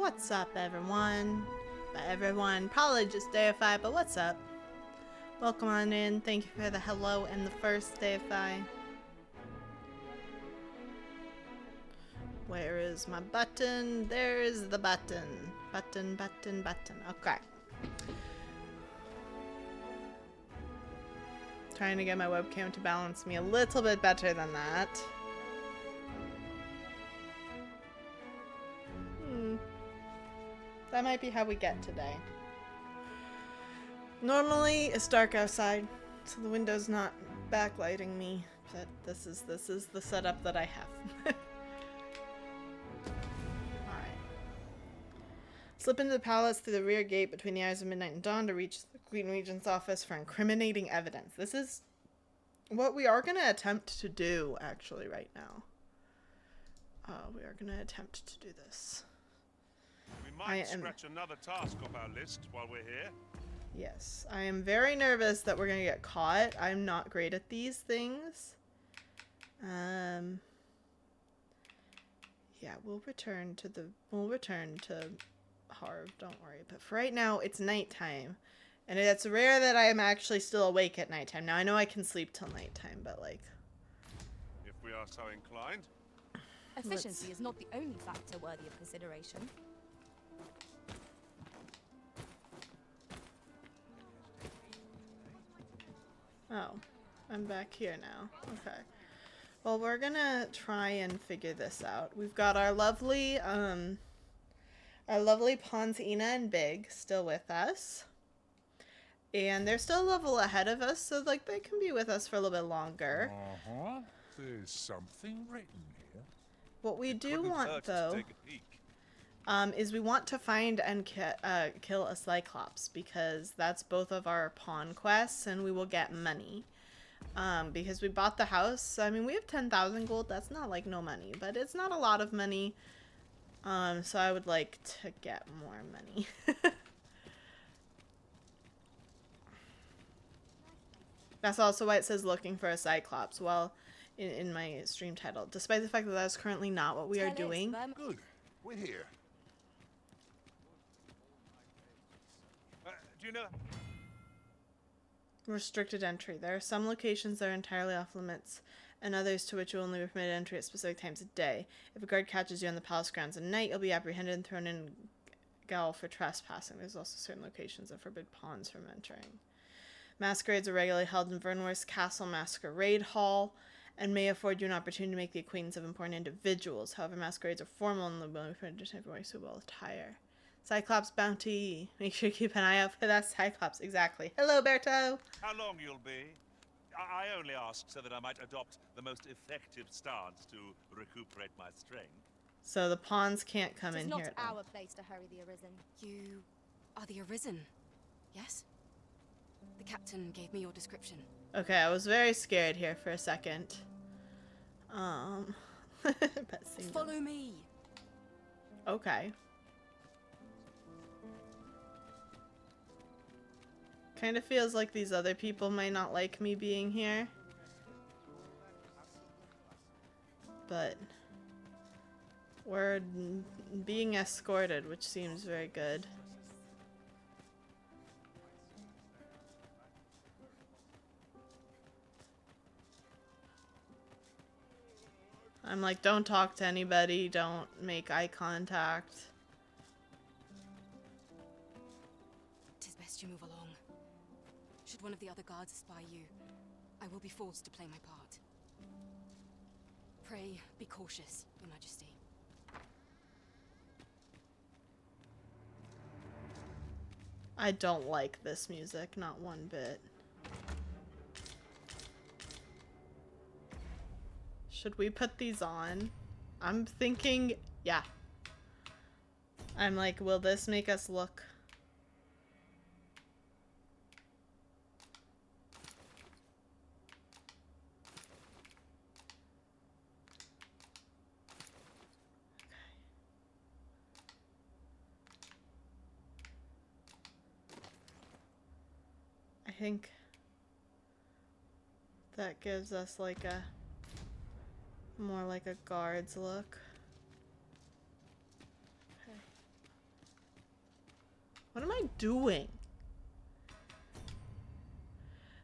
What's up, everyone? By everyone, probably just Deify, but what's up? Welcome on in. Thank you for the hello and the first Deify. Where is my button? There's the button. Button, button, button. Okay. Trying to get my webcam to balance me a little bit better than that. That might be how we get today. Normally, it's dark outside, so the window's not backlighting me, but this is the setup that I have. Alright. Slip into the palace through the rear gate between the hours of midnight and dawn to reach the Queen Regent's office for incriminating evidence. This is what we are going to attempt to do, actually, right now. We are going to attempt to do this. We might scratch another task off our list while we're here. Yes, I am very nervous that we're gonna get caught. I'm not great at these things. Yeah, we'll return to Harv, don't worry. But for right now, it's nighttime. And it's rare that I am actually still awake at nighttime. Now, I know I can sleep till nighttime, but like... If we are so inclined. Efficiency is not the only factor worthy of consideration. Oh, I'm back here now. Okay. Well, we're gonna try and figure this out. We've got our lovely pawns Ina and Big still with us. And they're still a level ahead of us, so like they can be with us for a little bit longer. Uh-huh. There's something written here. What we do want, though, is we want to find and kill a Cyclops, because that's both of our pawn quests, and we will get money. Because we bought the house. I mean, we have 10,000 gold. That's not like no money, but it's not a lot of money. So I would like to get more money. That's also why it says looking for a Cyclops. Well, in my stream title, despite the fact that that's currently not what we are doing. Good. We're here. Do you know? Restricted entry. There are some locations that are entirely off limits, and others to which you will only be permitted entry at specific times of day. If a guard catches you on the palace grounds at night, you'll be apprehended and thrown in gaol for trespassing. There's also certain locations that forbid pawns from entering. Masquerades are regularly held in Vernworth's Castle Masquerade Hall, and may afford you an opportunity to make the acquaintance of important individuals. However, masquerades are formal and will be permitted to wear suitable attire. Cyclops bounty. Make sure you keep an eye out for that Cyclops. Exactly. Hello, Berto. How long you'll be? I only asked so that I might adopt the most effective stance to recuperate my strength. So the pawns can't come in here. It's not our place to hurry the Arisen. You are the Arisen, yes? The captain gave me your description. Okay, I was very scared here for a second. Follow me. Okay. Kind of feels like these other people might not like me being here. But we're being escorted, which seems very good. I'm like, don't talk to anybody, don't make eye contact. 'Tis best you move along. Should one of the other guards spy you, I will be forced to play my part. Pray, be cautious, Your Majesty. I don't like this music, not one bit. Should we put these on? I'm thinking, yeah. I'm like, will this make us look... I think that gives us like a more like a guard's look. Okay. What am I doing?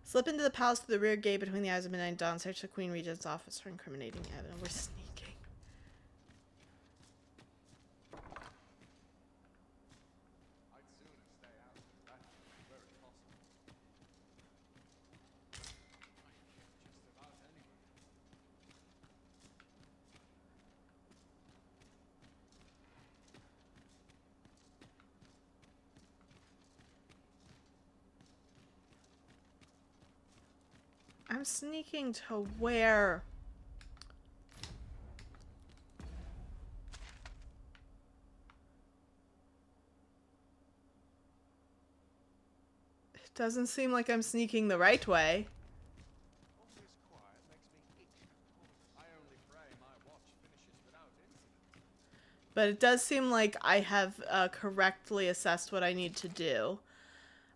Slip into the palace through the rear gate between the eyes of midnight dawn. Search the Queen Regent's office for incriminating evidence. We're sneaking. I'm sneaking to where? It doesn't seem like I'm sneaking the right way. All this quiet makes me itch. I only pray my watch finishes without incident. But it does seem like I have correctly assessed what I need to do.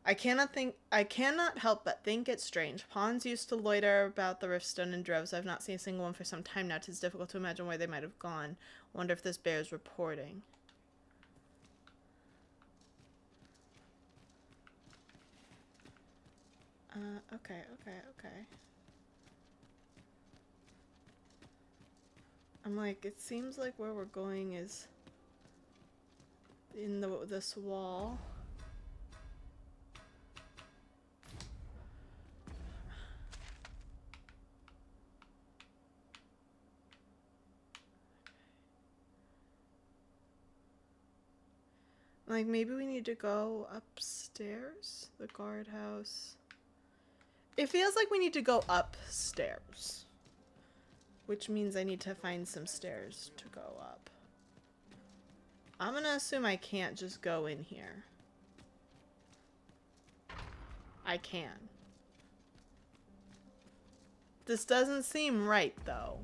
I cannot help but think it's strange. Pawns used to loiter about the Riftstone in droves. I've not seen a single one for some time now. 'Tis difficult to imagine where they might have gone. Wonder if this bears reporting. Okay. I'm like, it seems like where we're going is in this wall. Like, maybe we need to go upstairs? The guardhouse. It feels like we need to go upstairs. Which means I need to find some stairs to go up. I'm gonna assume I can't just go in here. I can. This doesn't seem right, though.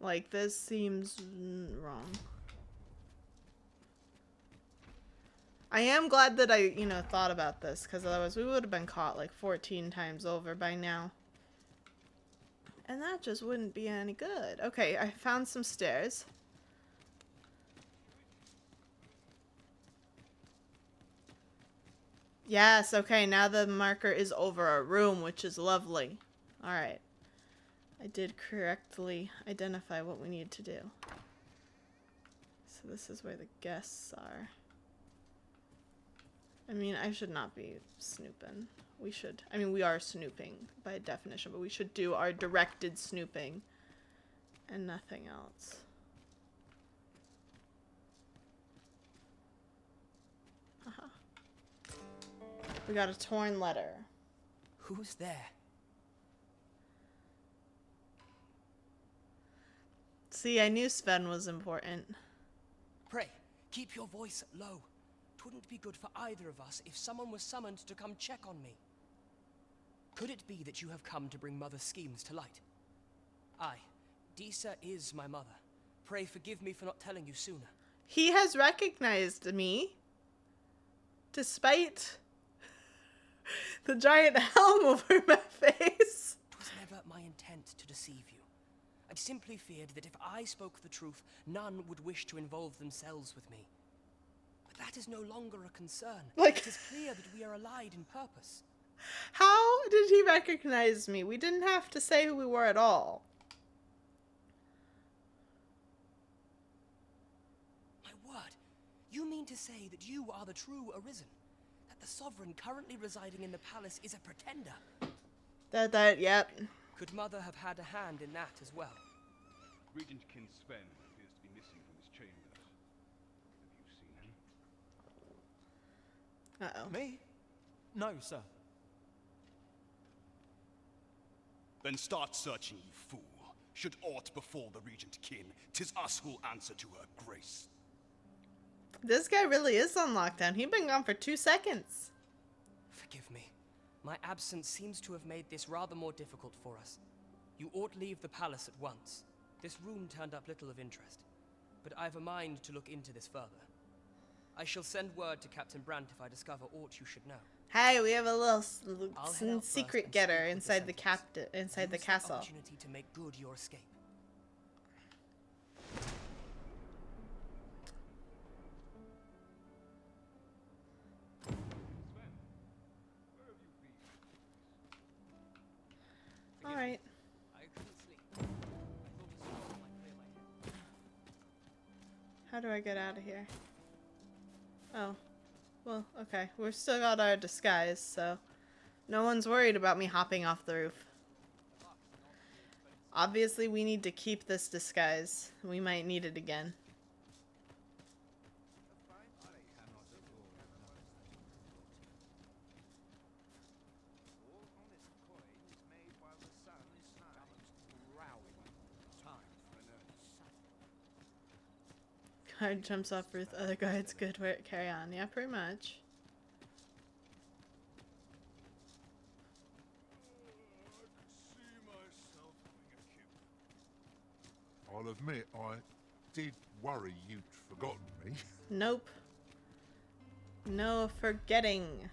Like, this seems wrong. I am glad that I, thought about this, because otherwise we would have been caught like 14 times over by now. And that just wouldn't be any good. Okay, I found some stairs. Yes, okay, now the marker is over a room, which is lovely. Alright. I did correctly identify what we need to do. So this is where the guests are. I mean, I should not be snooping. We should. I mean, we are snooping by definition, but we should do our directed snooping and nothing else. We got a torn letter. Who's there? See, I knew Sven was important. Pray, keep your voice low. Twouldn't be good for either of us if someone was summoned to come check on me. Could it be that you have come to bring Mother's schemes to light? Aye, Disa is my mother. Pray forgive me for not telling you sooner. He has recognized me, despite the giant helm over my face. It was never my intent to deceive you. I simply feared that if I spoke the truth, none would wish to involve themselves with me. But that is no longer a concern. It is clear that we are allied in purpose. How did he recognize me? We didn't have to say who we were at all. My word, you mean to say that you are the true Arisen? That the sovereign currently residing in the palace is a pretender? Yep. Could Mother have had a hand in that as well? Regent King Sven appears to be missing from his chambers. Have you seen him? Uh-oh. Me? No, sir. Then start searching, you fool. Should aught befall the Regent Kin, 'tis us who'll answer to her grace. This guy really is on lockdown. He'd been gone for 2 seconds. Forgive me. My absence seems to have made this rather more difficult for us. You ought leave the palace at once. This room turned up little of interest, but I've a mind to look into this further. I shall send word to Captain Brandt if I discover aught you should know. Hey, we have a little I'll head out secret first and getter speak with inside the sentinels. inside the Use castle. opportunity to make good your escape. How do I get out of here? Oh. Well, okay. We've still got our disguise, so no one's worried about me hopping off the roof. Obviously, we need to keep this disguise. We might need it again. Guard jumps off roof, other guards good work, carry on. Yeah, pretty much. I'll admit, I did worry you'd forgotten me. Nope. No forgetting.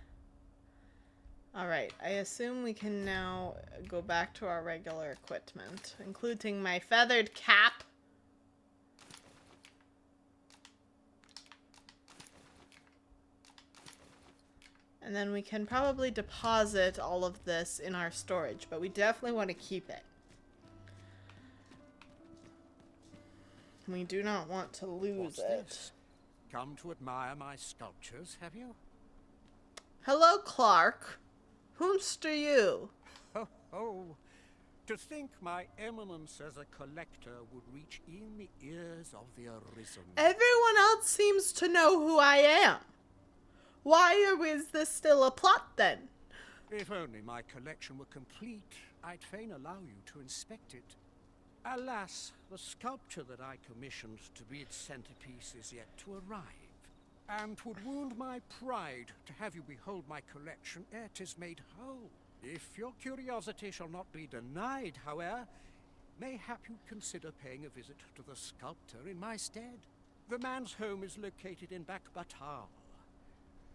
Alright, I assume we can now go back to our regular equipment, including my feathered cap. And then we can probably deposit all of this in our storage, but we definitely want to keep it. We do not want to lose What's it. this? Come to admire my sculptures, have you? Hello, Clark. Whomst are you? Ho, ho. To think my eminence as a collector would reach in the ears of the arisen. Everyone else seems to know who I am. Why is this still a plot, then? If only my collection were complete, I'd fain allow you to inspect it. Alas, the sculpture that I commissioned to be its centerpiece is yet to arrive, and 'twould wound my pride to have you behold my collection ere 'tis made whole. If your curiosity shall not be denied, however, mayhap you'd consider paying a visit to the sculptor in my stead. The man's home is located in Batal.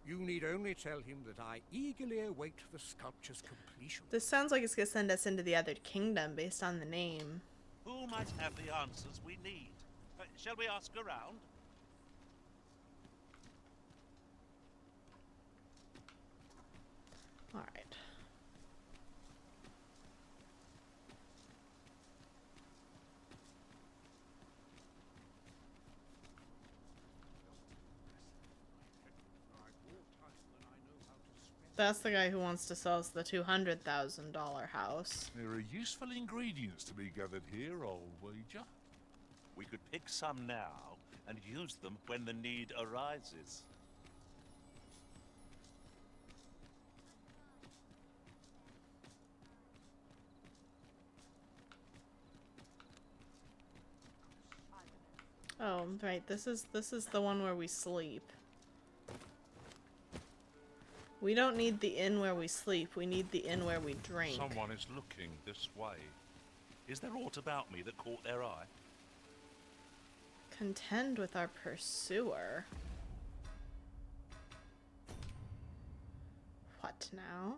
You need only tell him that I eagerly await the sculpture's completion. This sounds like it's going to send us into the other kingdom based on the name. Who might have the answers we need? Shall we ask around? Alright. That's the guy who wants to sell us the $200,000 house. There are useful ingredients to be gathered here, I'll wager. We could pick some now and use them when the need arises. Oh, right. This is the one where we sleep. We don't need the inn where we sleep. We need the inn where we drink. Someone is looking this way. Is there aught about me that caught their eye? Contend with our pursuer. What now?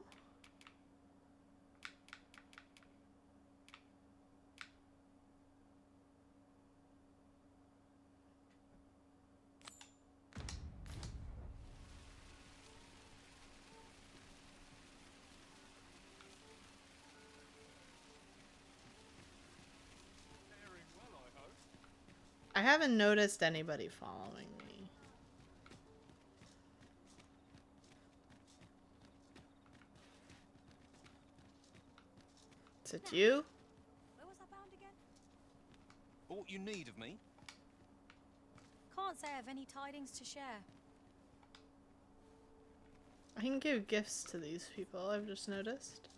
I haven't noticed anybody following me. Is it you? Where was I bound again? Aught you need of me? Can't say I have any tidings to share. I can give gifts to these people, I've just noticed.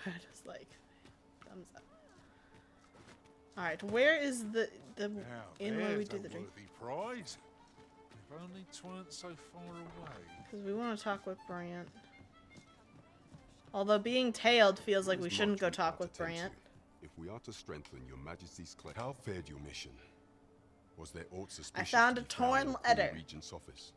Just like, thumbs up. Alright, where is the Now, inn where we there's do a the drink? worthy prize. If only 'tweren't so far away. Because we want to talk with Brant. Although being tailed feels like we There's shouldn't much go we talk have with to tend to. Brant. If we are to strengthen your Majesty's claim, how fared your mission? Was there aught suspicious found to a be found torn in the letter. Queen Regent's office?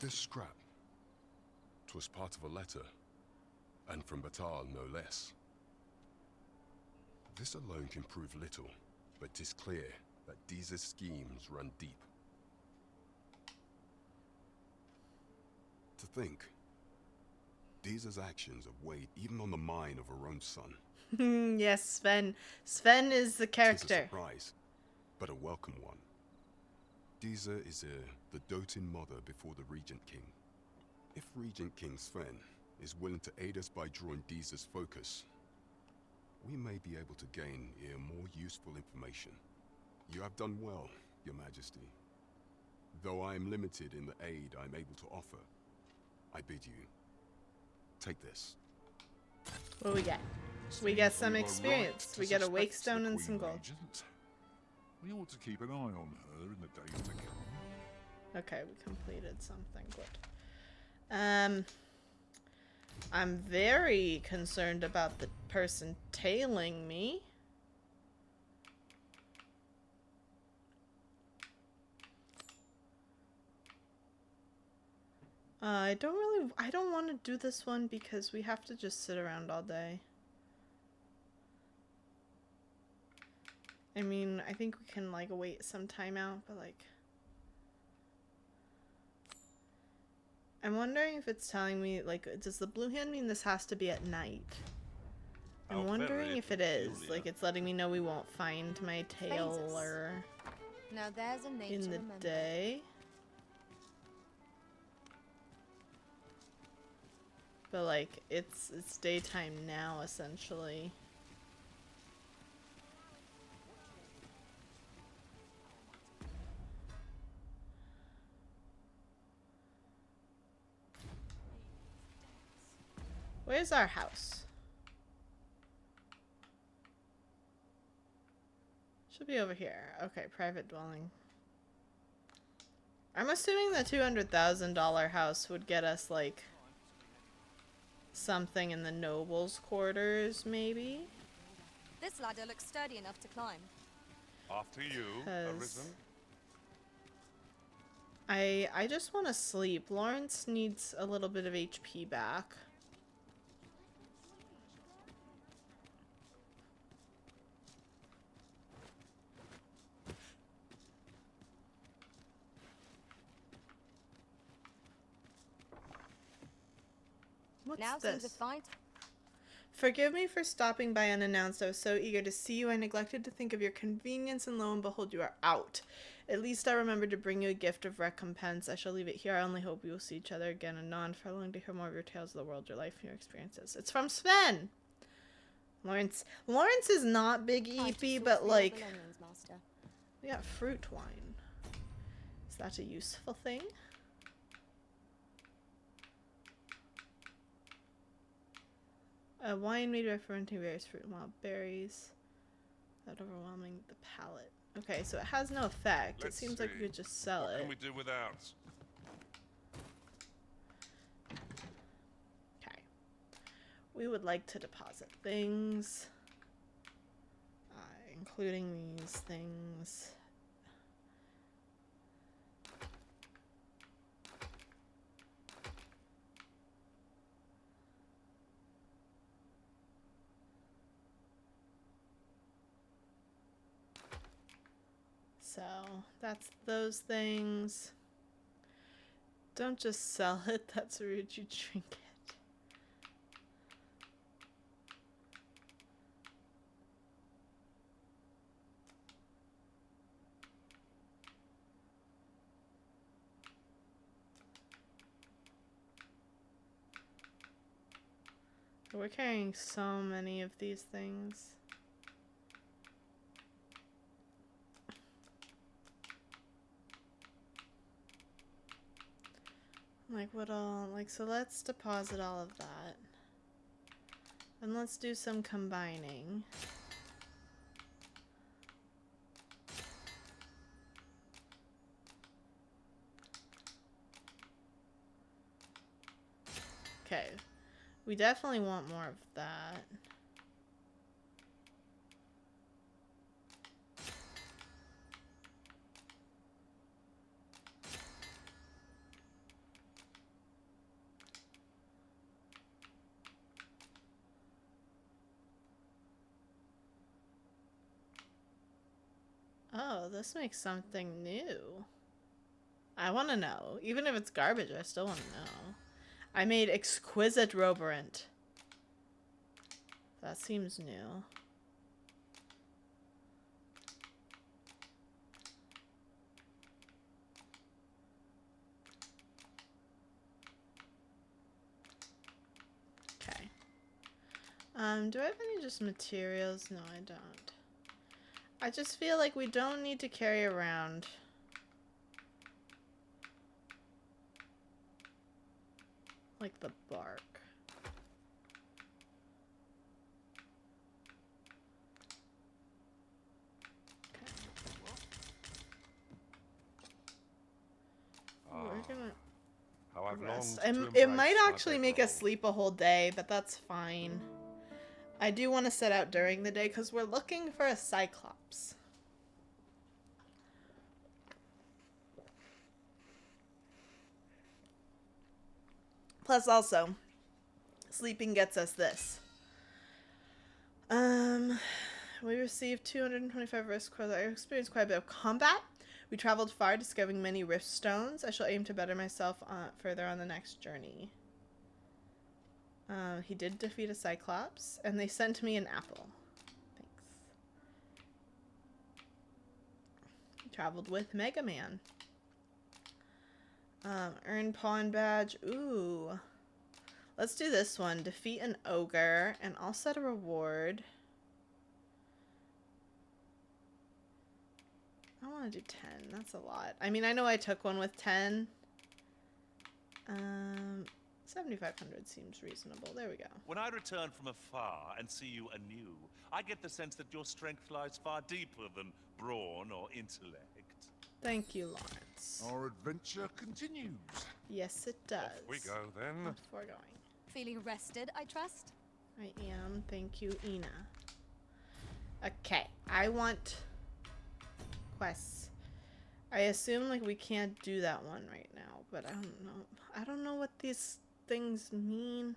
This scrap. 'Twas part of a letter, and from Batal no less. This alone can prove little, but 'tis clear that these schemes run deep. To think, Disa's actions have weighed even on the mind of her own son. Yes, Sven. Sven is the Tis a character. surprise, but a welcome one. Disa is the doting mother before the Regent King. If Regent King Sven is willing to aid us by drawing Disa's focus, we may be able to gain here more useful information. You have done well, Your Majesty. Though I am limited in the aid I'm able to offer, I bid you, take this. What do we get? We get some We were experience. right to We get a suspect wake stone the and Queen some gold. Regent. We ought to keep an eye on her in the days to come. Okay, we completed something. Good. I'm very concerned about the person tailing me. I don't want to do this one because we have to just sit around all day. I mean, I think we can like wait some time out, but like I'm wondering if it's telling me, like, does the blue hand mean this has to be at night? I'm How wondering very if it is. peculiar. Like, it's letting me know we won't find my tail Phases. or Now there's a name in to the remember. day. But like, it's daytime now, essentially. Where's our house? Should be over here. Okay, private dwelling. I'm assuming the $200,000 house would get us, like, something in the nobles' quarters, maybe? This ladder looks sturdy enough to climb. After you, 'Cause Arisen. I just want to sleep. Lawrence needs a little bit of HP back. What's Now this? seems a fine. Forgive me for stopping by unannounced. I was so eager to see you, I neglected to think of your convenience, and lo and behold, you are out. At least I remembered to bring you a gift of recompense. I shall leave it here. I only hope we will see each other again anon, for I long to hear more of your tales of the world, your life, and your experiences. It's from Sven! Lawrence is not big EP, but like, we got fruit wine. Is that a useful thing? A wine made by fermenting various fruit and wild berries. Without overwhelming the palate. Okay, so it has no effect. Let's it seems like we see. could just sell What it. can we do without? Okay. We would like to deposit things. Including these things. So, that's those things. Don't just sell it, that's rude, you drink it. We're carrying so many of these things. Like what all, like, so let's deposit all of that. And let's do some combining. Okay. We definitely want more of that. Oh, this makes something new. I want to know. Even if it's garbage, I still want to know. I made exquisite roborant. That seems new. Okay. Do I have any just materials? No, I don't. I just feel like we don't need to carry around like the bark. Okay. We're gonna How I've rest. longed to It embrace might my actually make us bedroll. sleep a whole day, but that's fine. I do want to set out during the day because we're looking for a Cyclops. Plus also, sleeping gets us this. We received 225 risk scores. I experienced quite a bit of combat. We traveled far, discovering many rift stones. I shall aim to better myself further on the next journey. He did defeat a Cyclops, and they sent me an apple. Thanks. Traveled with Mega Man. Earn pawn badge. Ooh. Let's do this one. Defeat an ogre, and I'll set a reward. I want to do 10. That's a lot. I mean, I know I took one with 10. 7,500 seems reasonable. There we go. When I return from afar and see you anew, I get the sense that your strength lies far deeper than brawn or intellect. Thank you, Lawrence. Our adventure continues. Yes, it does. Off we go then. Off we're going. Feeling rested, I trust? I am. Thank you, Ina. Okay. I want quests. I assume like we can't do that one right now, but I don't know. I don't know what these things mean.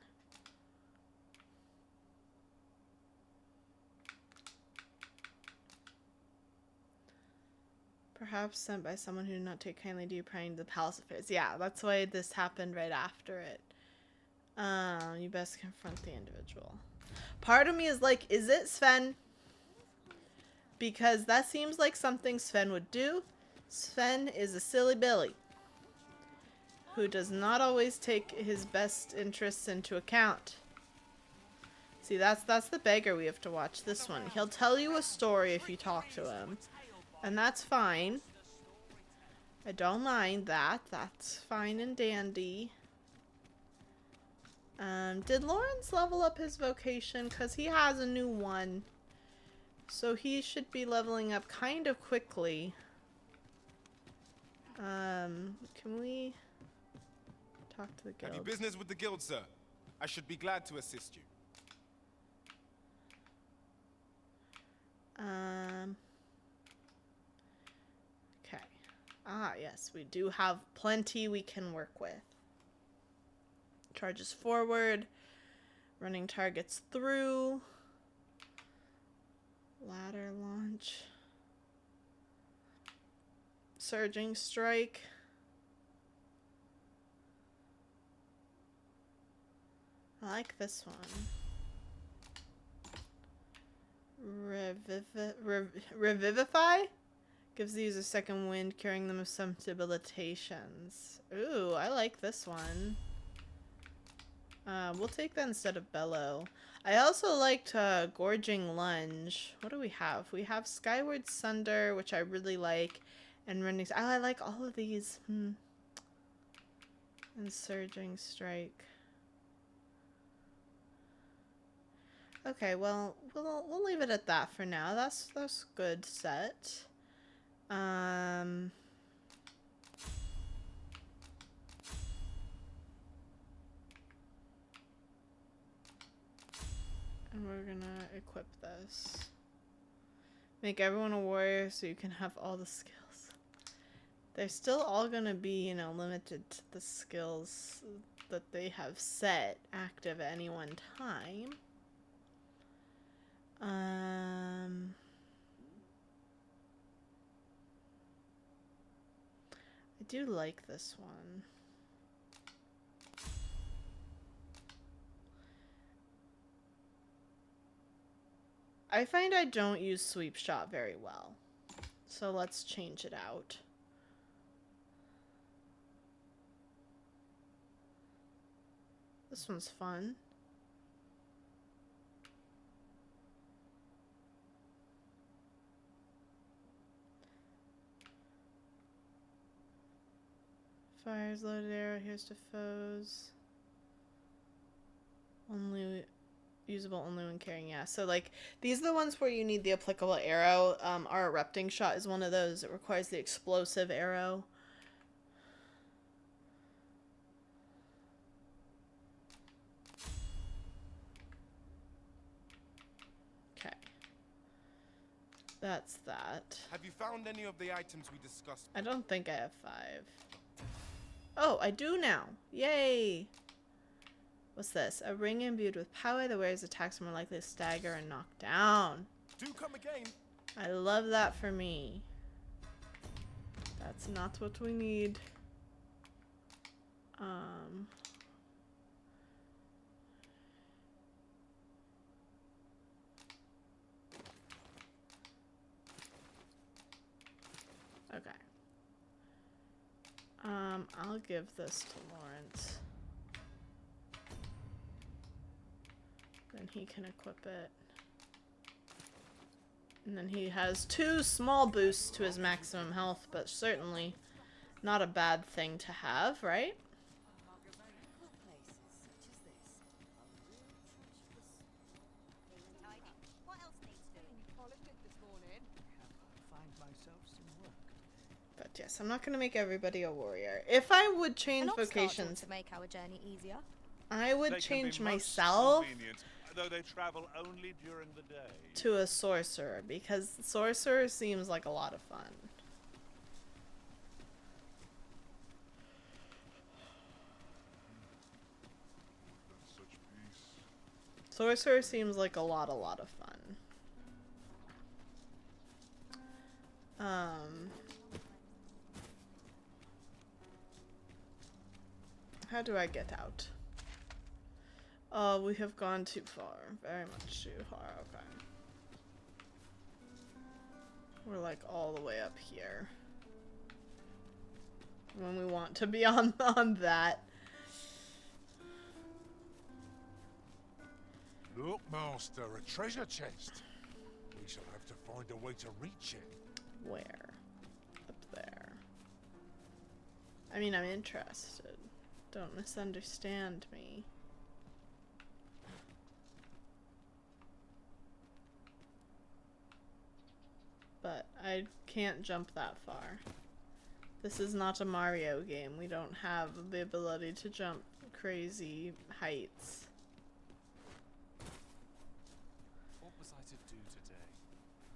Perhaps sent by someone who did not take kindly to you prying to the palace affairs. Yeah, that's why this happened right after it. You best confront the individual. Part of me is like, is it Sven? Because that seems like something Sven would do. Sven is a silly Billy who does not always take his best interests into account. See, that's the beggar we have to watch. This one. He'll tell you a story if you talk to him. And that's fine. I don't mind that. That's fine and dandy. Did Lawrence level up his vocation? Because he has a new one. So he should be leveling up kind of quickly. Can we talk to the guild? Have you business with the guild, sir? I should be glad to assist you. Okay. Ah, yes, we do have plenty we can work with. Charges forward. Running targets through. Ladder launch. Surging strike. I like this one. Revivify? Gives the user second wind, curing them of some debilitations. Ooh, I like this one. We'll take that instead of Bellow. I also liked Gorging Lunge. What do we have? We have Skyward Sunder, which I really like, and Running... Oh, I like all of these. And Surging Strike. Okay, well, we'll leave it at that for now. That's good set. And we're gonna equip this. Make everyone a warrior so you can have all the skills. They're still all gonna be, you know, limited to the skills that they have set active at any one time. I do like this one. I find I don't use sweep shot very well. So let's change it out. This one's fun. Fires loaded arrow, here's to foes. Only usable only when carrying, yeah. So like these are the ones where you need the applicable arrow. Our erupting shot is one of those. It requires the explosive arrow. Okay. That's that. Have you found any of the items we discussed? I don't think I have 5. Oh, I do now. Yay! What's this? A ring imbued with power. The wearer's attacks are more likely to stagger and knock down. Do come again. I love that for me. That's not what we need. Okay. I'll give this to Lawrence. Then he can equip it. And then he has 2 small boosts to his maximum health, but certainly not a bad thing to have, right? But yes, I'm not going to make everybody a warrior. If I would change vocations to make our journey easier. I would They change can be most myself convenient, though they travel only during the day. to a sorcerer, because sorcerer seems like a lot of fun. Such peace. Sorcerer seems like a lot of fun. How do I get out? Oh, we have gone too far. Very much too far. Okay. We're like all the way up here. When we want to be on that. Look, Master, a treasure chest. We shall have to find a way to reach it. Where? Up there. I mean, I'm interested. Don't misunderstand me. But I can't jump that far. This is not a Mario game. We don't have the ability to jump crazy heights. What was I to do today?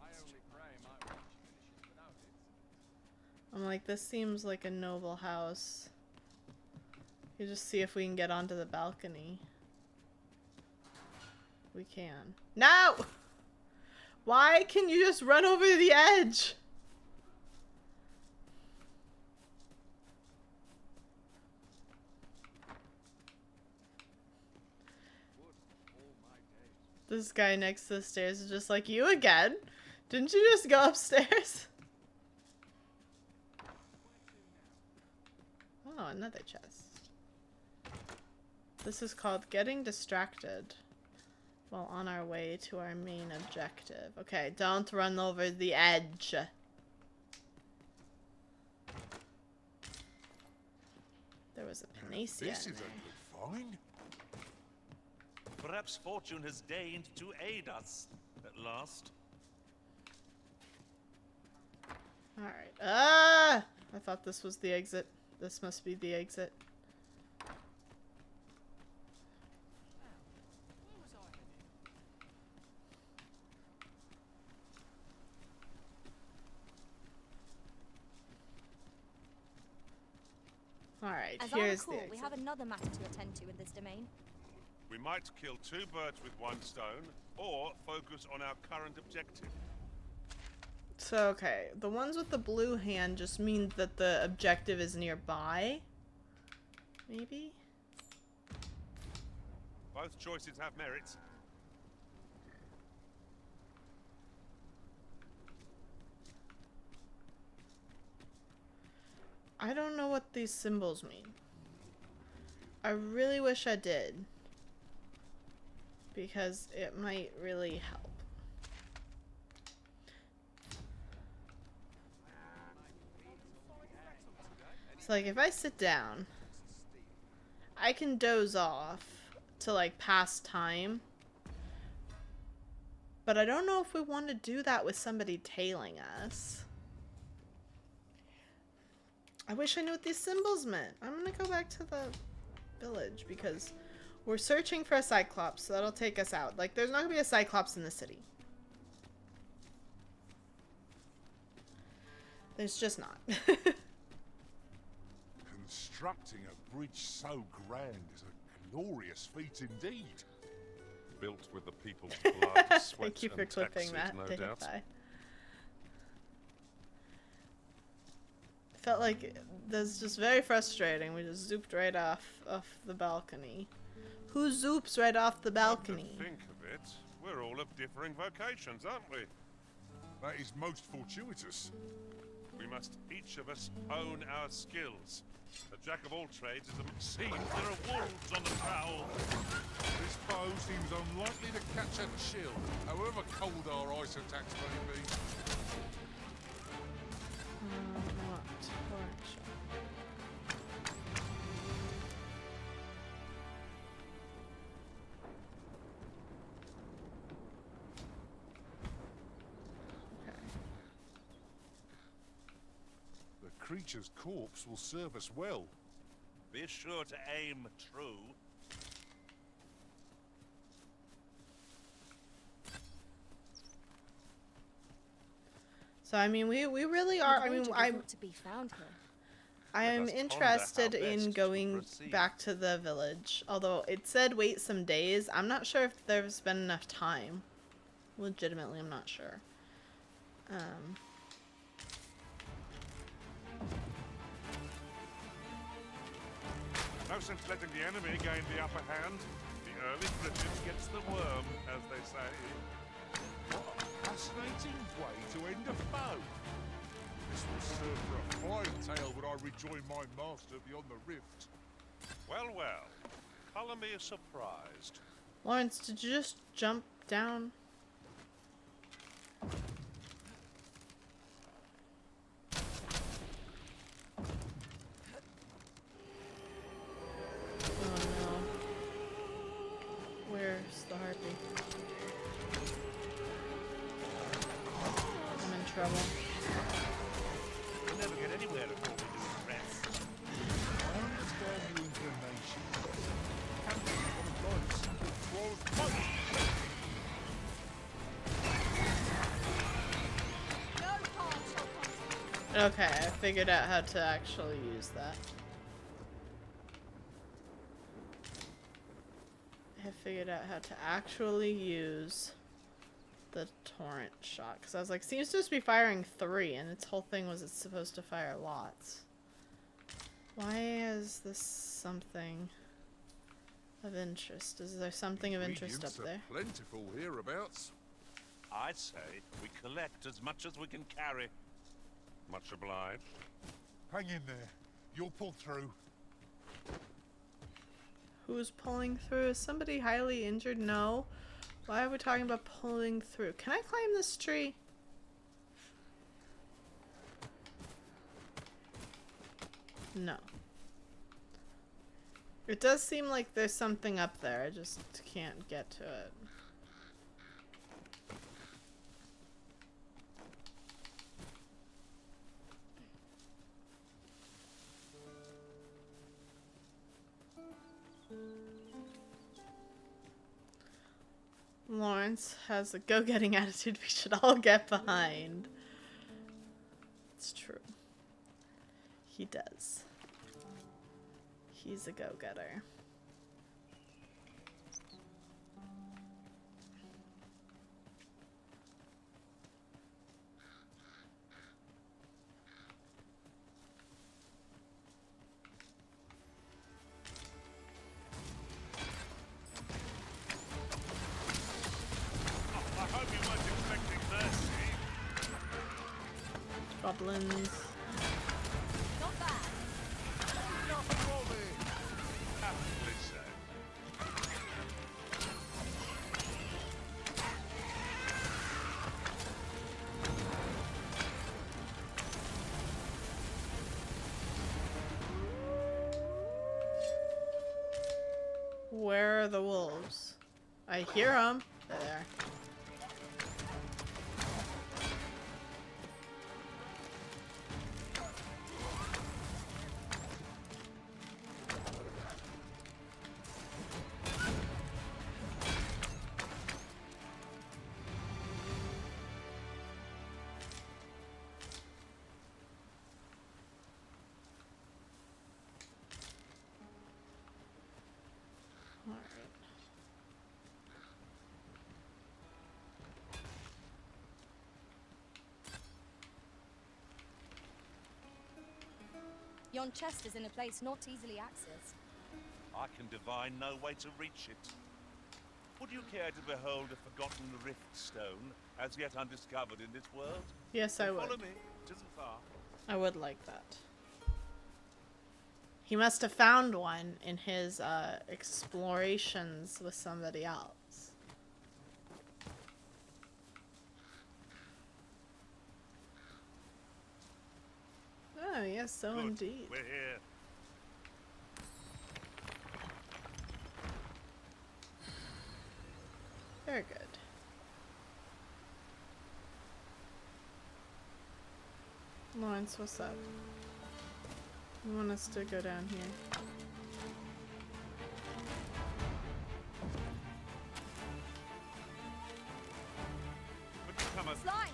I only pray my wish finishes without it. I'm like, this seems like a noble house. You just see if we can get onto the balcony. We can. No! Why can you just run over the edge? This guy next to the stairs is just like, you again? Didn't you just go upstairs? Oh, another chest. This is called Getting Distracted while on our way to our main objective. Okay, don't run over the edge. There was a panacea This in is there. a good find. Perhaps fortune has deigned to aid us at last. Alright. Ah! I thought this was the exit. This must be the exit. Alright, As I here's the recall, exit. we have another matter to attend to in this domain. We might kill 2 birds with 1 stone, or focus on our current objective. So, okay, the ones with the blue hand just mean that the objective is nearby? Maybe? Both choices have merits. I don't know what these symbols mean. I really wish I did. Because it might really help. So like if I sit down, I can doze off to like pass time. But I don't know if we want to do that with somebody tailing us. I wish I knew what these symbols meant. I'm gonna go back to the village because we're searching for a Cyclops, so that'll take us out. Like, there's not gonna be a Cyclops in the city. There's just not. Constructing a bridge so grand is a glorious feat indeed. Built with the people's blood, sweat, Thank you for and clipping taxes, that, no Dave. doubt. Felt like that's just very frustrating. We just zooped right off the balcony. Who zoops right off the balcony? Come to think of it, we're all of differing vocations, aren't we? That is most fortuitous. We must each of us hone our skills. A jack of all trades is a... Seems there are wolves on the prowl. This foe seems unlikely to catch a chill, however cold our ice attacks may be. The creature's corpse will serve us well. Be sure to aim true. So I mean, we really are. I mean, I'm to be found here. I am Let us ponder interested how in best to going proceed. back to the village. Although it said wait some days. I'm not sure if there's been enough time. Legitimately, I'm not sure. No sense letting the enemy gain the upper hand. The early British gets the worm, as they say. What a fascinating way to end a foe. This will serve for a fine tale when I rejoin my master beyond the rift. Well, well. Color me surprised. Lawrence, did you just jump down? Oh no. Where's the harpy? I'm in trouble. We'll never get anywhere if all we do is rest. I understand your inclination. Can be one of life's twas Okay, I figured out how to actually use that. I figured out how to actually use the torrent shot. Because I was like, seems to just be firing 3, and its whole thing was it's supposed to fire lots. Why is this something of interest? Is there something of interest up there? Plentiful hereabouts. I say we collect as much as we can carry. Much obliged. Hang in there. You'll pull through. Who's pulling through? Is somebody highly injured? No. Why are we talking about pulling through? Can I climb this tree? No. It does seem like there's something up there. I just can't get to it. Lawrence has a go-getting attitude we should all get behind. It's true. He does. He's a go-getter. I hope you weren't expecting mercy. Goblins. Not bad. I hear them. They're there. Yon chest is in a place not easily accessed. I can divine no way to reach it. Would you care to behold a forgotten rift stone, as yet undiscovered in this world? Yes, I would. Follow me. It isn't far. I would like that. He must have found one in his explorations with somebody else. Oh, yes, so Good. indeed. We're here. Very good. Lawrence, what's up? You want us to go down here? Would you come and Slides!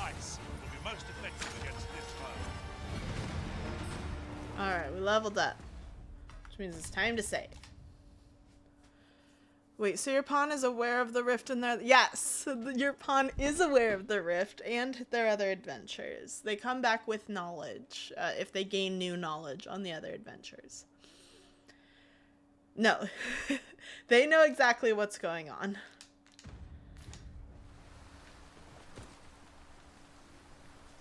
ice will be most effective against this foe. Alright, we leveled up. Which means it's time to save. Wait, so your pawn is aware of the rift in there? Yes! Your pawn is aware of the rift and their other adventures. They come back with knowledge, if they gain new knowledge on the other adventures. No. They know exactly what's going on.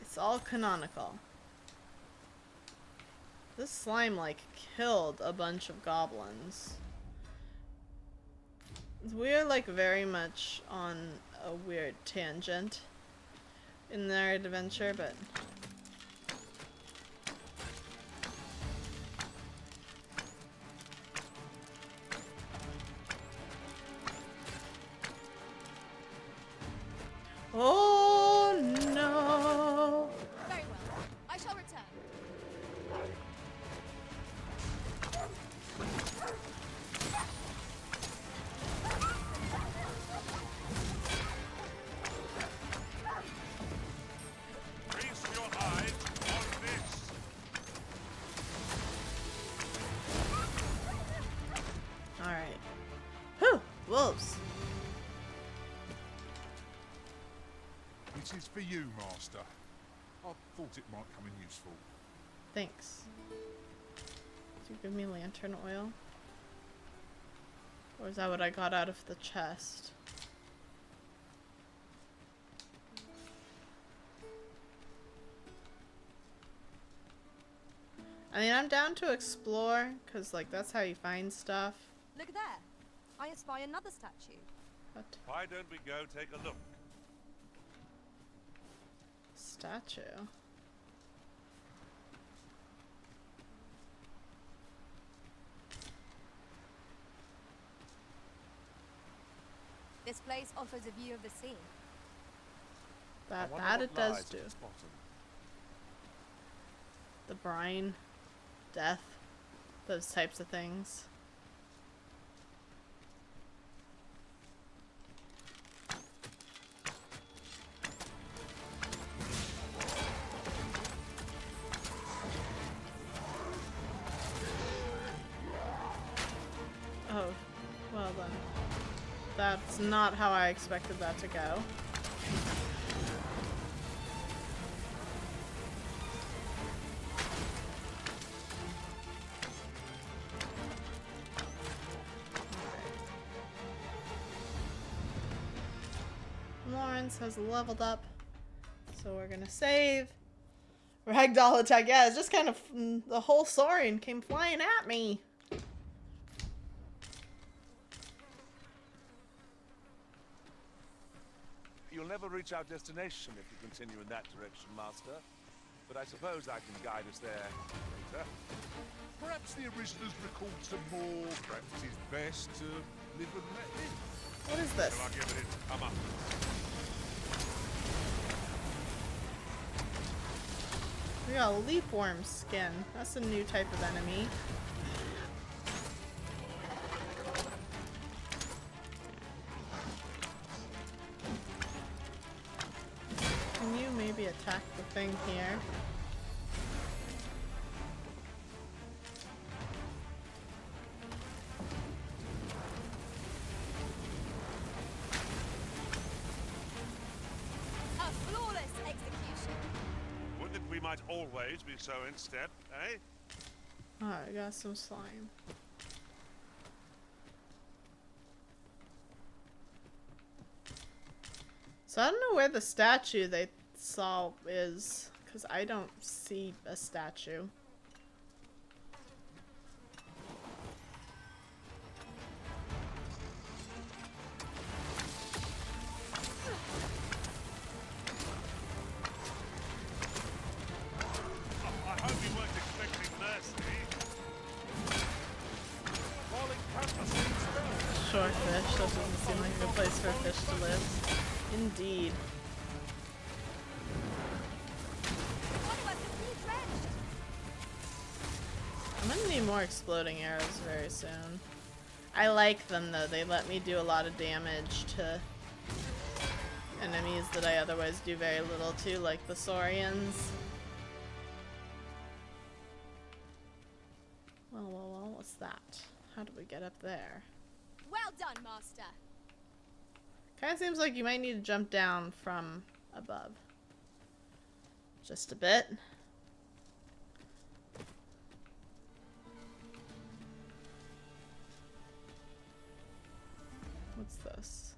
It's all canonical. This slime, like, killed a bunch of goblins. We're, like, very much on a weird tangent in their adventure, but... Oh, no! Very well. I shall return. Feast your eyes on this. Alright. Whew! Wolves! This is for you, Master. I thought it might come in useful. Thanks. Did you give me lantern oil? Or is that what I got out of the chest? I mean, I'm down to explore, because, like, that's how you find stuff. Look there. I espy another statue. What? Why don't we go take a look? Statue? This place offers a view of the sea. That I wonder it what does lies do. at its bottom. The brine, death, those types of things. Oh, well then. That's not how I expected that to go. Lawrence has leveled up, so we're gonna save. Ragdoll attack, yeah, it's just kind of, the whole Saurian came flying at me. You'll never reach our destination if you continue in that direction, Master. but I suppose I can guide us there later. Perhaps the originals recalled some more. Perhaps it's best to live and let live. What is this? Shall I give it its come up? We got a leapworm skin. That's a new type of enemy. Can you maybe attack the thing here? A flawless execution. Would that we might always be so in step, eh? Oh, I got some slime. So I don't know where the statue they saw is, because I don't see a statue. I hope you weren't expecting mercy. Short fish. That doesn't seem like a good place for a fish to live. Indeed. I'm gonna need more exploding arrows very soon. I like them though. They let me do a lot of damage to enemies that I otherwise do very little to, like the Saurians. Well, what's that? How do we get up there? Well done, Master. Kind of seems like you might need to jump down from above. Just a bit. What's this?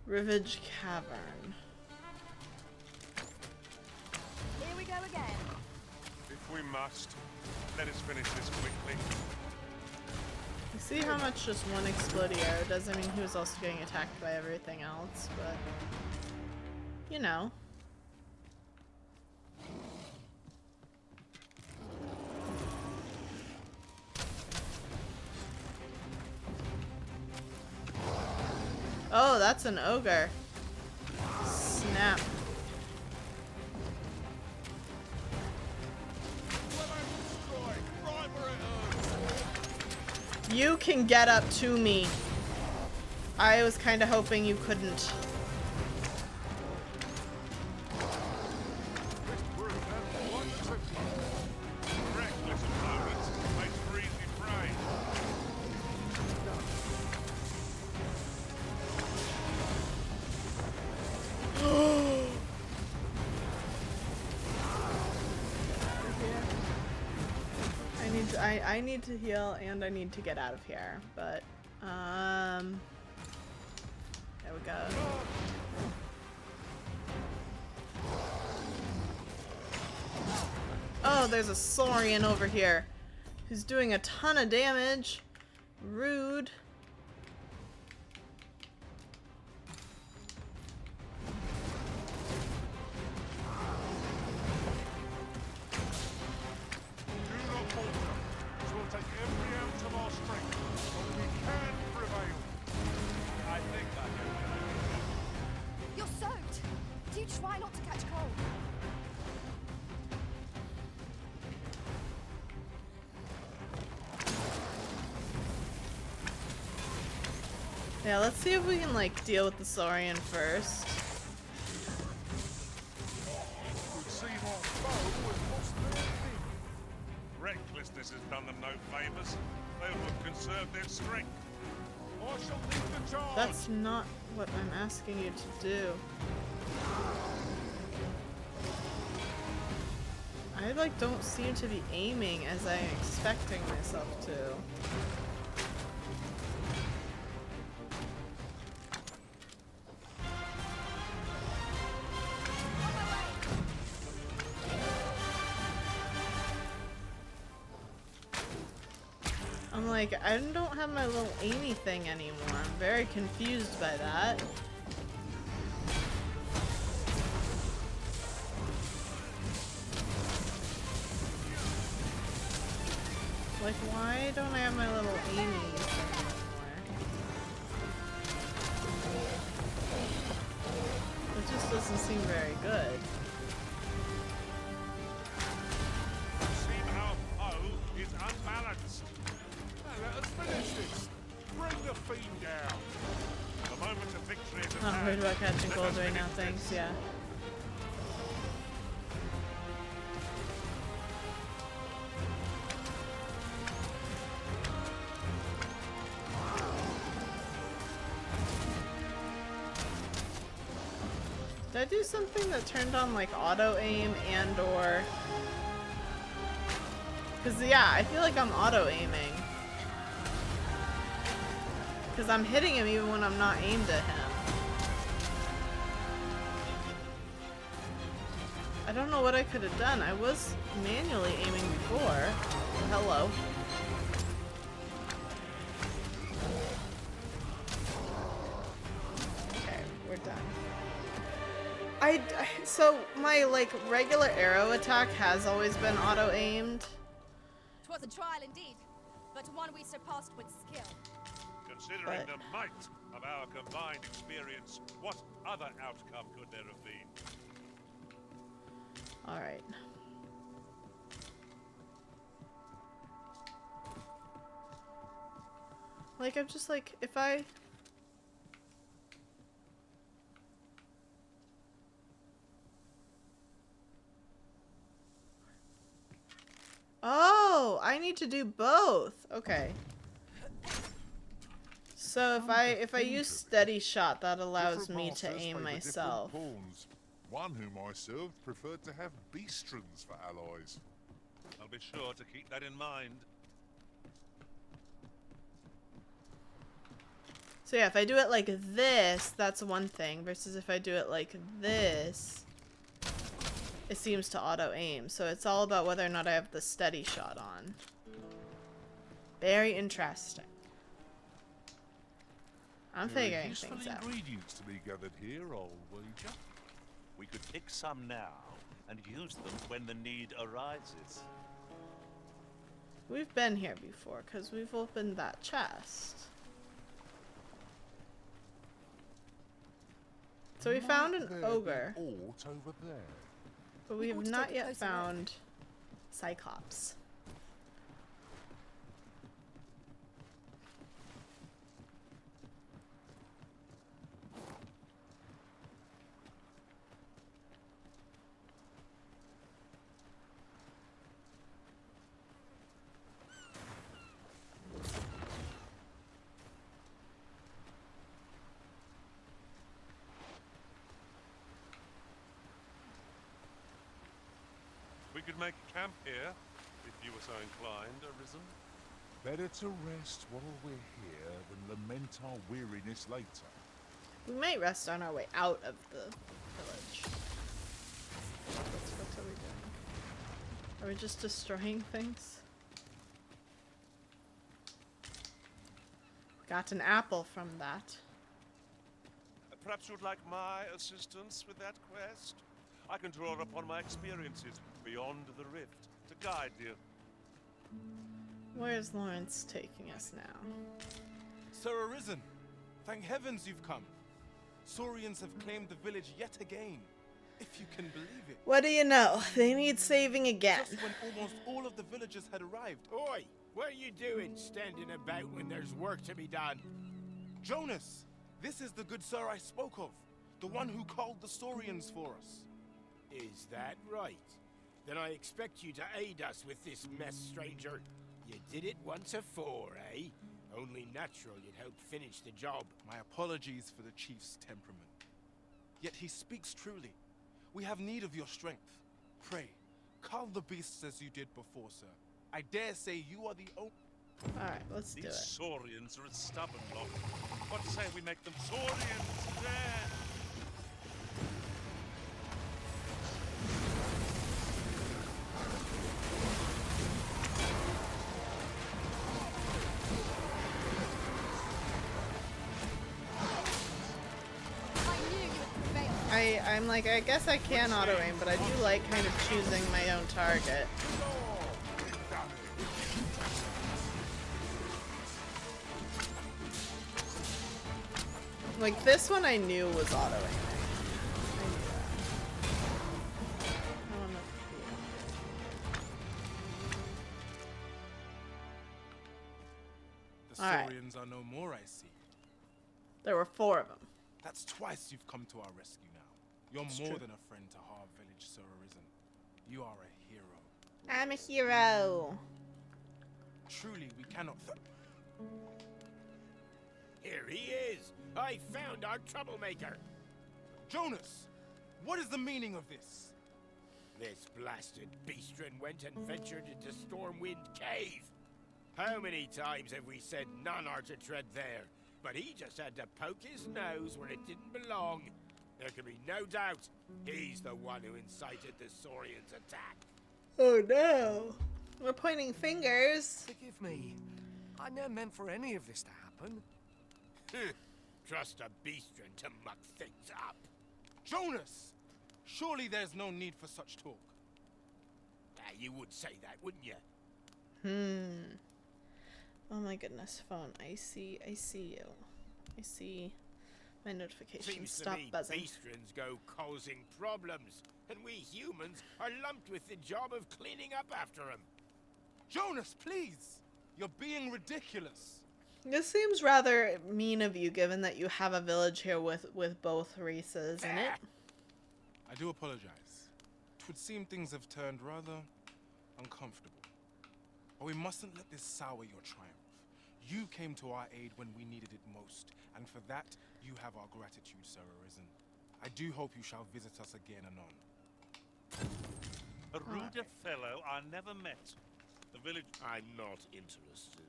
Rivage Cavern. Here we go again. If we must, let us finish this quickly. You see how much just one exploding arrow does? I mean, he was also getting attacked by everything else, but you know. Oh, that's an ogre. Snap. You can get up to me. I was kind of hoping you couldn't. Reckless opponents makes for easy prey. I need to heal and I need to get out of here, but there we go. Oh, there's a Saurian over here who's doing a ton of damage. Rude. You're soaked. Do try not to catch cold. Yeah, let's see if we can like deal with the Saurian first. Recklessness has done them no favors. They would have conserved their strength. I shall lead the charge. That's not what I'm asking you to do. I like don't seem to be aiming as I'm expecting myself to. I'm like, I don't have my little Amy thing anymore. I'm very confused by that. Like, why don't I have my little Amy thing anymore? It just doesn't seem very good. See how Poe is unbalanced. Now let us finish this. Bring the fiend down. The moment of victory is at Not worried hand. about catching Let gold us right now, finish thanks, this. yeah. Did I do something that turned on like auto aim and or... Cause yeah, I feel like I'm auto aiming. Cause I'm hitting him even when I'm not aimed at him. I don't know what I could have done. I was manually aiming before. Oh, hello. Okay, we're done. So my like regular arrow attack has always been auto aimed. 'Twas a trial indeed, but one we surpassed with skill. Considering But- the might of our combined experience, what other outcome could there have been? Alright. Like, I'm just like, if I... Oh, I need to do both. Okay. So if I use steady shot, that allows Different me to masters aim favour different myself. pawns. One whom I served preferred to have beastrons for allies. I'll be sure to keep that in mind. So yeah, if I do it like this, that's one thing, versus if I do it like this, it seems to auto aim. So it's all about whether or not I have the steady shot on. Very interesting. I'm There are figuring useful things out. ingredients to be gathered here, old wager. We could pick some now and use them when the need arises. We've been here before, because we've opened that chest. So we found an There be ogre, aught over there. but we We have ought to not take a yet closer look. found Cyclops. We could make a camp here, if you were so inclined, Arisen. Better to rest while we're here than lament our weariness later. We might rest on our way out of the village. What are we doing? Are we just destroying things? Got an apple from that. Perhaps you'd like my assistance with that quest? I can draw upon my experiences beyond the rift to guide you. Where's Lawrence taking us now? Sir Arisen, thank heavens you've come. Saurians have claimed the village yet again, if you can believe it. What do you know? They need saving again. Just when almost all of the villagers had arrived. Oi! What are you doing standing about when there's work to be done? Jonas, this is the good sir I spoke of, the one who called the Saurians for us. Is that right? Then I expect you to aid us with this mess, stranger. You did it once afore, eh? Only natural you'd help finish the job. My apologies for the chief's temperament. Yet he speaks truly. We have need of your strength. Pray, cull the beasts as you did before, sir. I dare say you are the only... Alright, let's do These it. Saurians are a stubborn lot. What say we make them Saurians then? I'm like, I guess I can auto aim, but I do like kind of choosing my own target. Like this one I knew was auto aiming. I knew that. I wanna The Alright. Saurians are no more, I see. There were 4 of them. That's twice you've come to our rescue now. You're It's more true. than a friend to Harv Village, Sir Arisen. You are a hero. I'm a hero. Truly, we cannot Here he is! I found our troublemaker! Jonas! What is the meaning of this? This blasted beastren went and ventured into Stormwind Cave. How many times have we said none are to tread there? But he just had to poke his nose where it didn't belong. There can be no doubt he's the one who incited the Saurians' attack. Oh no. We're pointing fingers. Forgive me. I never meant for any of this to happen. Trust a beastren to muck things up. Jonas! Surely there's no need for such talk. You would say that, wouldn't you? Oh my goodness, phone. I see you. I see my notifications. Seems Stop to me buzzing. beastrens go causing problems, and we humans are lumped with the job of cleaning up after them. Jonas, please! You're being ridiculous. This seems rather mean of you, given that you have a village here with both races in it. I do apologize. It would seem things have turned rather uncomfortable. But we mustn't let this sour your triumph. You came to our aid when we needed it most, and for that, you have our gratitude, Sir Arisen. I do hope you shall visit us again anon. A ruder fellow I never met. The village... I'm not interested.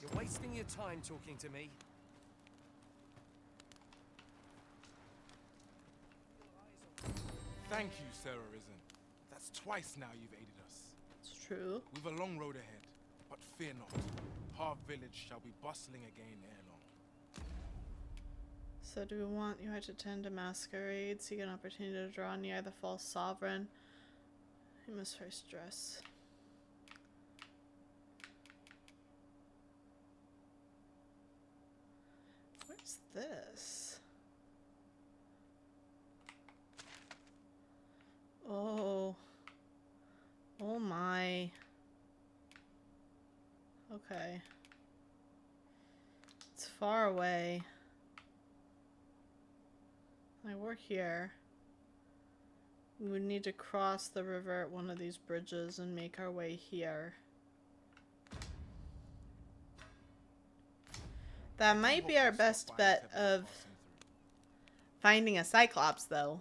You're wasting your time talking to me. Thank you, Sir Arisen. That's twice now you've aided us. It's true. We've a long road ahead, but fear not. Harv Village shall be bustling again ere long. So do we want you to attend a masquerade, seek an opportunity to draw near the false sovereign? You must first dress. What's this? Oh. Oh my. Okay. It's far away. Like, we're here. We would need to cross the river at one of these bridges and make our way here. That might be our best bet of finding a Cyclops, though.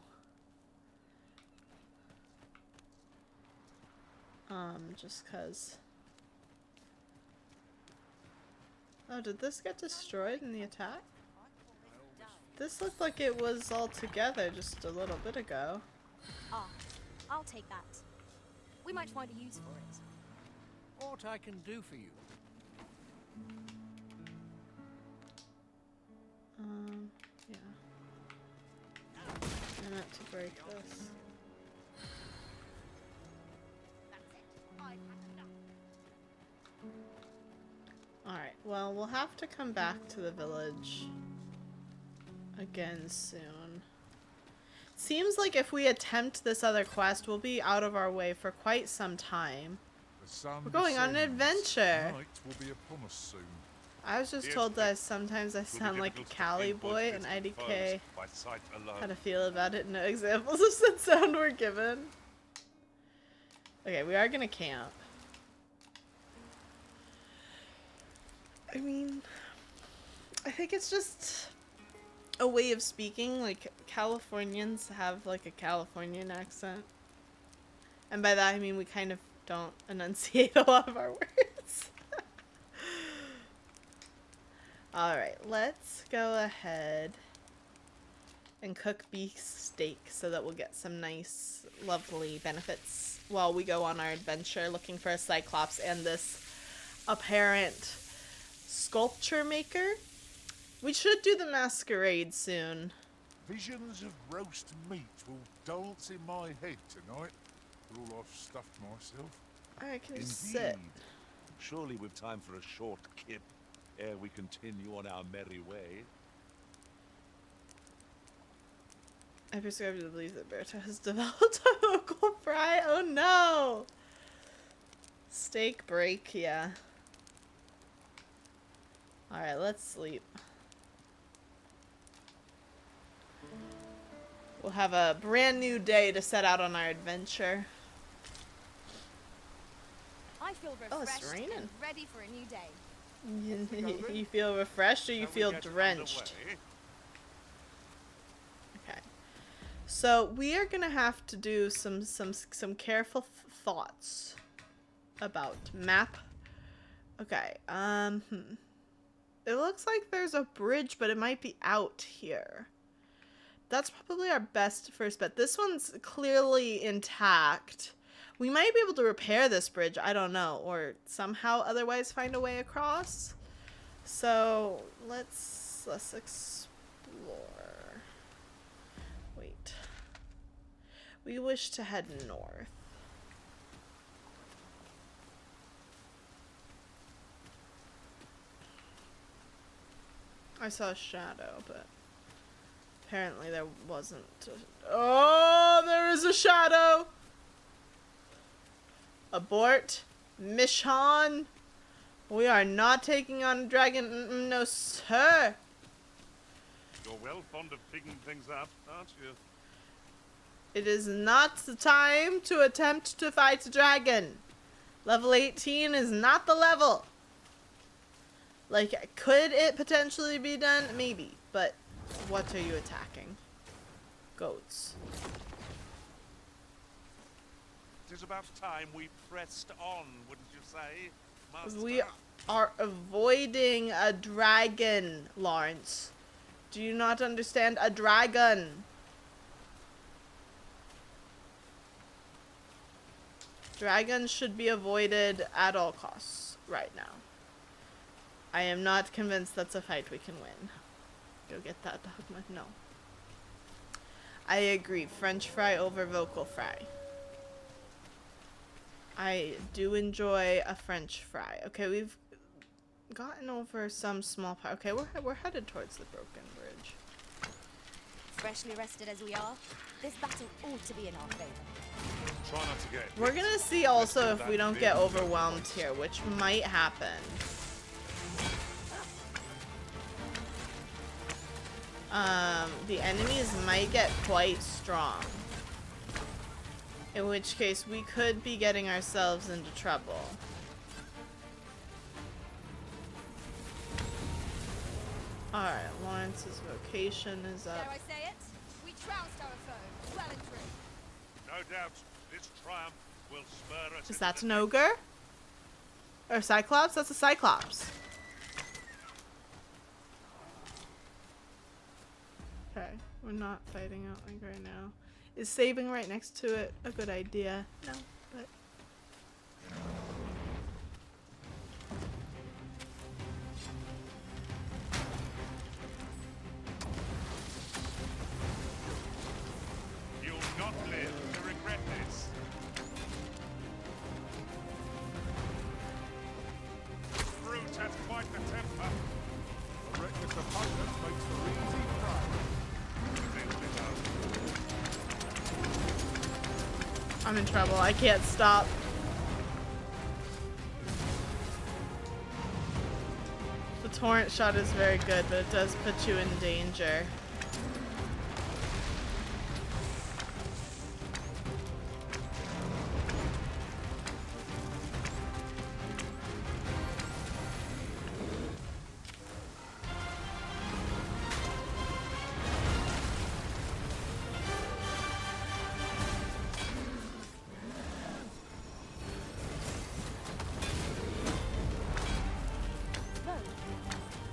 Just 'cause. Oh, did this get destroyed in the attack? This looked like it was all together just a little bit ago. Ah, I'll take that. We might find a use for it. What I can do for you? Yeah. I meant to break this. Alright, well, we'll have to come back to the village again soon. Seems like if we attempt this other quest, we'll be out of our way for quite some time. We're going on an adventure! Night will be upon us soon. I was just told that sometimes I sound like a Cali boy, and IDK how to feel about it. No examples of said sound were given. Okay, we are gonna camp. I mean, I think it's just a way of speaking. Like, Californians have like a Californian accent. And by that I mean we kind of don't enunciate a lot of our words. Alright, let's go ahead and cook beef steak so that we'll get some nice, lovely benefits while we go on our adventure looking for a Cyclops and this apparent sculpture maker. We should do the masquerade soon. Visions of roast meat will dance in my head tonight, for all I've stuffed myself. I can just Indeed. sit. Surely we've time for a short kip ere we continue on our merry way. I prescribe you to believe that Berta has developed a vocal fry. Oh no! Steak break, yeah. Alright, let's sleep. We'll have a brand new day to set out on our adventure. I feel Oh, it's refreshed raining. and ready for a new day. You feel refreshed or you Shall we feel get drenched? underway? Okay. So we are gonna have to do some careful thoughts about map. Okay. It looks like there's a bridge, but it might be out here. That's probably our best first bet. This one's clearly intact. We might be able to repair this bridge, I don't know, or somehow otherwise find a way across. So let's explore. Wait. We wish to head north. I saw a shadow, but apparently there wasn't. Oh, there is a shadow! Abort. Mission. We are not taking on a dragon. No, sir. You're well fond of picking things up, aren't you? It is not the time to attempt to fight a dragon. Level 18 is not the level. Like, could it potentially be done? Maybe. But what are you attacking? Goats. It is about time we pressed on, wouldn't you say, Master? We are avoiding a dragon, Lawrence. Do you not understand? A dragon. Dragons should be avoided at all costs right now. I am not convinced that's a fight we can win. Go get that Dogma. No. I agree. French fry over vocal fry. I do enjoy a French fry. Okay, we've gotten over some small part. Okay, we're headed towards the broken bridge. Freshly rested as we are, this battle ought to be in our favor. Try not to get We're gonna see also if we don't get overwhelmed here, which might happen. The enemies might get quite strong. In which case, we could be getting ourselves into trouble. Alright, Lawrence's vocation is up. Dare I say it? We trounced our foe, well and true. No doubt, this triumph will spur us. Is that an ogre? Or Cyclops? That's a Cyclops. Okay, we're not fighting out like right now. Is saving right next to it a good idea? No, but... You'll not live to regret this. Brute has quite the temper. A reckless opponent makes for easy prey. I'm in trouble. I can't stop. The torrent shot is very good, but it does put you in danger.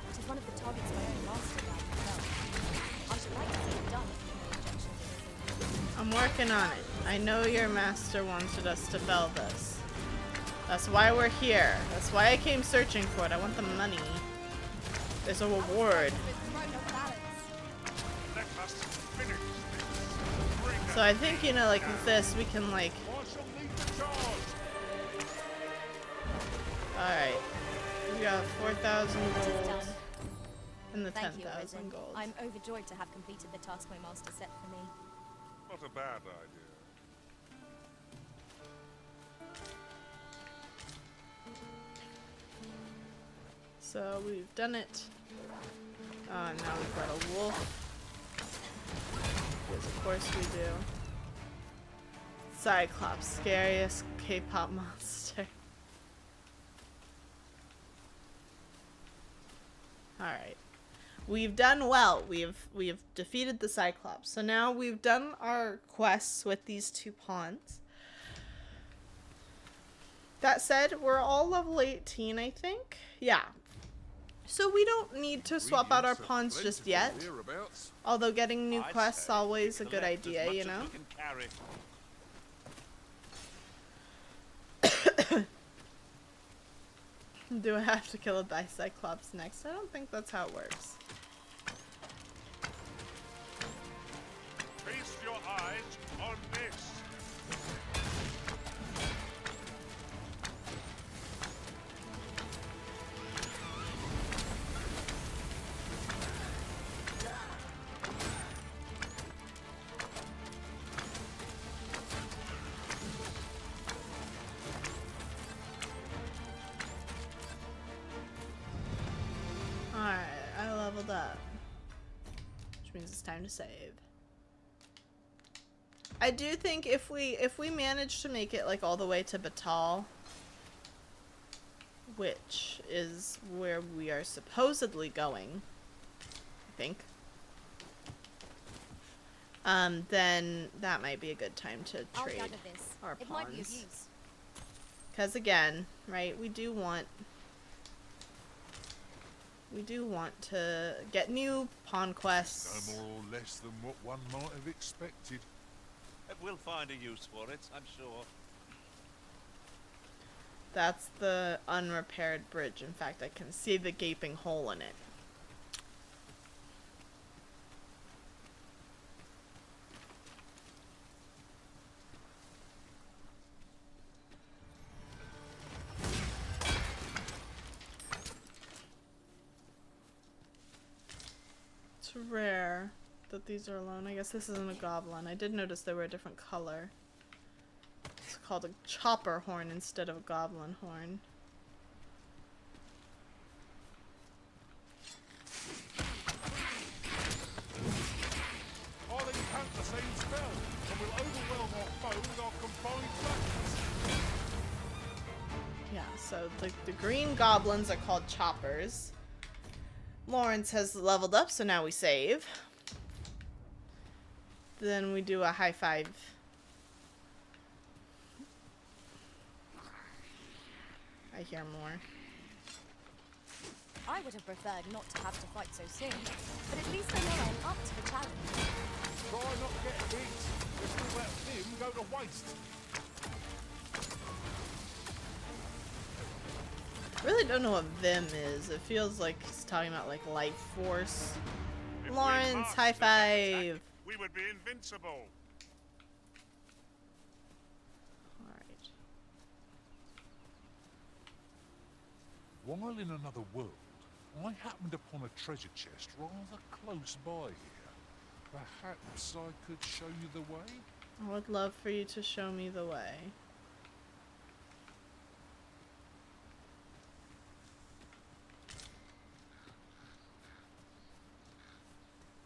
It is one of the targets my own master died himself. I should like to see it done if you have no objection to this. I'm working on it. I know your master wanted us to fell this. That's why we're here. That's why I came searching for it. I want the money. There's a reward. With thrown off balance. Let us So I think, you know, like with this, we can like... Alright. We got 4,000 gold and the Thank you, 10,000 Arisen. gold. I'm overjoyed to have completed the task my master set for me. Not a bad idea. So we've done it. Oh, and now we've got a wolf. Yes, of course we do. Cyclops, scariest K-pop monster. Alright. We've done well. We've defeated the Cyclops. So now we've done our quests with these two pawns. That said, we're all level 18, I think. Yeah. So we don't need to swap out our pawns just yet. Although getting new quests always a good idea, you know? Do I have to kill a Cyclops next? I don't think that's how it works. Feast your eyes on this. Alright, I leveled up. Which means it's time to save. I do think if we manage to make it like all the way to Batal, which is where we are supposedly going, I think. Then that might be a good time to trade our It might be of pawns. use. Because again, right, we do want to get new pawn quests. No more or less than what one might have expected. We'll find a use for it, I'm sure. That's the unrepaired bridge. In fact, I can see the gaping hole in it. It's rare that these are alone. I guess this isn't a goblin. I did notice they were a different color. It's called a chopper horn instead of a goblin horn. I'll encamp the same spell, and we'll overwhelm our foe with our combined factors. Yeah, so the green goblins are called choppers. Lawrence has leveled up, so now we save. Then we do a high five. I hear more. I would have preferred not to have to fight so soon, but at least I know I'm up to the challenge. Try not to get hit. If we let him go to waste. I really don't know what Vim is. It feels like he's talking about like life force. Lawrence, high five. We would be invincible. Alright. While in another world, I happened upon a treasure chest rather close by here. Perhaps I could show you the way? I would love for you to show me the way.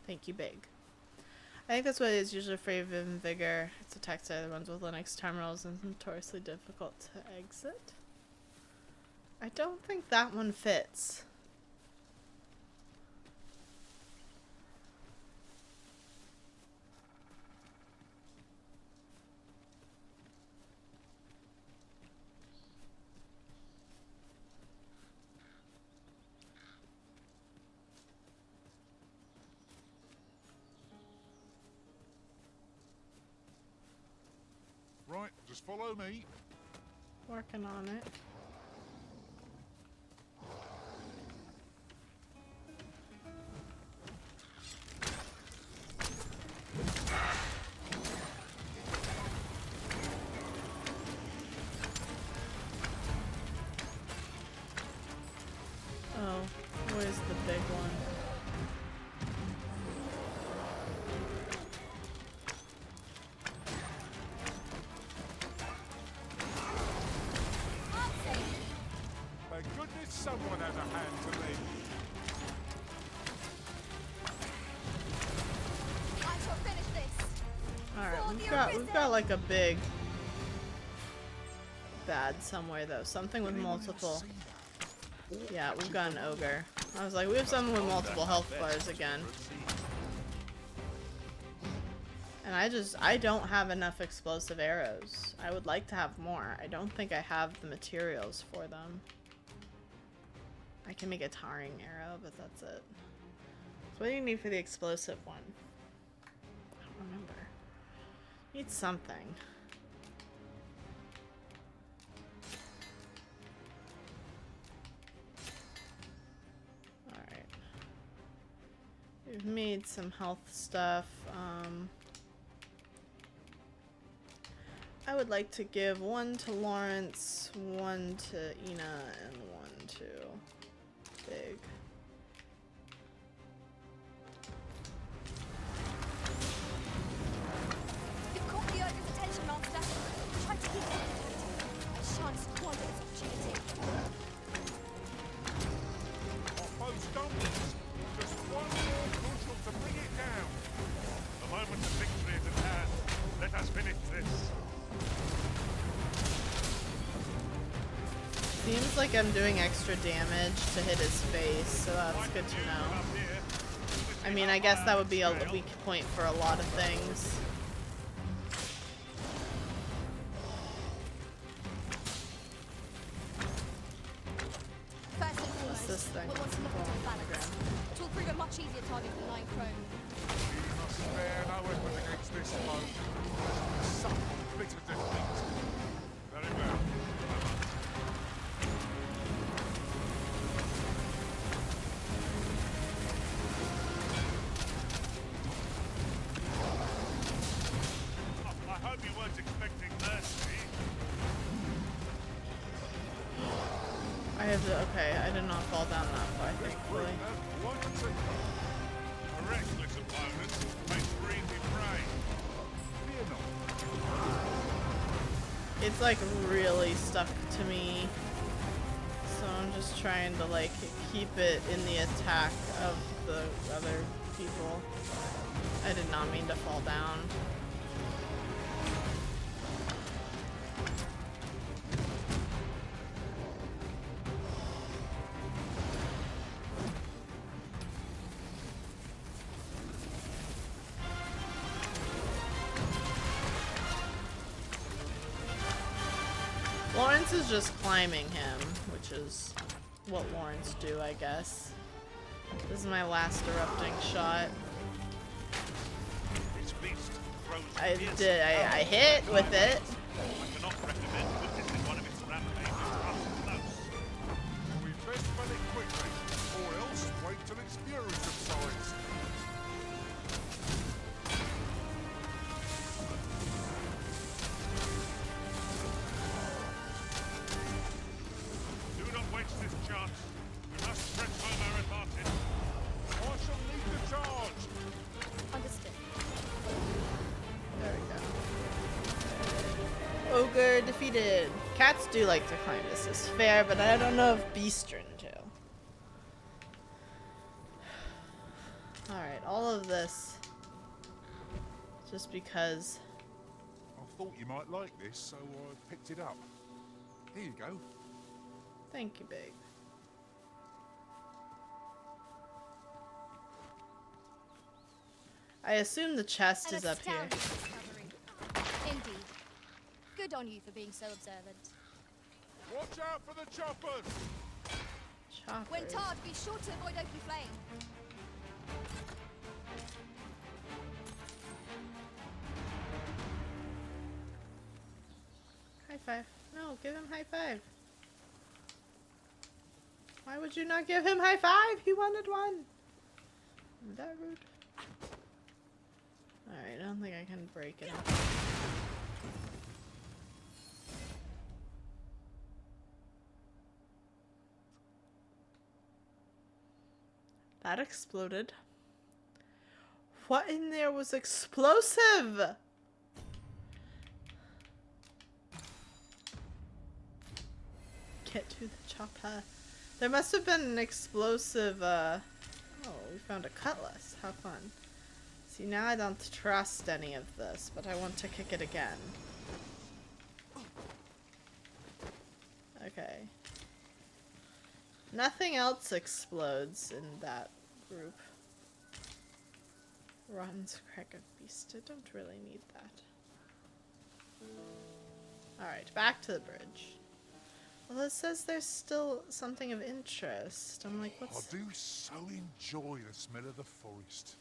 Thank you, Big. I think that's what it is usually for Vim and Vigor. It's a text that runs with Linux terminals and is notoriously difficult to exit. I don't think that one fits. Right, just follow me. Working on it. goodness someone has a hand to lend. I shall finish this. Alright, we've got like a big bad somewhere though. Something with multiple. Yeah, we've got an ogre. I was like, we have someone with multiple health bars again. And I don't have enough explosive arrows. I would like to have more. I don't think I have the materials for them. I can make a tarring arrow, but that's it. So what do you need for the explosive one? I don't remember. Need something. Alright. We've made some health stuff. I would like to give one to Lawrence, one to Ina, and one to Big. You've caught the ogre's attention, Master. Try to keep it contained. I shan't squander this opportunity. Our foe's stumbles. Just one more crucial to bring it down. The moment of victory is at hand. Let us finish this. Seems like I'm doing extra damage to hit his face, so that's good to know. I mean, I guess that would be a weak point for a lot of things. First and foremost, What's this thing? we'll want to look into the balance. It will prove a much easier target than lying prone. We must spare no effort against this foe. Suffer bitter defeat. Very well. I hope you weren't expecting mercy. I have to, okay, I did not fall down that far, thankfully. A reckless opponent makes for easy prey. Fear not. It's like really stuck to me. So I'm just trying to like keep it in the attack of the other people. I did not mean to fall down. Lawrence is just climbing him, which is what Lawrence do, I guess. This is my last erupting shot. This beast throws I fierce did, I hit with it. I cannot recommend witnessing one of its rampages up close. We best spell it quickly, or else wait till its fury subsides. Do not waste this chance. We must press home our advantage. I shall lead the charge. Understood. There we go. Ogre defeated. Cats do like to climb. This is fair, but I don't know if Beastren do. Alright, all of this just because. I thought you might like this, so I picked it up. Here you go. Thank you, Big. I assume the chest An is up here. astounding discovery. Indeed. Good on you for being so observant. Watch out for the choppers! When Choppers. tarred, be sure to avoid open flame. High five. No, give him high five. Why would you not give him high five? He wanted one. Is that rude? Alright, I don't think I can break it up. That exploded. What in there was explosive? Get to the chopper. There must have been an explosive, oh, we found a cutlass. How fun. See, now I don't trust any of this, but I want to kick it again. Okay. Nothing else explodes in that group. Rotten crack of beast. I don't really need that. Alright, back to the bridge. Well, it says there's still something of interest. I'm like, what's... I do so enjoy the smell of the forest.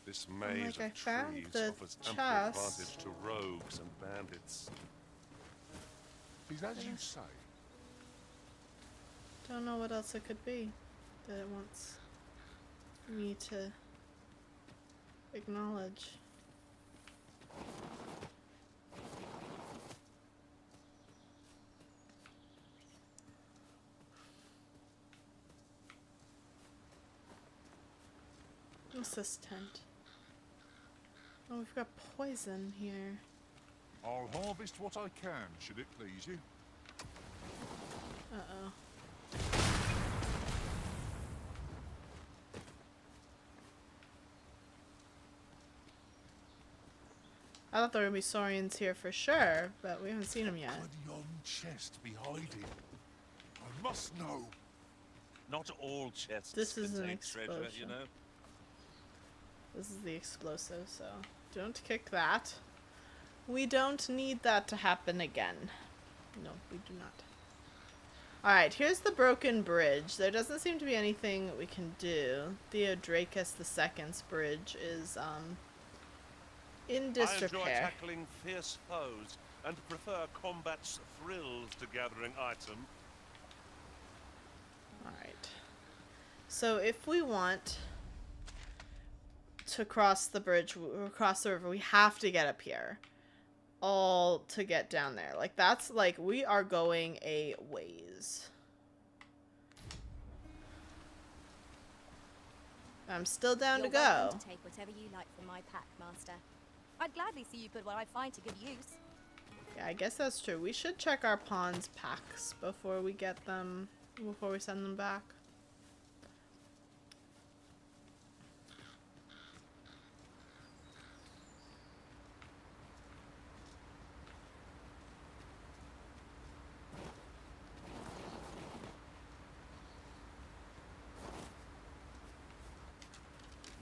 This maze I of found trees the offers ample chest. advantage to rogues and bandits. Is as you say. Don't know what else it could be that it wants me to acknowledge. What's this tent? Oh, we've got poison here. I'll harvest what I can, should it please you. Uh-oh. I thought there would be saurians here for sure, but we haven't seen them yet. Could yon chest be hiding? I must know. Not all chests This is an contain treasure, you explosion. know. This is the explosive, so don't kick that. We don't need that to happen again. No, we do not. Alright, here's the broken bridge. There doesn't seem to be anything that we can do. Theodracus II's bridge is, in I enjoy disrepair. tackling fierce foes and prefer combat's thrills to gathering item. Alright. So if we want to cross the bridge, or cross the river, we have to get up here. All to get down there. Like, that's, like, we are going a ways. I'm still down You're to go. welcome to take whatever you like from my pack, Master. I'd gladly see you put what I find to good use. Yeah, I guess that's true. We should check our pawn's packs before we get them, before we send them back.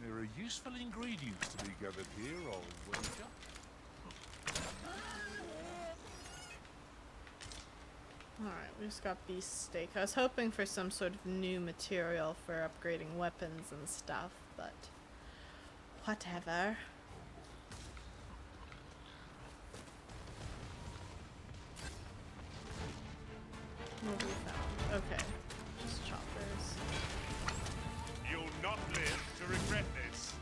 There are useful ingredients to be gathered here, old wager. Alright, we just got beast steak. I was hoping for some sort of new material for upgrading weapons and stuff, but whatever. What have we found? Okay, just choppers. You'll not live to regret this.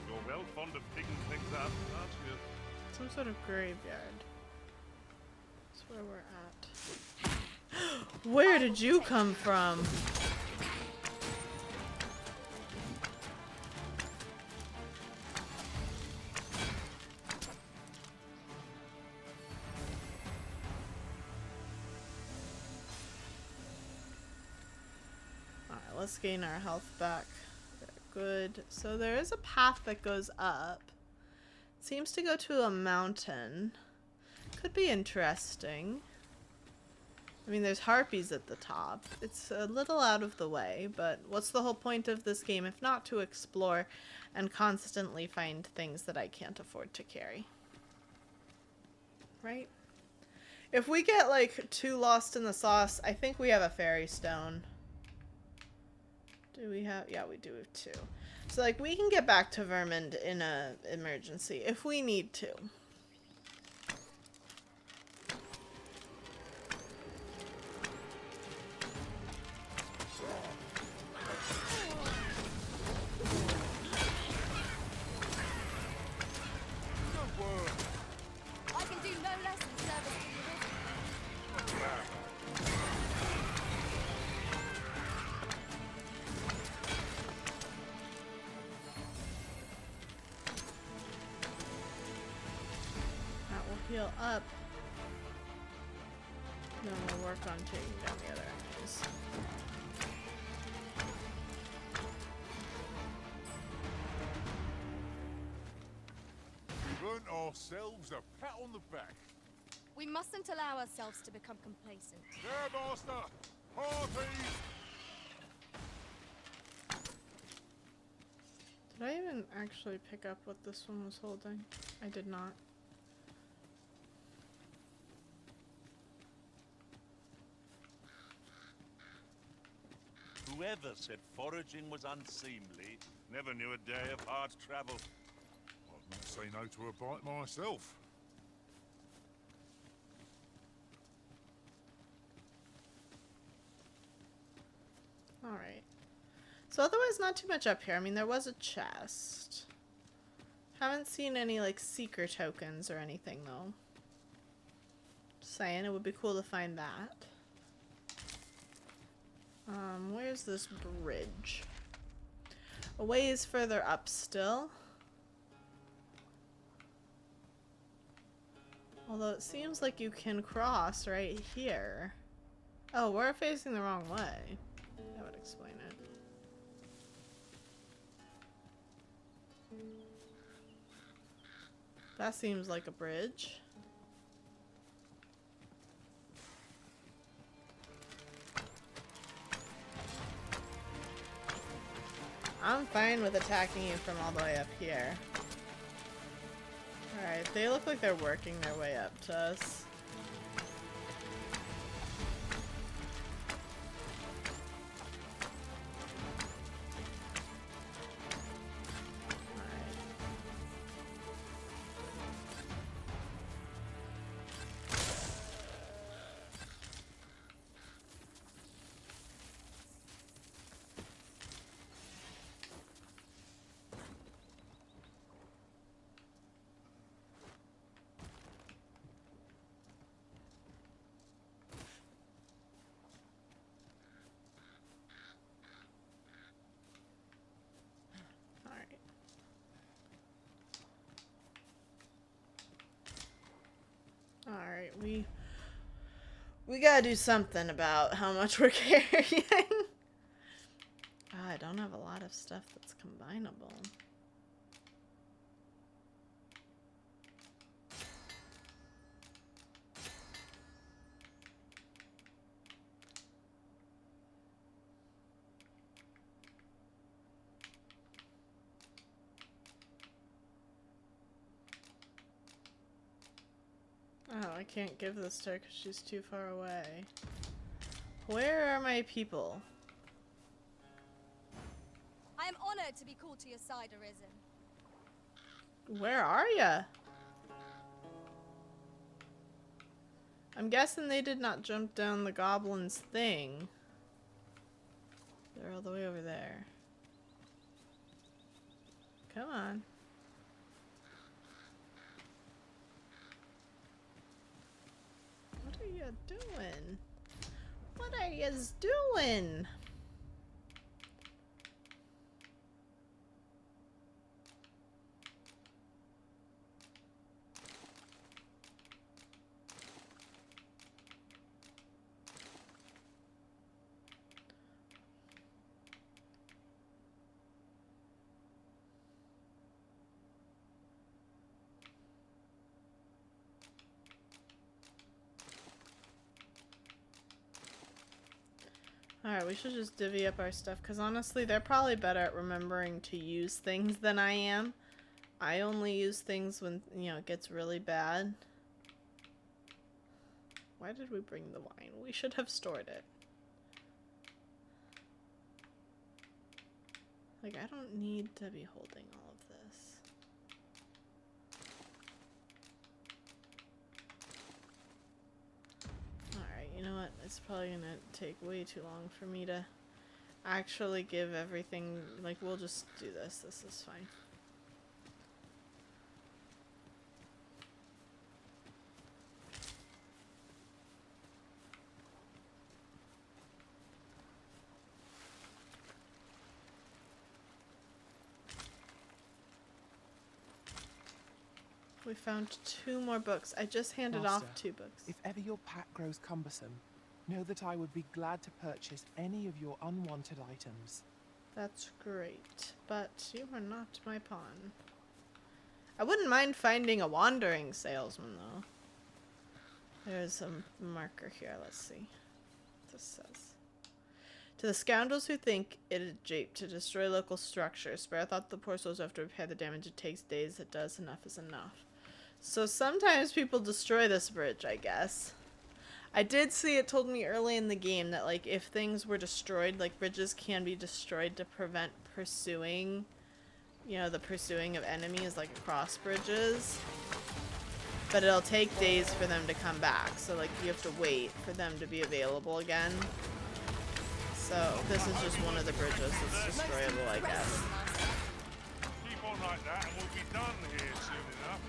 You're well fond of picking things up, aren't you? Some sort of graveyard. That's where we're at. Where did you come from? Alright, let's gain our health back. Good. So there is a path that goes up. Seems to go to a mountain. Could be interesting. I mean, there's harpies at the top. It's a little out of the way, but what's the whole point of this game if not to explore and constantly find things that I can't afford to carry? Right? If we get, like, too lost in the sauce, I think we have a fairy stone. Do we have... Yeah, we do have 2. So, like, we can get back to Vermund in a emergency if we need to. I can do no less in service to you. That will heal up. Then we'll work on taking down the other enemies. ourselves a pat on the back. We mustn't allow ourselves to become complacent. Yeah, Master! Party! Did I even actually pick up what this one was holding? I did not. Whoever said foraging was unseemly never knew a day of hard travel. I'd not say no to a bite myself. Alright. So otherwise not too much up here. I mean, there was a chest. Haven't seen any, like, seeker tokens or anything, though. Just saying, it would be cool to find that. Where's this bridge? A ways further up still. Although it seems like you can cross right here. Oh, we're facing the wrong way. That would explain it. That seems like a bridge. I'm fine with attacking you from all the way up here. Alright, they look like they're working their way up to us. Alright, we gotta do something about how much we're carrying. I don't have a lot of stuff that's combinable. Oh, I can't give this to her because she's too far away. Where are my people? I am honored to be called to your side, Arisen. Where are ya? I'm guessing they did not jump down the goblin's thing. They're all the way over there. Come on. What are you doing? What are you doing? Alright, we should just divvy up our stuff, because honestly, they're probably better at remembering to use things than I am. I only use things when, you know, it gets really bad. Why did we bring the wine? We should have stored it. Like, I don't need to be holding all of this. Alright, you know what? It's probably gonna take way too long for me to actually give everything. Like, we'll just do this. This is fine. We found 2 more books. I just handed off 2 books. If ever your pack grows cumbersome, know that I would be glad to purchase any of your unwanted items. That's great, but you are not my pawn. I wouldn't mind finding a wandering salesman, though. There's a marker here. Let's see what this says. To the scoundrels who think it a jape to destroy local structures, spare thought the poor souls who have to repair the damage. It takes days. It does. Enough is enough. So sometimes people destroy this bridge, I guess. I did see it told me early in the game that, like, if things were destroyed, like, bridges can be destroyed to prevent pursuing, you know, the pursuing of enemies, like, across bridges. But it'll take days for them to come back, so, like, you have to wait for them to be available again. So, this is just one of the bridges that's destroyable, I guess. Keep on like that and we'll be done here soon enough.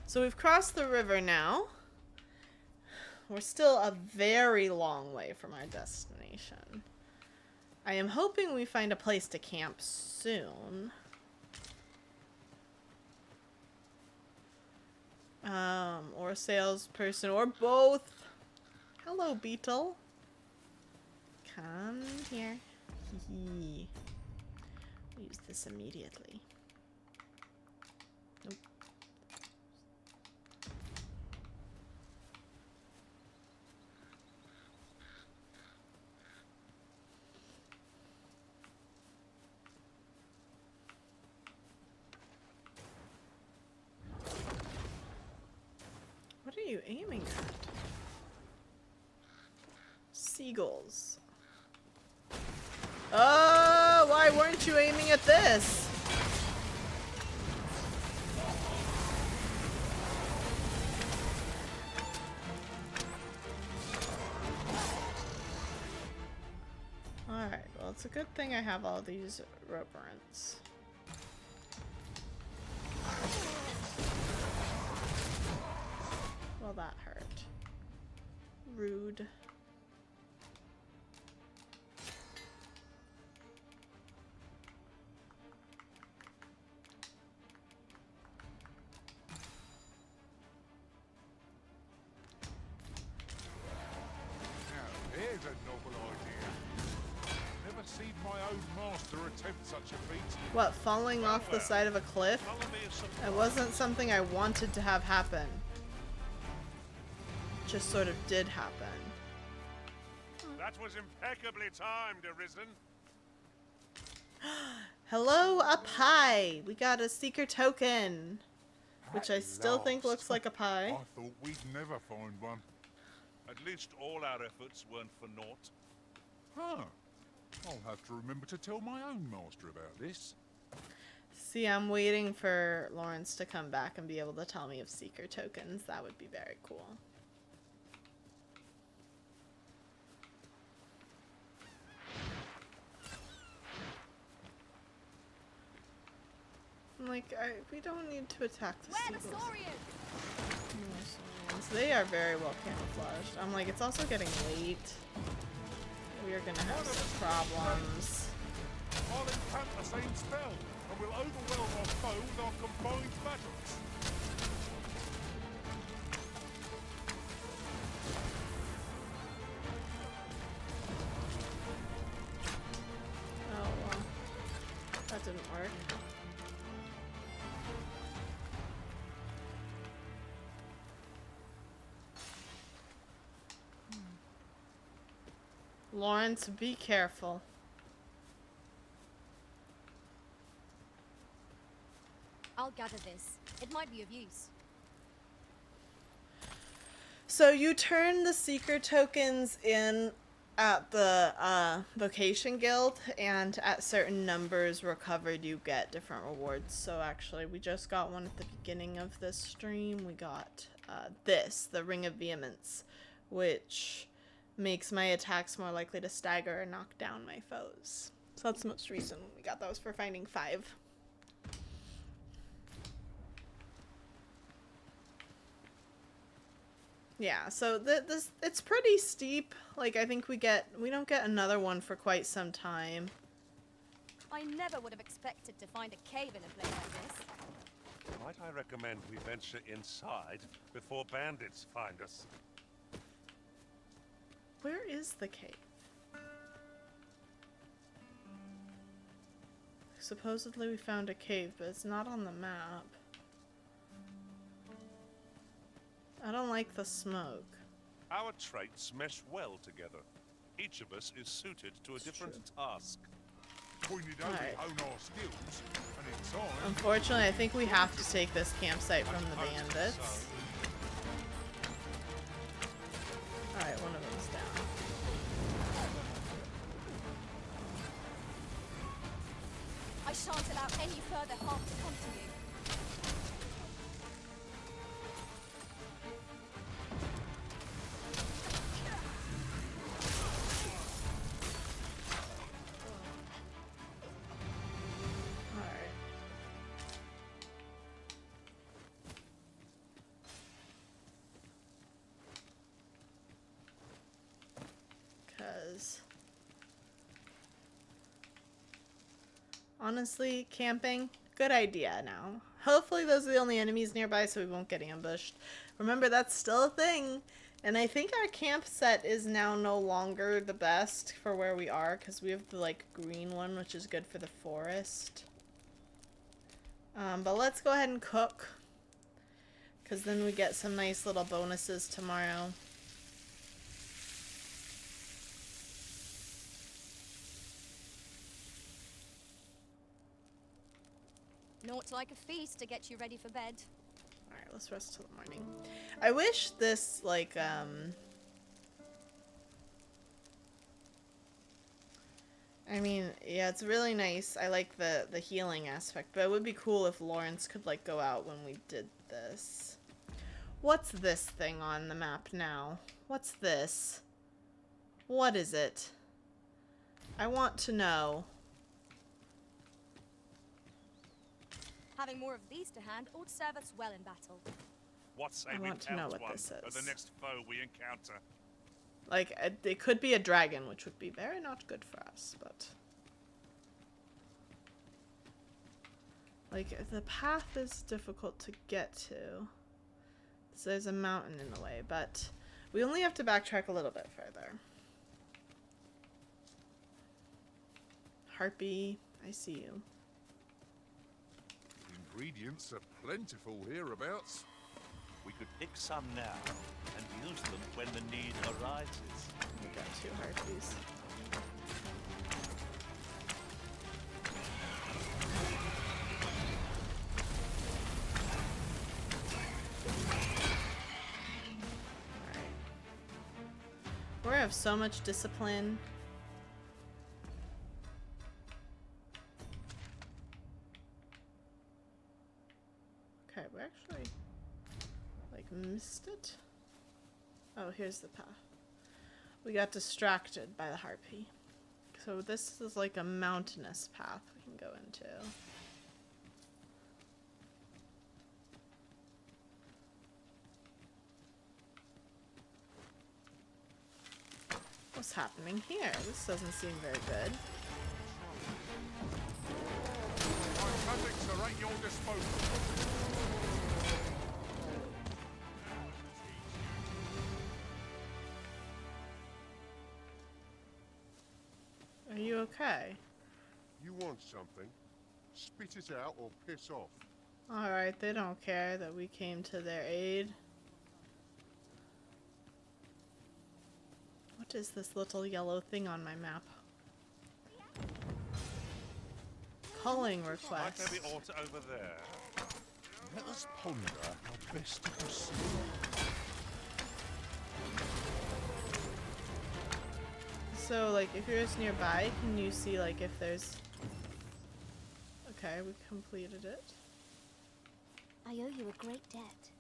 So we've crossed the river now. We're still a very long way from our destination. I am hoping we find a place to camp soon. Or a salesperson, or both. Hello, Beetle. Come here. Hee. Use this immediately. Nope. What are you aiming at? Seagulls. Oh, why weren't you aiming at this? Alright, well, it's a good thing I have all these reverents. Well, that hurt. Rude. Now, here's a novel idea. Never seen my own master attempt such a feat. What, falling off the side of a cliff? It wasn't something I wanted to have happen. Just sort of did happen. That was impeccably timed, Arisen. Hello, up high! We got a seeker token. Which I still think looks like a pie. I thought we'd never find one. At least all our efforts weren't for naught. Huh. I'll have to remember to tell my own master about this. See, I'm waiting for Lawrence to come back and be able to tell me of seeker tokens. That would be very cool. Like, we don't need to attack the seagulls. They are very well camouflaged. I'm like, it's also getting late. We are gonna have some problems. I'll encamp the same spell, and we'll overwhelm our foe with our combined battles. Oh, well. That didn't work. Lawrence, be careful. I'll gather this. It might be of use. So you turn the seeker tokens in at the vocation guild, and at certain numbers recovered you get different rewards. So actually we just got one at the beginning of this stream. We got this, the Ring of Vehemence, which makes my attacks more likely to stagger or knock down my foes. So that's the most recent one we got. That was for finding 5. Yeah, so this it's pretty steep. Like, I think we don't get another one for quite some time. I never would have expected to find a cave in a place like this. Might I recommend we venture inside before bandits find us? Where is the cave? Supposedly we found a cave, but it's not on the map. I don't like the smoke. Our traits mesh well together. Each of us is suited to a different task. We need only hone our skills, and in time... Unfortunately, I think we have to take this campsite from the bandits. Alright, one of them's down. I shan't allow any further harm to come to you. Alright. Because honestly, camping, good idea now. Hopefully those are the only enemies nearby so we won't get ambushed. Remember, that's still a thing. And I think our camp set is now no longer the best for where we are because we have the like green one, which is good for the forest. But let's go ahead and cook because then we get some nice little bonuses tomorrow. Naught like a feast to get you ready for bed. Alright, let's rest till the morning. I wish this, like, I mean, yeah, it's really nice. I like the healing aspect, but it would be cool if Lawrence could, like, go out when we did this. What's this thing on the map now? What's this? What is it? I want to know. Having more of these to hand ought to serve us well in battle. What say I we want to know count what one this for is. the next foe we encounter? Like, it could be a dragon, which would be very not good for us, but... Like, the path is difficult to get to. So there's a mountain in the way, but we only have to backtrack a little bit further. Harpy, I see you. Ingredients are plentiful hereabouts. We could pick some now and use them when the need arises. We got 2 harpies. We have so much discipline. Okay, we actually like missed it. Oh, here's the path. We got distracted by the harpy. So this is like a mountainous path we can go into. What's happening here? This doesn't seem very good. My tactics are at your disposal. Are you okay? You want something? Spit it out or piss off. Alright, they don't care that we came to their aid. What is this little yellow thing on my map? Calling request. Might there be aught over there? Let us ponder how best to proceed. So, like, if you're just nearby, can you see, like, if there's... Okay, we completed it. I owe you a great debt.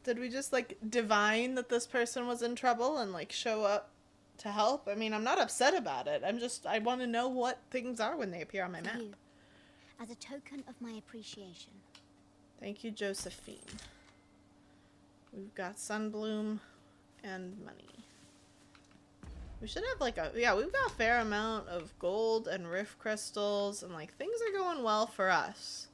Did we just, like, divine that this person was in trouble and, like, show up to help? I mean, I'm not upset about it. I want to know what things are when they appear on my map. You, as a token of my appreciation. Thank you, Josephine. We've got Sunbloom and money. We should have like we've got a fair amount of gold and rift crystals and like things are going well for us.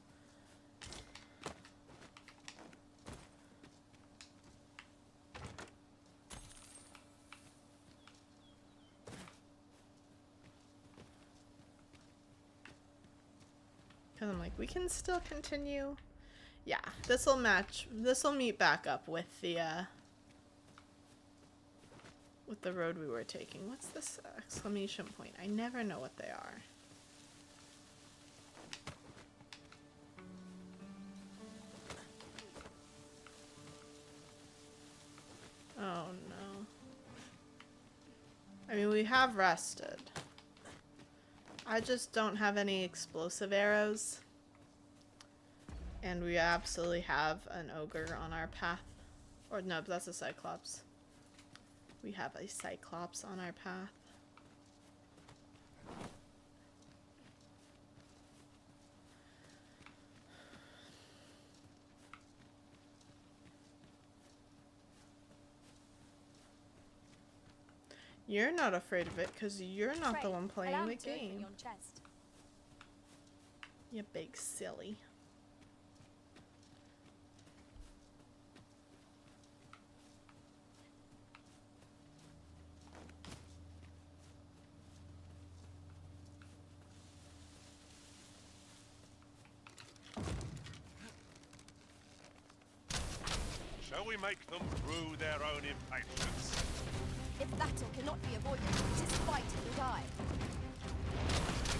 Because I'm like, we can still continue. Yeah, this will match. This will meet back up with the road we were taking. What's this exclamation point? I never know what they are. Oh no. I mean, we have rested. I just don't have any explosive arrows. And we absolutely have an ogre on our path. Or no, that's a Cyclops. We have a Cyclops on our path. You're not afraid of it because you're not Pray, the one playing allow the me to open game. your chest. You big silly. Shall we make them rue their own impatience? If battle cannot be avoided, it is fight or die.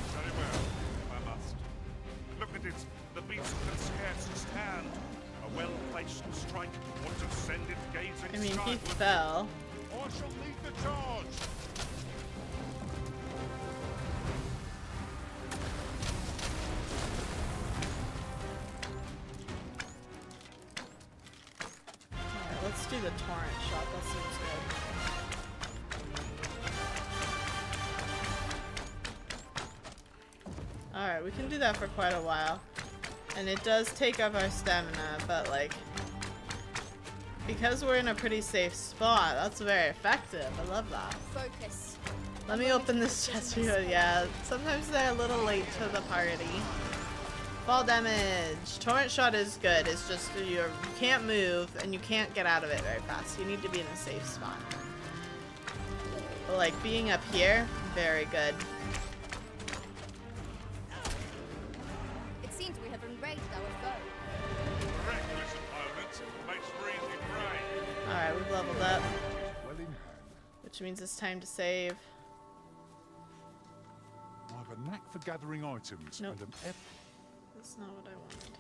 Very well, if I must. Look at it. The beast can scarce stand. A well-placed strike would have sent it gazing I mean, he skyward. fell. I shall lead the charge. Alright, let's do the torrent shot. That seems good. Alright, we can do that for quite a while. And it does take up our stamina, but like, because we're in a pretty safe spot, that's very effective. I love that. Focus. Let me open this chest because, yeah, sometimes they're a little late to the party. Fall damage. Torrent shot is good. It's just you can't move and you can't get out of it very fast. You need to be in a safe spot. But like being up here, very good. It seems we have enraged our foe. Reckless opponent makes for easy prey. Alright, we've leveled up. Well in hand. Which means it's time to save. I have a knack for gathering items Nope. and an That's not what I wanted.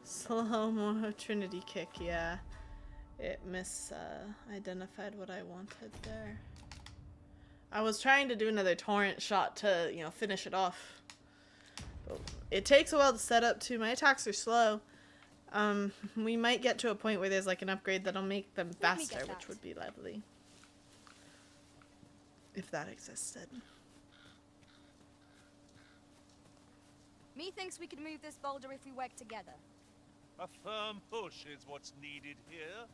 Slow-mo Trinity kick, yeah. It identified what I wanted there. I was trying to do another torrent shot to, you know, finish it off. But it takes a while to set up too. My attacks are slow. We might get to a point where there's like an upgrade that'll make them Let me faster, get which that. would be lovely. If that existed. Methinks we could move this boulder if we work together. A firm push is what's needed here.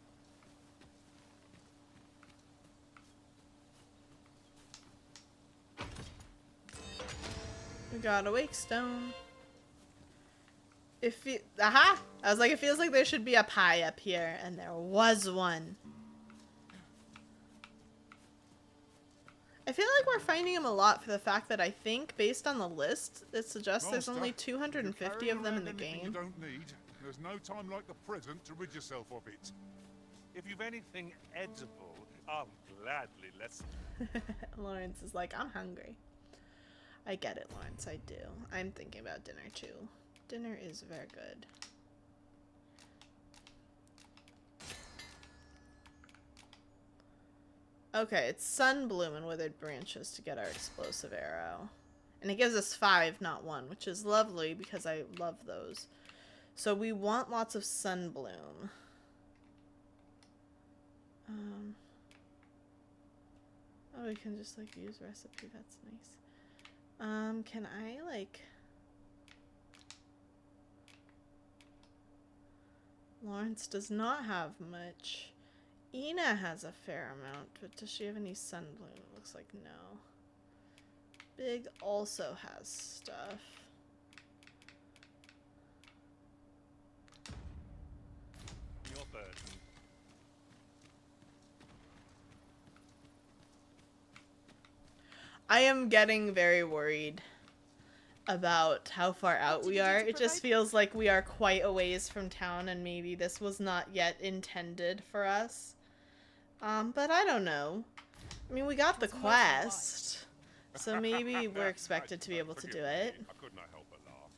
We got a wake stone. Aha! I was like, it feels like there should be a pie up here, and there was one. I feel like we're finding them a lot for the fact that I think, based on the list, it suggests there's Master, only if 250 you're of them in carrying the around anything game. You don't need. There's no time like the present to rid yourself of it. If you've anything edible, I'll gladly listen. Lawrence is like, I'm hungry. I get it, Lawrence, I do. I'm thinking about dinner too. Dinner is very good. Okay, it's Sunbloom and Withered Branches to get our explosive arrow. And it gives us 5, not 1, which is lovely because I love those. So we want lots of Sunbloom. Oh, we can just like use recipe, that's nice. Can I like... Lawrence does not have much. Ina has a fair amount, but does she have any Sunbloom? It looks like no. Big also has stuff. Your burden. I am getting very worried about how far out we are. It just feels like we are quite a ways from town, and maybe this was not yet intended for us. But I don't know. I mean, we got the quest, so maybe we're expected to be able to do it. I could not help but laugh.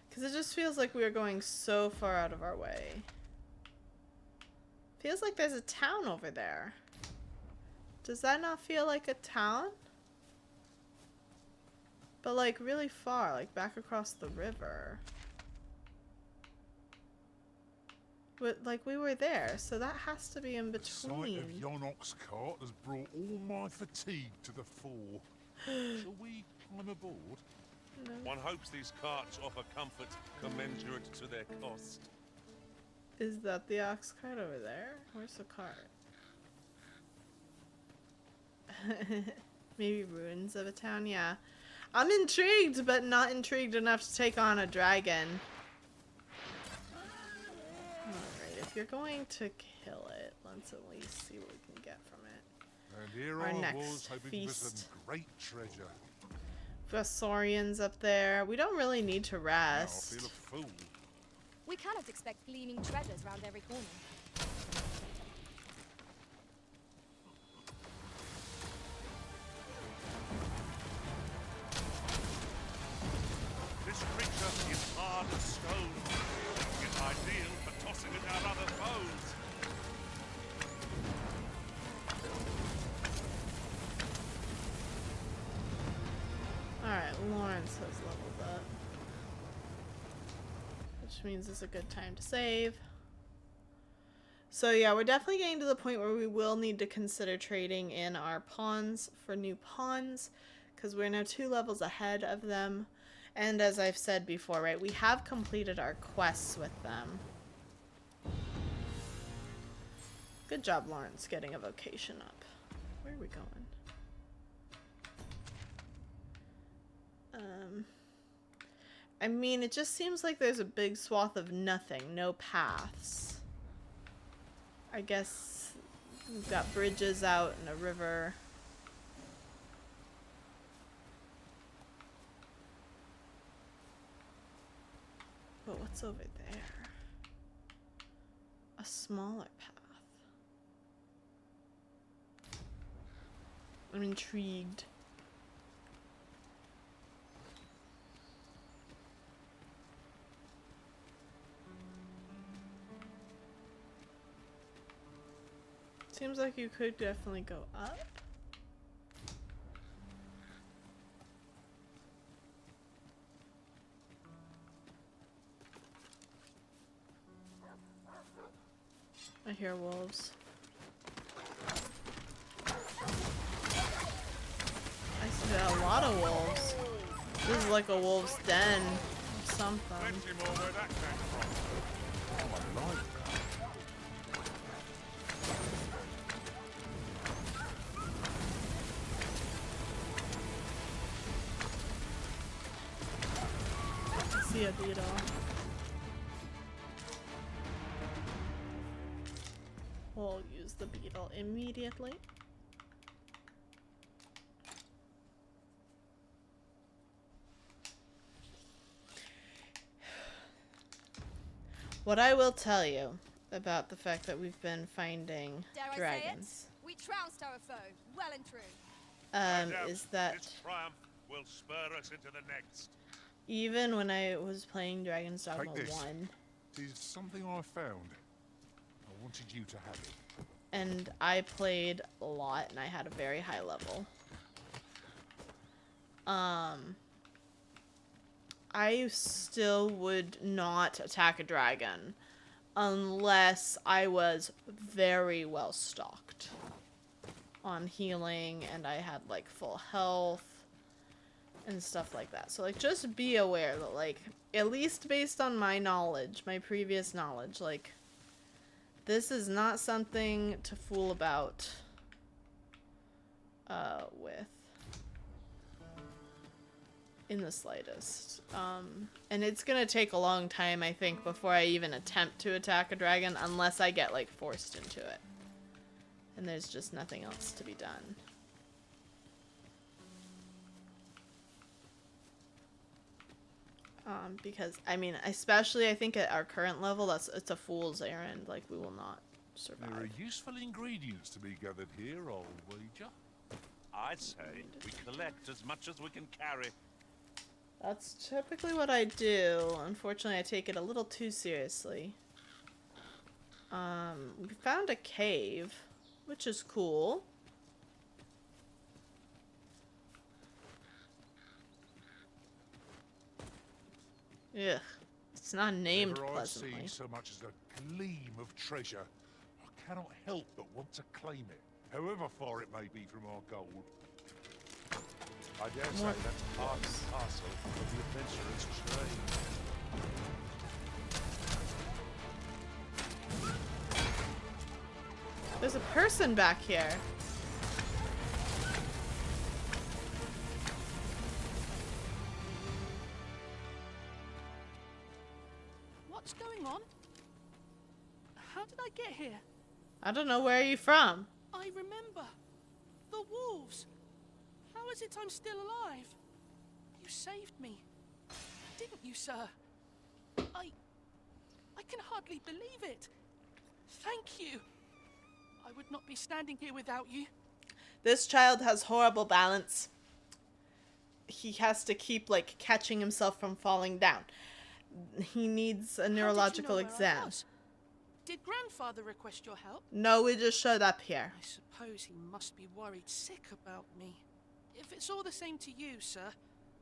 Because it just feels like we are going so far out of our way. Feels like there's a town over there. Does that not feel like a town? But like really far, like back across the river. But like we were there, so that has to be in The sight between. of Yonok's cart has brought all my fatigue to the fore. Shall we climb aboard? No. One hopes these carts offer comfort commensurate to their cost. Is that the ox cart over there? Where's the cart? Maybe ruins of a town, yeah. I'm intrigued, but not intrigued enough to take on a dragon. Alright, if you're going to kill it, let's at least see what we can get from it. And here Our I next was hoping for feast. some great treasure. We've got saurians up there. We don't really need to Now I rest. feel a fool. We cannot expect gleaming treasures round every corner. This creature is hard as stone. It's ideal for tossing it at other foes. Alright, Lawrence has leveled up. Which means it's a good time to save. So yeah, we're definitely getting to the point where we will need to consider trading in our pawns for new pawns, because we're now 2 levels ahead of them. And as I've said before, right, we have completed our quests with them. Good job, Lawrence, getting a vocation up. Where are we going? I mean, it just seems like there's a big swath of nothing, no paths. I guess we've got bridges out and a river. But what's over there? A smaller path. I'm intrigued. Seems like you could definitely go up. I hear wolves. I see a lot of wolves. This is like a wolf's den or something. Plenty more where that came from. Oh, I like that. I see a beetle. We'll use the beetle immediately. What I will tell you about the fact that we've been finding Dare I dragons say it? We trounced our foe, well and true. No doubt is that this triumph will spur us into the next. even when I was playing Dragon's Dogma Take this. 1, It is something I found. I wanted you to have it. and I played a lot and I had a very high level, I still would not attack a dragon unless I was very well stocked on healing and I had like full health and stuff like that. So like just be aware that like at least based on my knowledge, my previous knowledge, like this is not something to fool about with in the slightest. And it's gonna take a long time, I think, before I even attempt to attack a dragon unless I get like forced into it. And there's just nothing else to be done. Because, I mean, especially I think at our current level, it's a fool's errand. Like, we will not survive. There are useful ingredients to be gathered here, I'll wager. I'd say we collect as much as we can carry. That's typically what I do. Unfortunately, I take it a little too seriously. We found a cave, which is cool. Ugh, it's not named Never I've pleasantly. seen so much as a gleam of treasure. I cannot help but want to claim it, however far it may be from our goal. I dare say that's part and parcel of the adventurer's trade. There's a person back here. What's going on? How did I get here? I don't know, where are you from? I remember. The wolves. How is it I'm still alive? You saved me. Didn't you, sir? I can hardly believe it. Thank you. I would not be standing here without you. This child has horrible balance. He has to keep, like, catching himself from falling down. He needs a neurological exam. Did grandfather request your help? No, we just showed up here. I suppose he must be worried sick about me. If it's all the same to you, sir,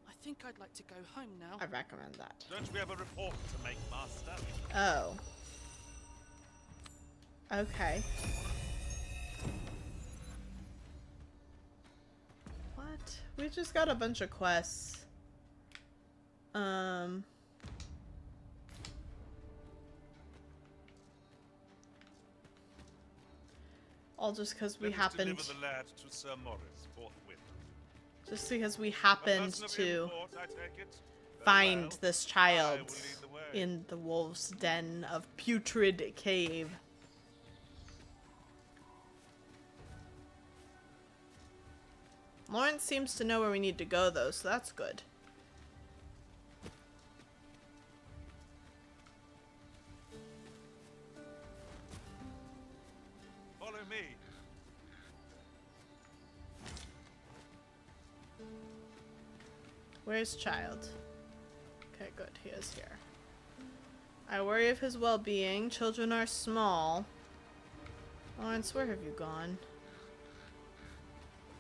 I think I'd like to go home now. I recommend that. Don't we have a report to make, Master? Oh. Okay. What? We just got a bunch of quests. All just because we happened. Deliver the lad to Sir Morris forthwith. Just because we happened A person of to import, I take it? Very find well. this I child will lead the way. in the wolf's den of putrid cave. Lawrence seems to know where we need to go, though, so that's good. Follow me. Where's Child? Okay, good. He is here. I worry of his well-being. Children are small. Lawrence, where have you gone?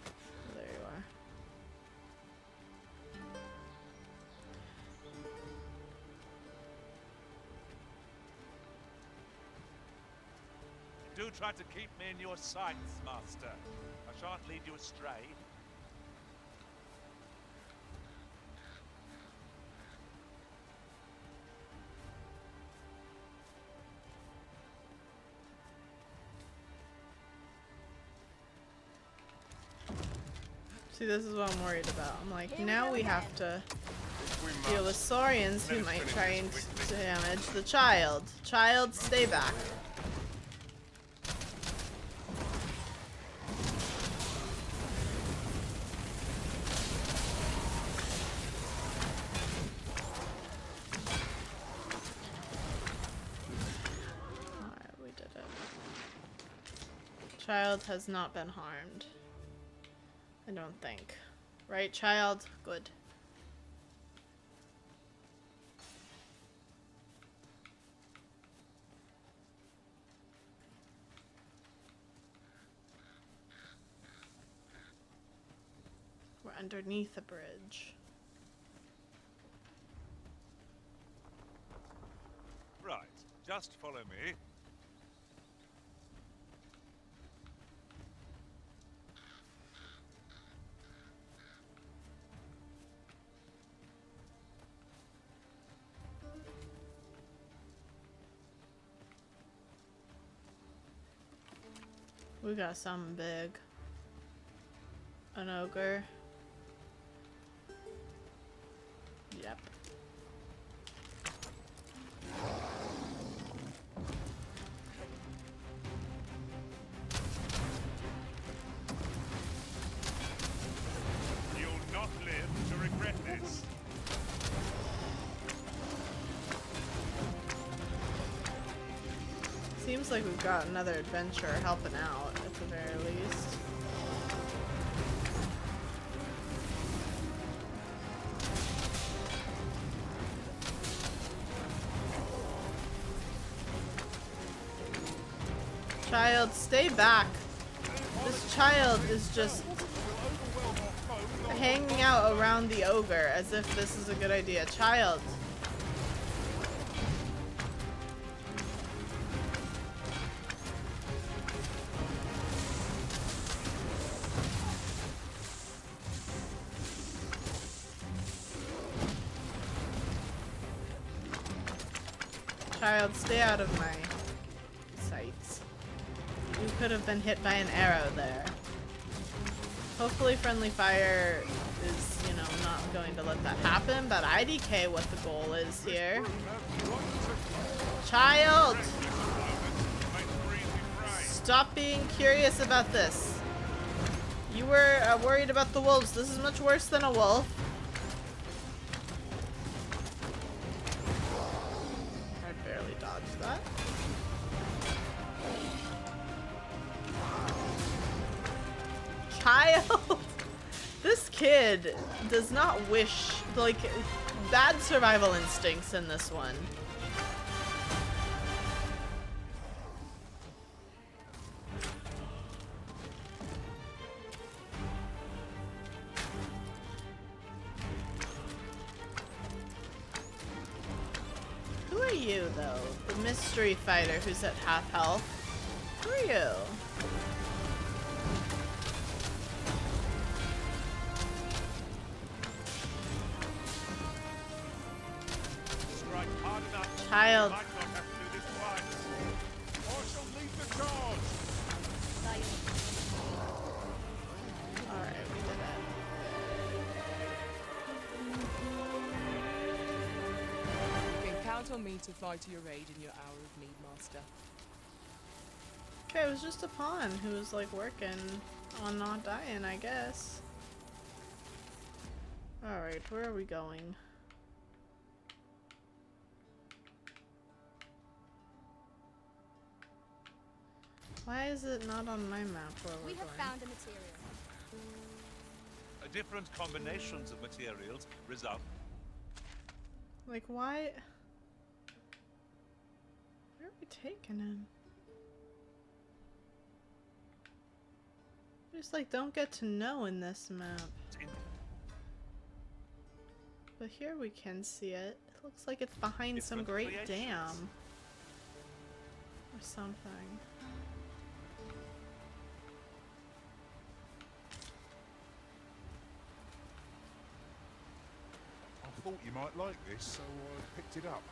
Oh, there you are. Do try to keep me in your sights, Master. I shan't lead you astray. See, this is what I'm worried about. I'm like, now we have to deal with Saurians who might try and damage the child. Child, stay back. Alright, we did it. Child has not been harmed. I don't think. Right, child? Good. We're underneath a bridge. Right, just follow me. We got something big. An ogre. Yep. Looks like we've got another adventurer helping out, at the very least. Child, stay back. This child is just hanging out around the ogre as if this is a good idea. Child. Child, stay out of my sights. You could have been hit by an arrow there. Hopefully friendly fire is, you know, not going to let that happen, but IDK what the goal is here. Child! Stop being curious about this. You were worried about the wolves. This is much worse than a wolf. I barely dodged that. Child! This kid does not wish, like, bad survival instincts in this one. Who are you, though? The mystery fighter who's at half health? Who are you? Child. Alright, we did it. You can count on me to fly to your aid in your hour of need, Master. Okay, it was just a pawn who was like working on not dying, I guess. Alright, where are we going? Why is it not on my map where we're We have going? found a material. Different combinations of materials result. Like, why? Where are we taking him? We just, like, don't get to know in this map. But here we can see it. It looks like it's behind some great dam. Or something. I thought you might like this, so I picked it up.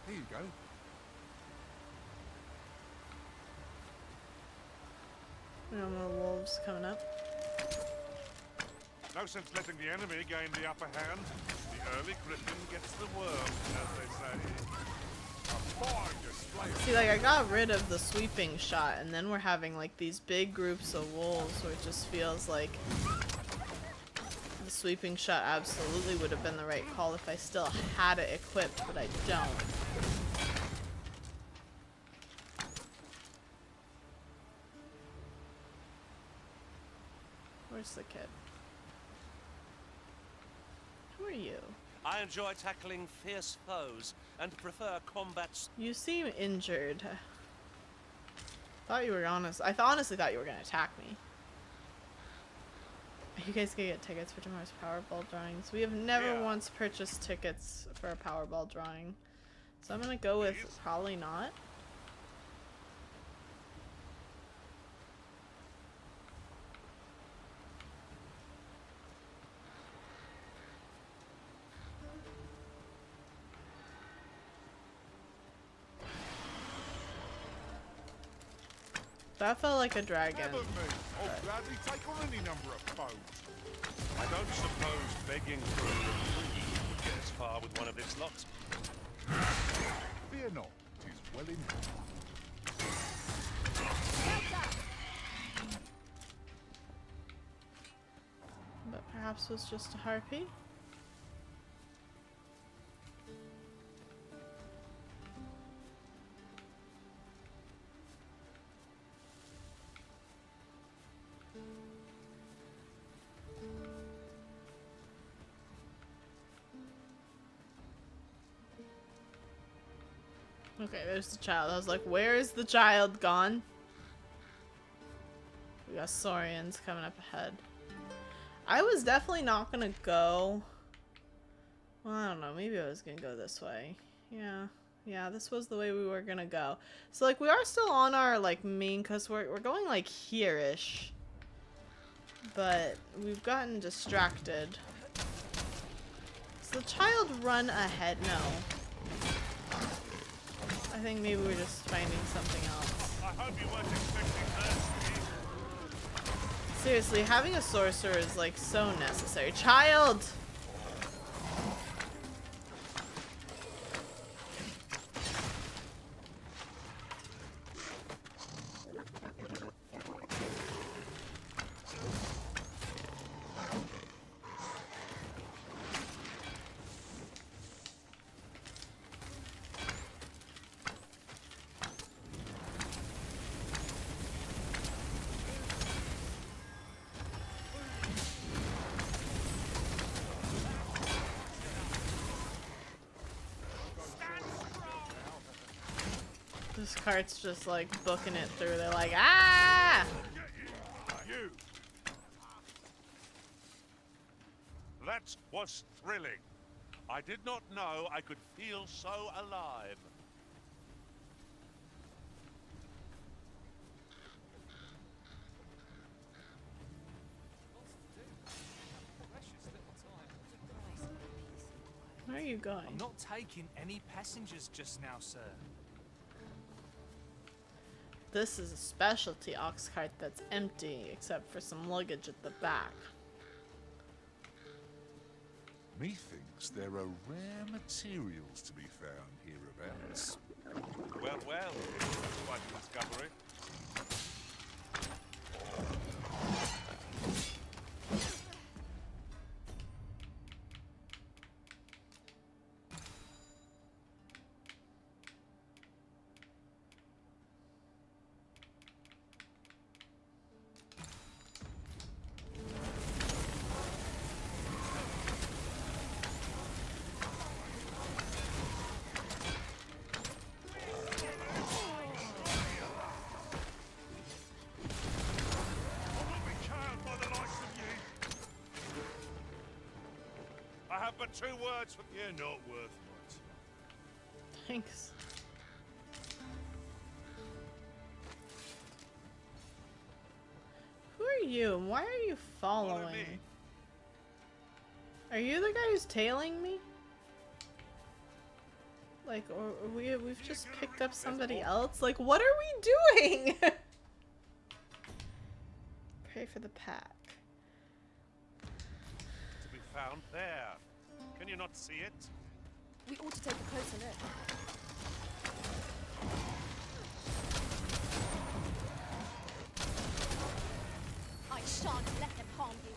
Here you go. We have more wolves coming up. No sense letting the enemy gain the upper hand. The early griffin gets the worm, as they say. A fine display. See, like, I got rid of the sweeping shot, and then we're having, like, these big groups of wolves, where it just feels like the sweeping shot absolutely would have been the right call if I still had it equipped, but I don't. Where's the kid? Who are you? I enjoy tackling fierce foes and prefer combat. You seem injured. Thought you were honest. I honestly thought you were gonna attack me. You guys can get tickets for tomorrow's Powerball drawings. We have never once purchased tickets for a Powerball drawing, so I'm gonna go with probably not. That felt like a dragon. I'll gladly take on any number of foes. I don't suppose begging for a reprieve would get as far with one of its lot. Fear not, 'tis well in hand. But perhaps it was just a harpy? Okay, there's the child. I was like, where is the child gone? We got Saurians coming up ahead. I was definitely not gonna go. Well, I don't know. Maybe I was gonna go this way. Yeah, this was the way we were gonna go. So, like, we are still on our, like, main coast. We're going, like, here-ish. But we've gotten distracted. Does the child run ahead? No. I think maybe we're just finding something else. I hope you weren't expecting that. Seriously, having a sorcerer is, like, so necessary. Child! This cart's just like booking it through. They're like, ah! You. That was thrilling. I did not know I could feel so alive. Where are you going? I'm not taking any passengers just now, sir. This is a specialty ox cart that's empty, except for some luggage at the back. Methinks there are rare materials to be found hereabouts. Well, well, that's quite a discovery. I have but 2 words for you. You're not worth much. Thanks. Who are you? And why are you following? Are you the guy who's tailing me? Like, or we've just picked up somebody else? Like, what are we doing? Pray for the pack. To be found there. Can you not see it? We ought to take a closer look. I shan't let them harm you.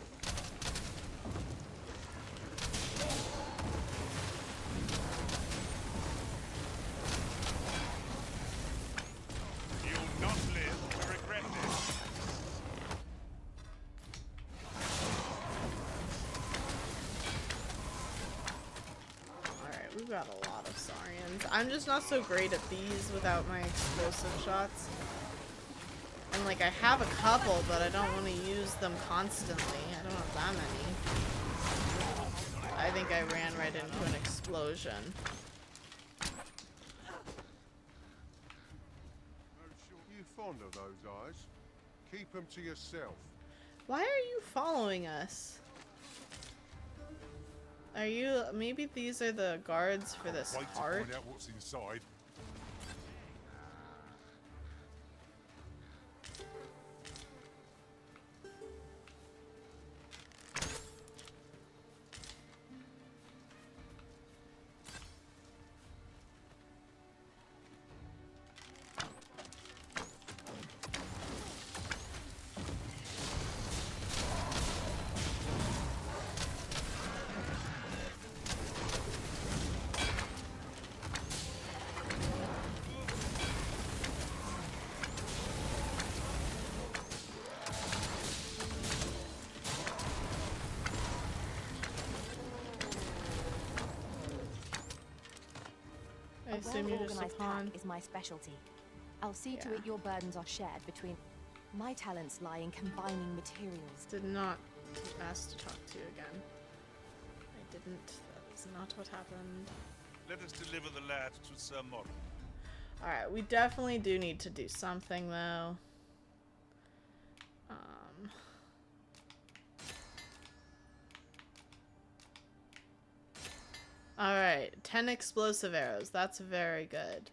You'll not live to regret this. Alright, we've got a lot of Saurians. I'm just not so great at these without my explosive shots. And like, I have a couple, but I don't want to use them constantly. I don't have that many. I think I ran right into an explosion. You fond of those eyes? Keep them to yourself. Why are you following us? Are you... maybe these are the guards for this Wait to cart? find out what's inside. assume you're just a Well-organized pawn. tack is my specialty. I'll see to Yeah. it your burdens are shared between... My talents lie in combining materials. Did not ask to talk to you again. I didn't. That is not what happened. Let us deliver the lad to Sir Morgan. Alright, we definitely do need to do something, though. Alright, 10 explosive arrows. That's very good.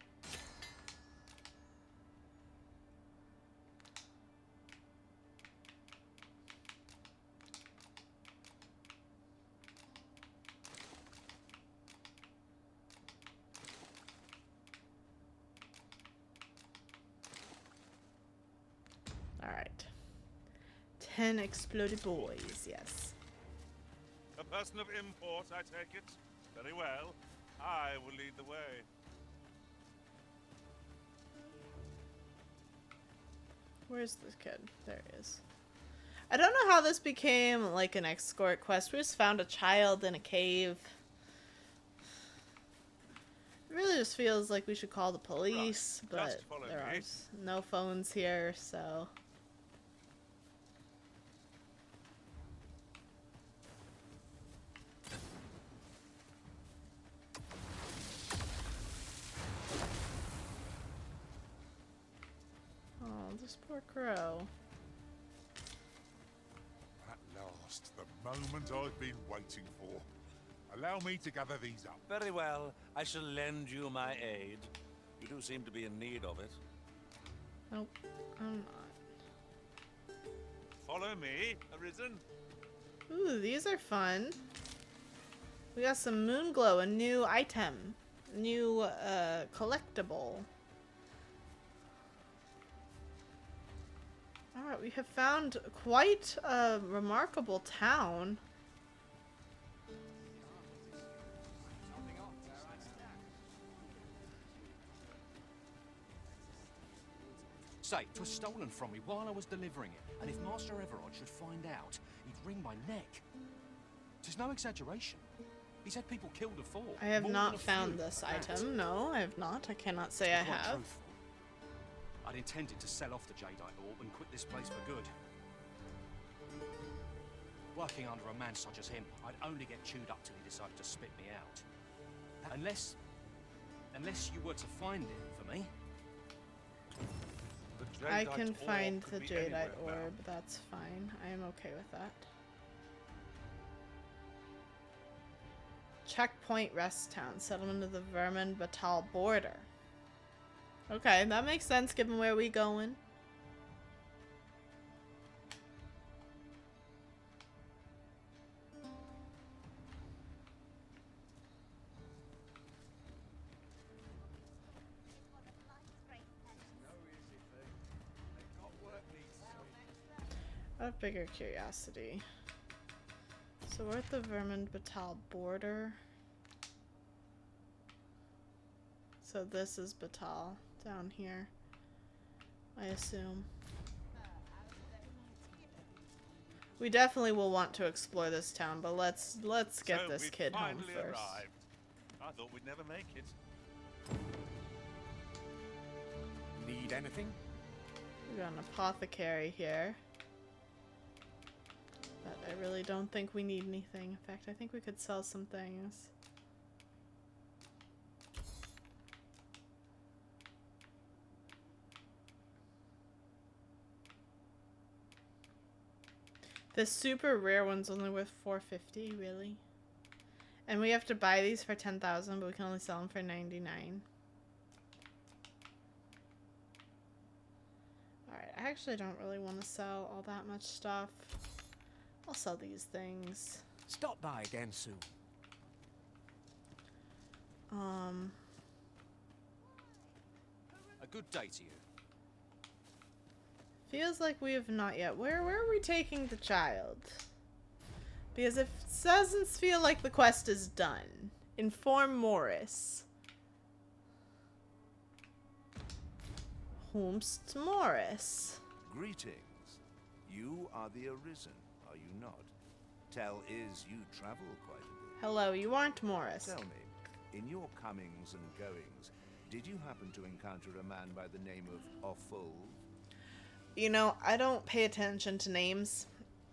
Alright. 10 exploded boys, yes. A person of import, I take it? Very well. I will lead the way. Where's this kid? There he is. I don't know how this became like an escort quest. We just found a child in a cave. It really just feels like we should call the police, but there are no phones here, so... Oh, this poor crow. At last, the moment I've been waiting for. Allow me to gather these up. Very well. I shall lend you my aid. You do seem to be in need of it. Nope, I'm not. Follow me, Arisen. Ooh, these are fun. We got some moon glow, a new item. New, collectible. Alright, we have found quite a remarkable town. Say, 'twas stolen from me while I was delivering it, and if Master Everard should find out, he'd wring my neck. 'Tis no exaggeration. He said people killed afore. I have more not than a found few, this at that. item. No, I have not. I cannot say I To be quite have. truthful, I'd intended to sell off the Jadeite orb and quit this place for good. Working under a man such as him, I'd only get chewed up till he decided to spit me out. Unless you were to find it for me. I can find the Jadeite orb. That's fine. I am okay with that. Checkpoint Rest Town. Settlement of the Vermin Batal border. Okay, that makes sense given where we going. I have bigger curiosity. So we're at the Vermin Batal border. So this is Batal down here, I assume. We definitely will want to explore this town, but let's get So this we've kid home finally first. arrived. I thought we'd never make it. Need anything? We got an apothecary here. But I really don't think we need anything. In fact, I think we could sell some things. The super rare one's only worth $450, really? And we have to buy these for 10,000, but we can only sell them for 99. Alright, I actually don't really want to sell all that much stuff. I'll sell these things. Stop by again soon. A good day to you. Feels like we have not yet. Where are we taking the child? Because it doesn't feel like the quest is done. Inform Morris. Whomst Morris. Greetings. You are the Arisen, are you not? Tell is you travel quite a bit. Hello, you aren't Morris. Tell me, in your comings and goings, Did you happen to encounter a man by the name of Offul? You know, I don't pay attention to names.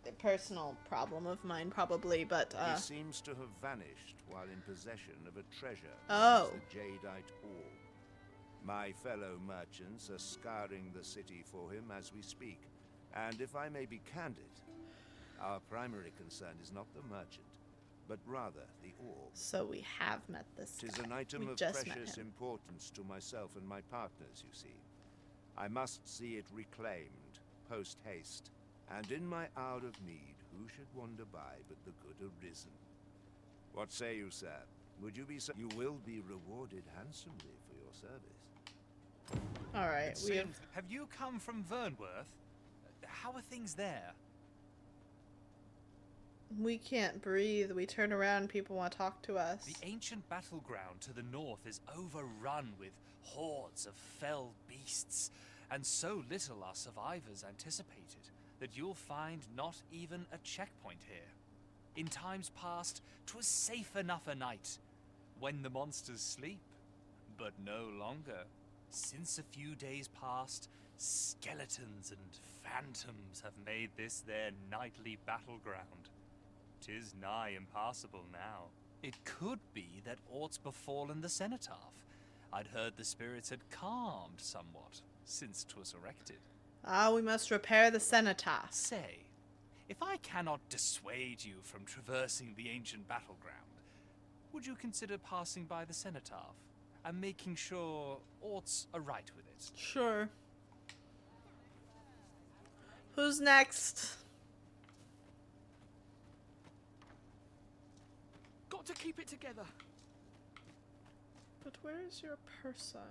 A personal problem of mine, probably, but, He seems to have vanished while in possession of a treasure Oh. known as the Jadeite Ore. My fellow merchants are scouring the city for him as we speak. And if I may be candid, our primary concern is not the merchant, but rather the ore. So we have met this guy. 'Tis an item We of just met precious him. importance to myself and my partners, you see. I must see it reclaimed, post-haste. And in my hour of need, who should wander by but the good Arisen? What say you, sir? Would you be so... You will be rewarded handsomely for your service. Alright, we have... Have you come from Vernworth? How are things there? We can't breathe. We turn around, people want to talk to us. The ancient battleground to the north is overrun with hordes of fell beasts, and so little are survivors anticipated that you'll find not even a checkpoint here. In times past, 'twas safe enough a night, when the monsters sleep, but no longer. Since a few days past, skeletons and phantoms have made this their nightly battleground. 'Tis nigh impassable now. It could be that aught's befallen the cenotaph. I'd heard the spirits had calmed somewhat since 'twas erected. Ah, we must repair the cenotaph. Say, if I cannot dissuade you from traversing the ancient battleground, would you consider passing by the cenotaph and making sure aught's aright with it? Sure. Who's next? Got to keep it together. But where is your person?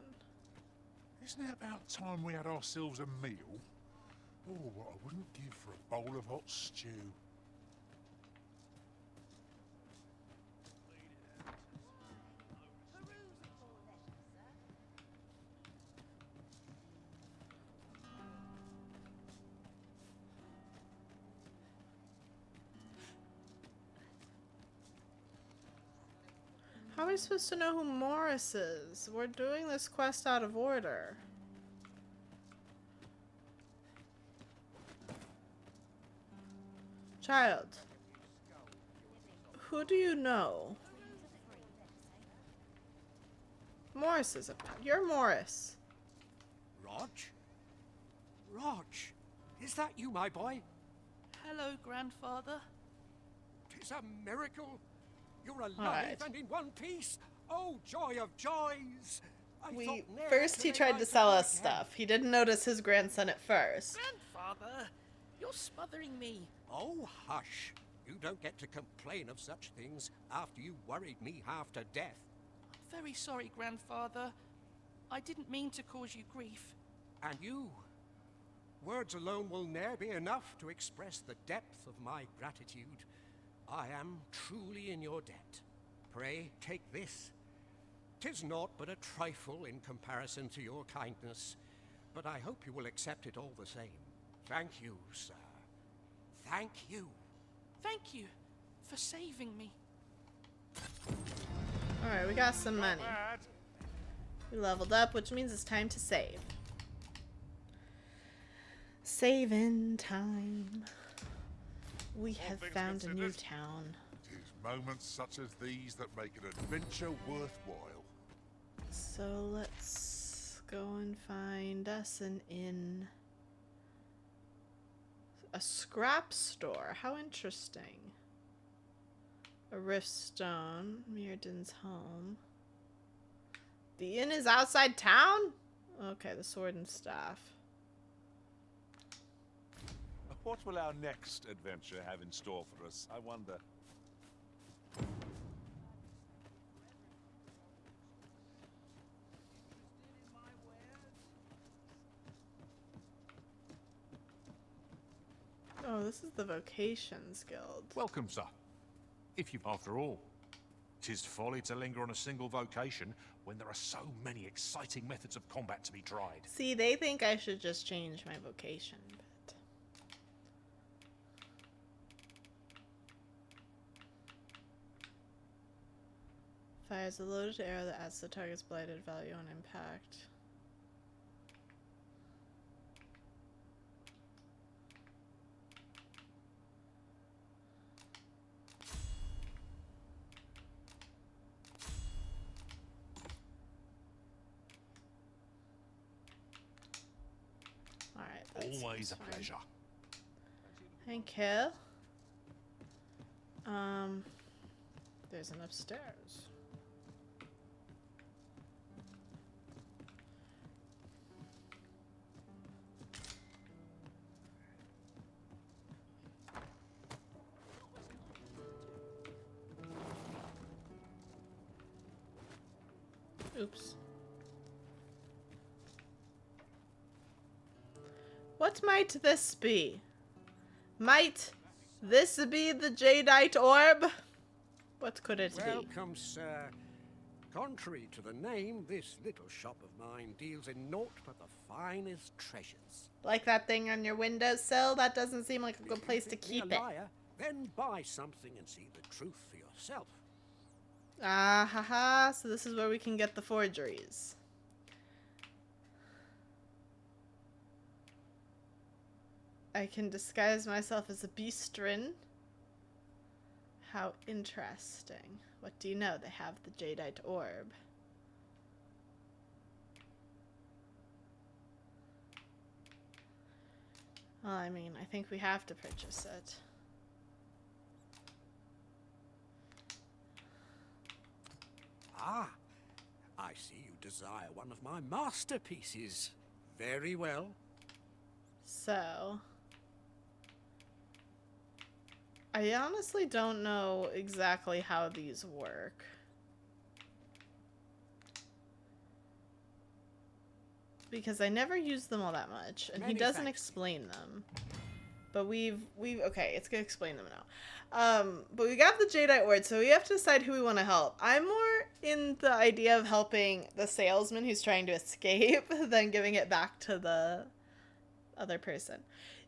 Isn't it about time we had ourselves a meal? Oh, what I wouldn't give for a bowl of hot stew. How are we supposed to know who Morris is? We're doing this quest out of order. Child, who do you know? Morris is you're Morris. Rog? Rog, is that you, my boy? Hello, grandfather. 'Tis a miracle. You're alive Alright. and in one piece. Oh, joy of joys! First he tried to sell us stuff. He didn't notice his grandson at first. Grandfather, you're smothering me. Oh, hush. You don't get to complain of such things after you worried me half to death. I'm very sorry, grandfather. I didn't mean to cause you grief. And you? Words alone will ne'er be enough to express the depth of my gratitude. I am truly in your debt. Pray, take this. 'Tis naught but a trifle in comparison to your kindness, but I hope you will accept it all the same. Thank you, sir. Thank you. Thank you for saving me. Alright, we got some money. We leveled up, which means it's time to save. Saving time. We have found a new town. It is moments such as these that make an adventure worthwhile. So let's go and find us an inn. A scrap store. How interesting. A riftstone. Mirrodin's home. The inn is outside town? Okay, the sword and staff. What will our next adventure have in store for us, I wonder? Oh, this is the Vocations Guild. Welcome, sir. If you, after all, 'tis folly to linger on a single vocation when there are so many exciting methods of combat to be tried. See, they think I should just change my vocation, but... Fires a loaded arrow that adds the target's blighted value on impact. Alright, Always a pleasure. Thank you. There's an upstairs. Oops. What might this be? Might this be the Jadeite orb? What could it be? Welcome, sir. Contrary to the name, this little shop of mine deals in naught but the finest treasures. Like that thing on your windowsill? That doesn't seem like a good place to keep it. Liar, then buy something and see the truth for yourself. Ah, haha. So this is where we can get the forgeries. I can disguise myself as a beastrin. How interesting. What do you know? They have the Jadeite orb. Well, I mean, I think we have to purchase it. Ah, I see you desire one of my masterpieces. Very well. So, I honestly don't know exactly how these work. Because I never use them all that much, and he doesn't explain them. But okay, it's gonna explain them now. But we got the Jadeite word, so we have to decide who we want to help. I'm more in the idea of helping the salesman who's trying to escape than giving it back to the other person.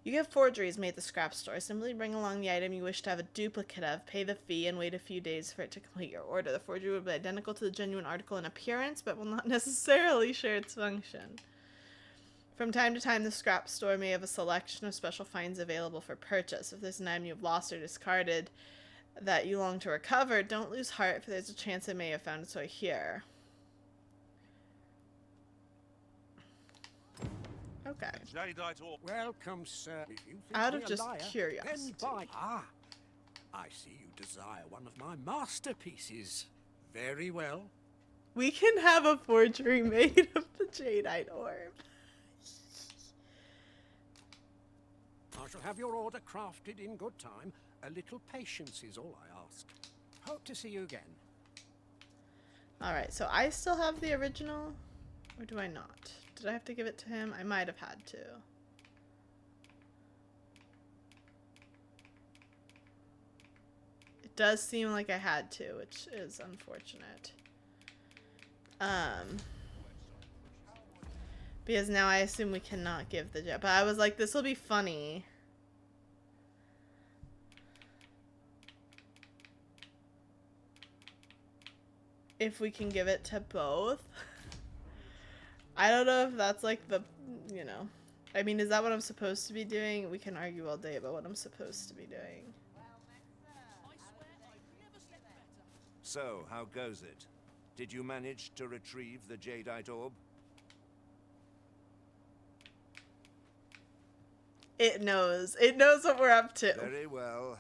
You get forgeries made at the scrap store. Simply bring along the item you wish to have a duplicate of, pay the fee, and wait a few days for it to complete your order. The forgery will be identical to the genuine article in appearance, but will not necessarily share its function. From time to time, the scrap store may have a selection of special finds available for purchase. If there's an item you've lost or discarded that you long to recover, don't lose heart, for there's a chance it may have found its way here. Okay. Welcome, sir. If you think Out me of a just liar, curiosity. then buy. Ah, I see you desire one of my masterpieces. Very well. We can have a forgery made of the Jadeite orb. I shall have your order crafted in good time. A little patience is all I ask. Hope to see you again. Alright, so I still have the original, or do I not? Did I have to give it to him? I might have had to. It does seem like I had to, which is unfortunate. Because now I assume we cannot give the jet. But I was like, this will be funny. If we can give it to both. I don't know if that's like the, you know. I mean, is that what I'm supposed to be doing? We can argue all day about what I'm supposed to be doing. So, how goes it? Did you manage to retrieve the Jadeite orb? It knows. It knows what we're up to. Very well.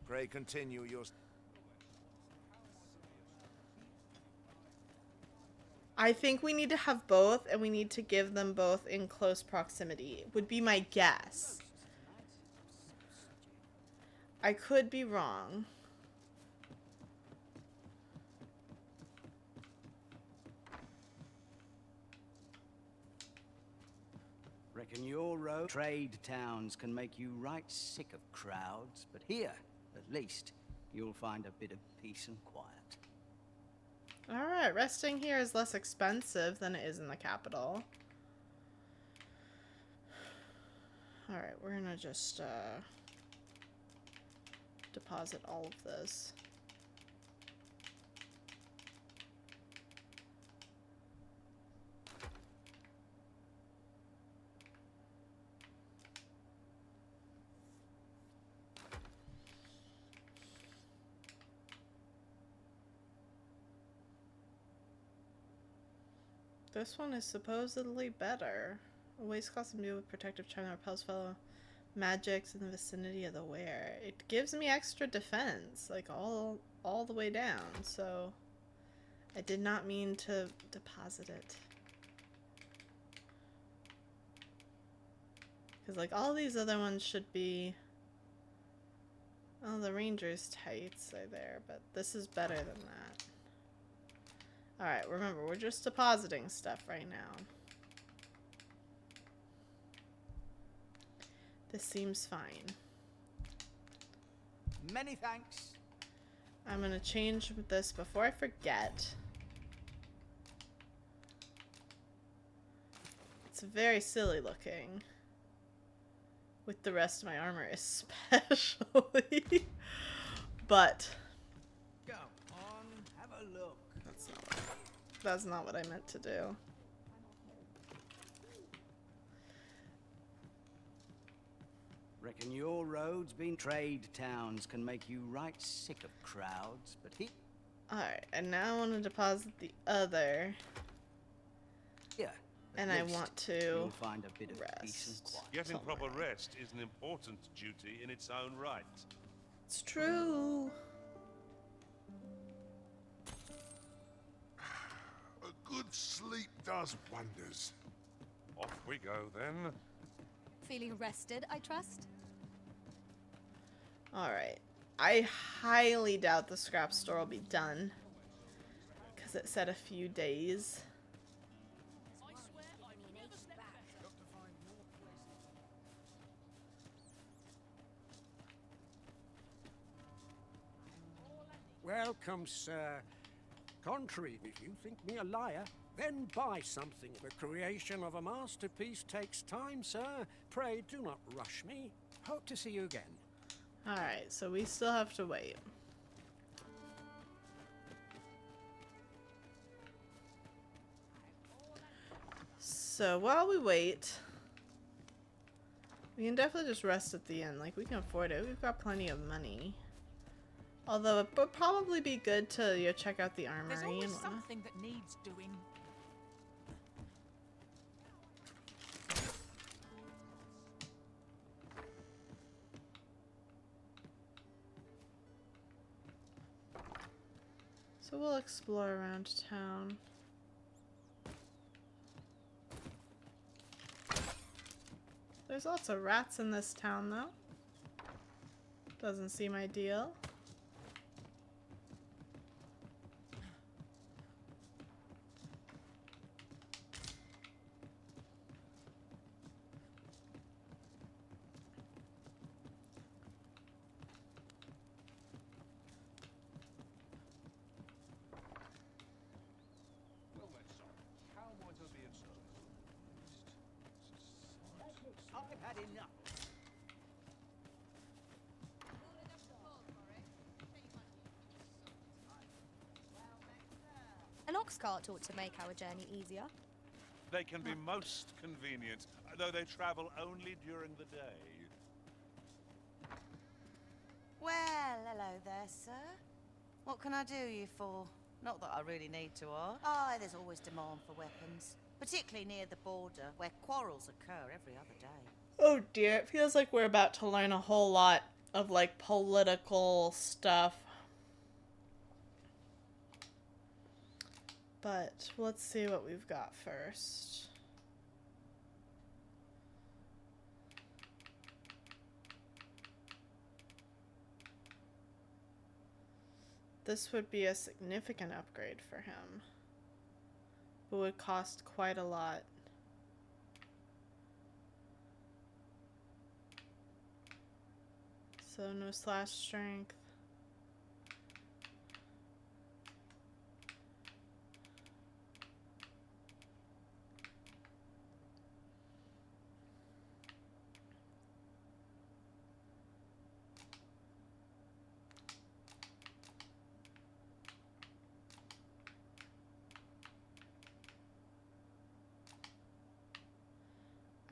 Pray continue your... I think we need to have both, and we need to give them both in close proximity, would be my guess. I could be wrong. Reckon your road trade towns can make you right sick of crowds, but here, at least, you'll find a bit of peace and quiet. Alright, resting here is less expensive than it is in the capital. Alright, we're gonna just deposit all of this. This one is supposedly better. A waist costume imbued with protective charm that repels fellow magics in the vicinity of the wearer. It gives me extra defense, like all the way down, so I did not mean to deposit it. Because like all these other ones should be... Oh, the Ranger's tights are there, but this is better than that. Alright, remember, we're just depositing stuff right now. This seems fine. Many thanks. I'm gonna change this before I forget. It's very silly looking. With the rest of my armor especially. But Go on, have a look. that's not what I meant to do. Reckon your road's been trade towns can make you right sick of crowds, but he... Alright, and now I want to deposit the other. Yeah. And I want to You'll find a bit of rest. peace and quiet. Getting proper rest is an important duty in its own right. It's true. A good sleep does wonders. Off we go then. Feeling rested, I trust? Alright. I highly doubt the scrap store will be done. Because it said a few days. Welcome, sir. Contrary, if you think me a liar, then buy something. The creation of a masterpiece takes time, sir. Pray do not rush me. Hope to see you again. Alright, so we still have to wait. So while we wait, we can definitely just rest at the inn. Like, we can afford it. We've got plenty of money. Although it would probably be good to check out the armory There's and always whatnot. something that needs doing. So we'll explore around town. There's lots of rats in this town, though. Doesn't seem ideal. I've had enough. An ox cart ought to make our journey easier. They can be most convenient, though they travel only during the day. Well, hello there, sir. What can I do you for? Not that I really need to ask. Oh, there's always demand for weapons, particularly near the border, where quarrels occur every other day. Oh dear, it feels like we're about to learn a whole lot of like political stuff. But let's see what we've got first. This would be a significant upgrade for him, but would cost quite a lot. So no slash strength.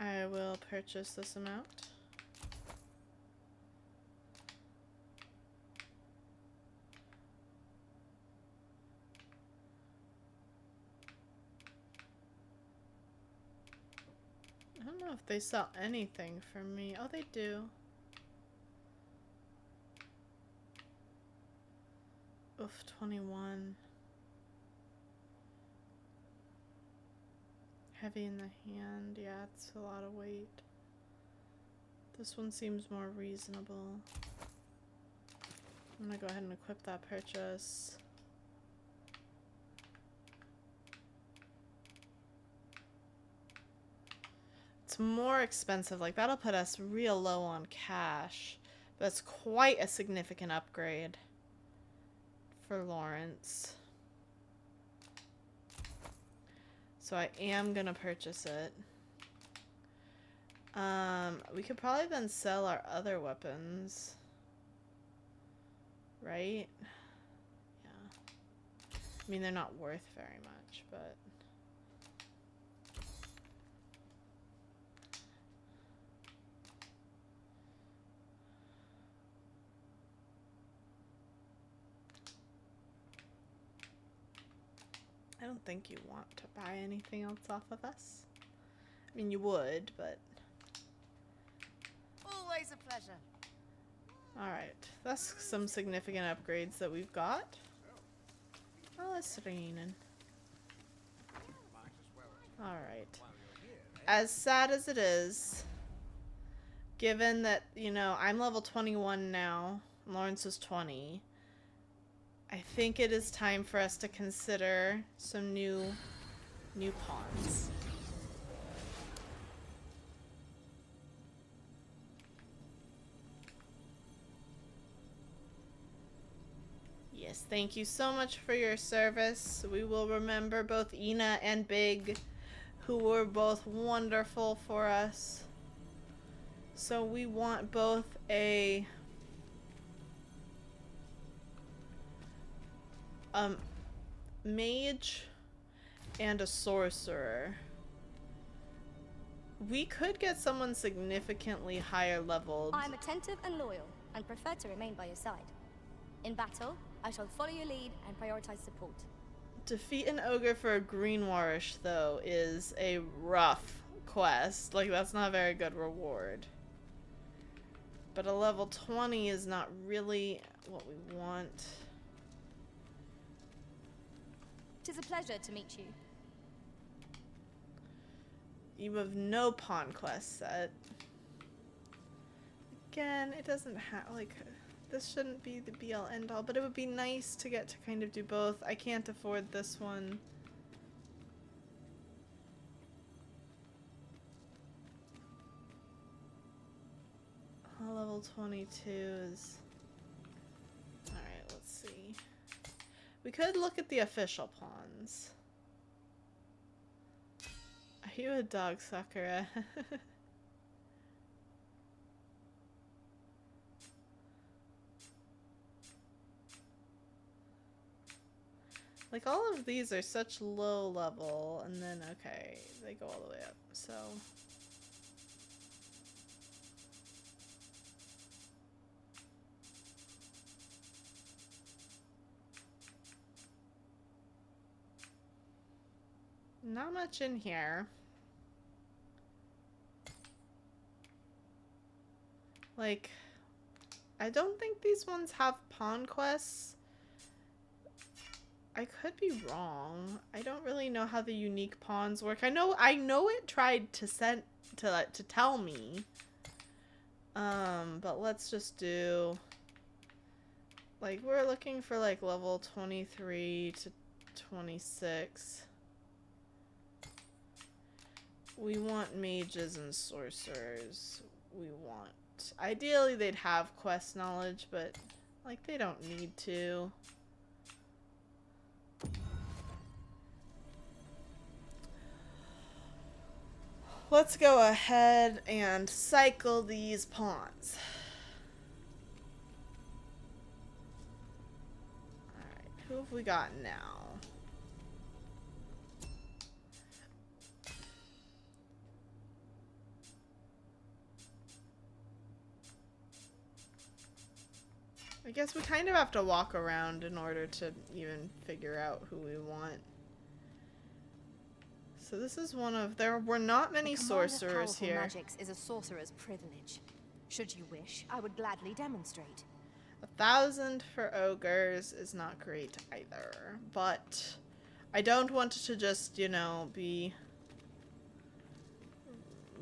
I will purchase this amount. know if they sell anything for me. Oh, they do. Oof, 21. Heavy in the hand. Yeah, it's a lot of weight. This one seems more reasonable. I'm gonna go ahead and equip that purchase. It's more expensive. Like, that'll put us real low on cash. But it's quite a significant upgrade for Lawrence. So I am gonna purchase it. We could probably then sell our other weapons. Right? Yeah. I mean, they're not worth very much, but... I don't think you want to buy anything else off of us. I mean, you would, but... Always a pleasure. Alright, that's some significant upgrades that we've got. Oh, it's raining. Alright. As sad as it is, given that, you know, I'm level 21 now, Lawrence is 20, I think it is time for us to consider some new pawns. Yes, thank you so much for your service. We will remember both Ina and Big, who were both wonderful for us. So we want both a mage and a sorcerer. We could get someone significantly higher leveled. I'm attentive and loyal, and prefer to remain by your side. In battle, I shall follow your lead and prioritize support. Defeat an ogre for a greenwarish, though, is a rough quest. Like, that's not a very good reward. But a level 20 is not really what we want. 'Tis a pleasure to meet you. You have no pawn quest set. Again, it doesn't have, like... This shouldn't be the be-all end-all, but it would be nice to get to kind of do both. I can't afford this one. Level 22 is... Alright, let's see. We could look at the official pawns. Are you a dog sucker? Like, all of these are such low level, and then, okay, they go all the way up, so... Not much in here. Like, I don't think these ones have pawn quests. I could be wrong. I don't really know how the unique pawns work. I know it tried to tell me. But let's just do, like, we're looking for like level 23 to 26. We want mages and sorcerers. We want, ideally they'd have quest knowledge, but like they don't need to. Let's go ahead and cycle these pawns. Alright, who have we got now? I guess we kind of have to walk around in order to even figure out who we want. So this is one of... There were not many sorcerers here. Magics is a sorcerer's privilege. Should you wish, I would gladly demonstrate. 1,000 for ogres is not great either. But I don't want to just, you know, be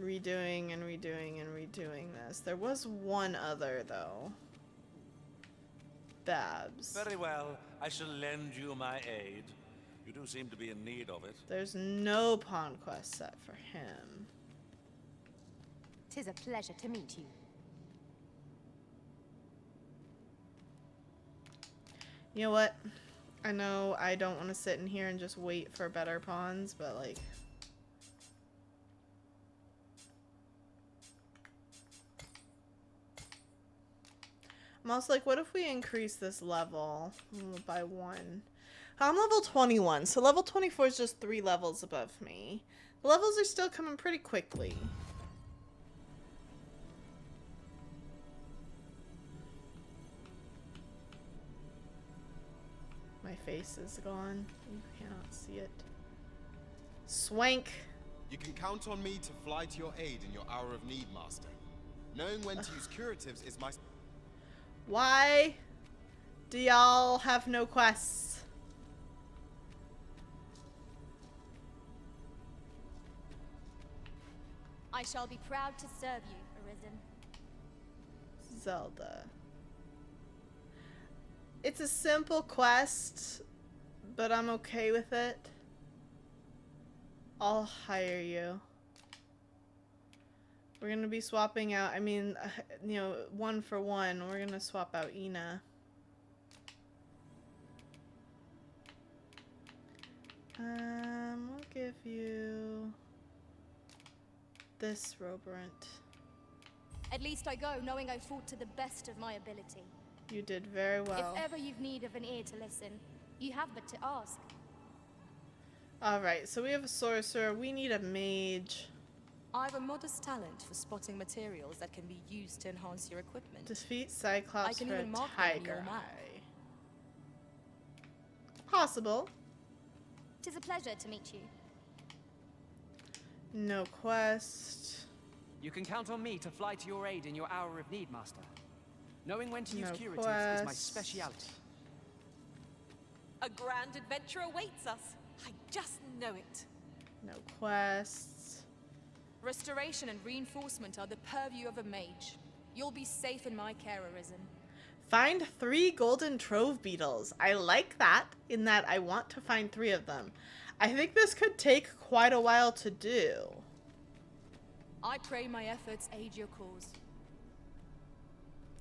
redoing and redoing and redoing this. There was one other, though. Babs. Very well. I shall lend you my aid. You do seem to be in need of it. There's no pawn quest set for him. 'Tis a pleasure to meet you. You know what? I know I don't want to sit in here and just wait for better pawns, but like... I'm also like, what if we increase this level by 1? I'm level 21, so level 24 is just 3 levels above me. The levels are still coming pretty quickly. My face is gone. You cannot see it. Swank. You can count on me to fly to your aid in your hour of need, Master. Knowing when to use curatives is my... Why do y'all have no quests? I shall be proud to serve you, Arisen. Zelda. It's a simple quest, but I'm okay with it. I'll hire you. We're gonna be swapping out, I mean, you know, 1 for 1. We're gonna swap out Ina. We'll give you this Roborant. At least I go knowing I fought to the best of my ability. You did very well. If ever you've need of an ear to listen, you have but to ask. Alright, so we have a sorcerer. We need a mage. I have a modest talent for spotting materials that can be used to enhance your equipment. Defeat Cyclops I can for even a mark them on tiger your map. eye. Possible. 'Tis a pleasure to meet you. No quest. You can count on me to fly to your aid in your hour of need, Master. Knowing when to use No curatives is my quest. speciality. A grand adventure awaits us. I just know it. No quests. Restoration and reinforcement are the purview of a mage. You'll be safe in my care, Arisen. Find 3 golden trove beetles. I like that, in that I want to find 3 of them. I think this could take quite a while to do. I pray my efforts aid your cause.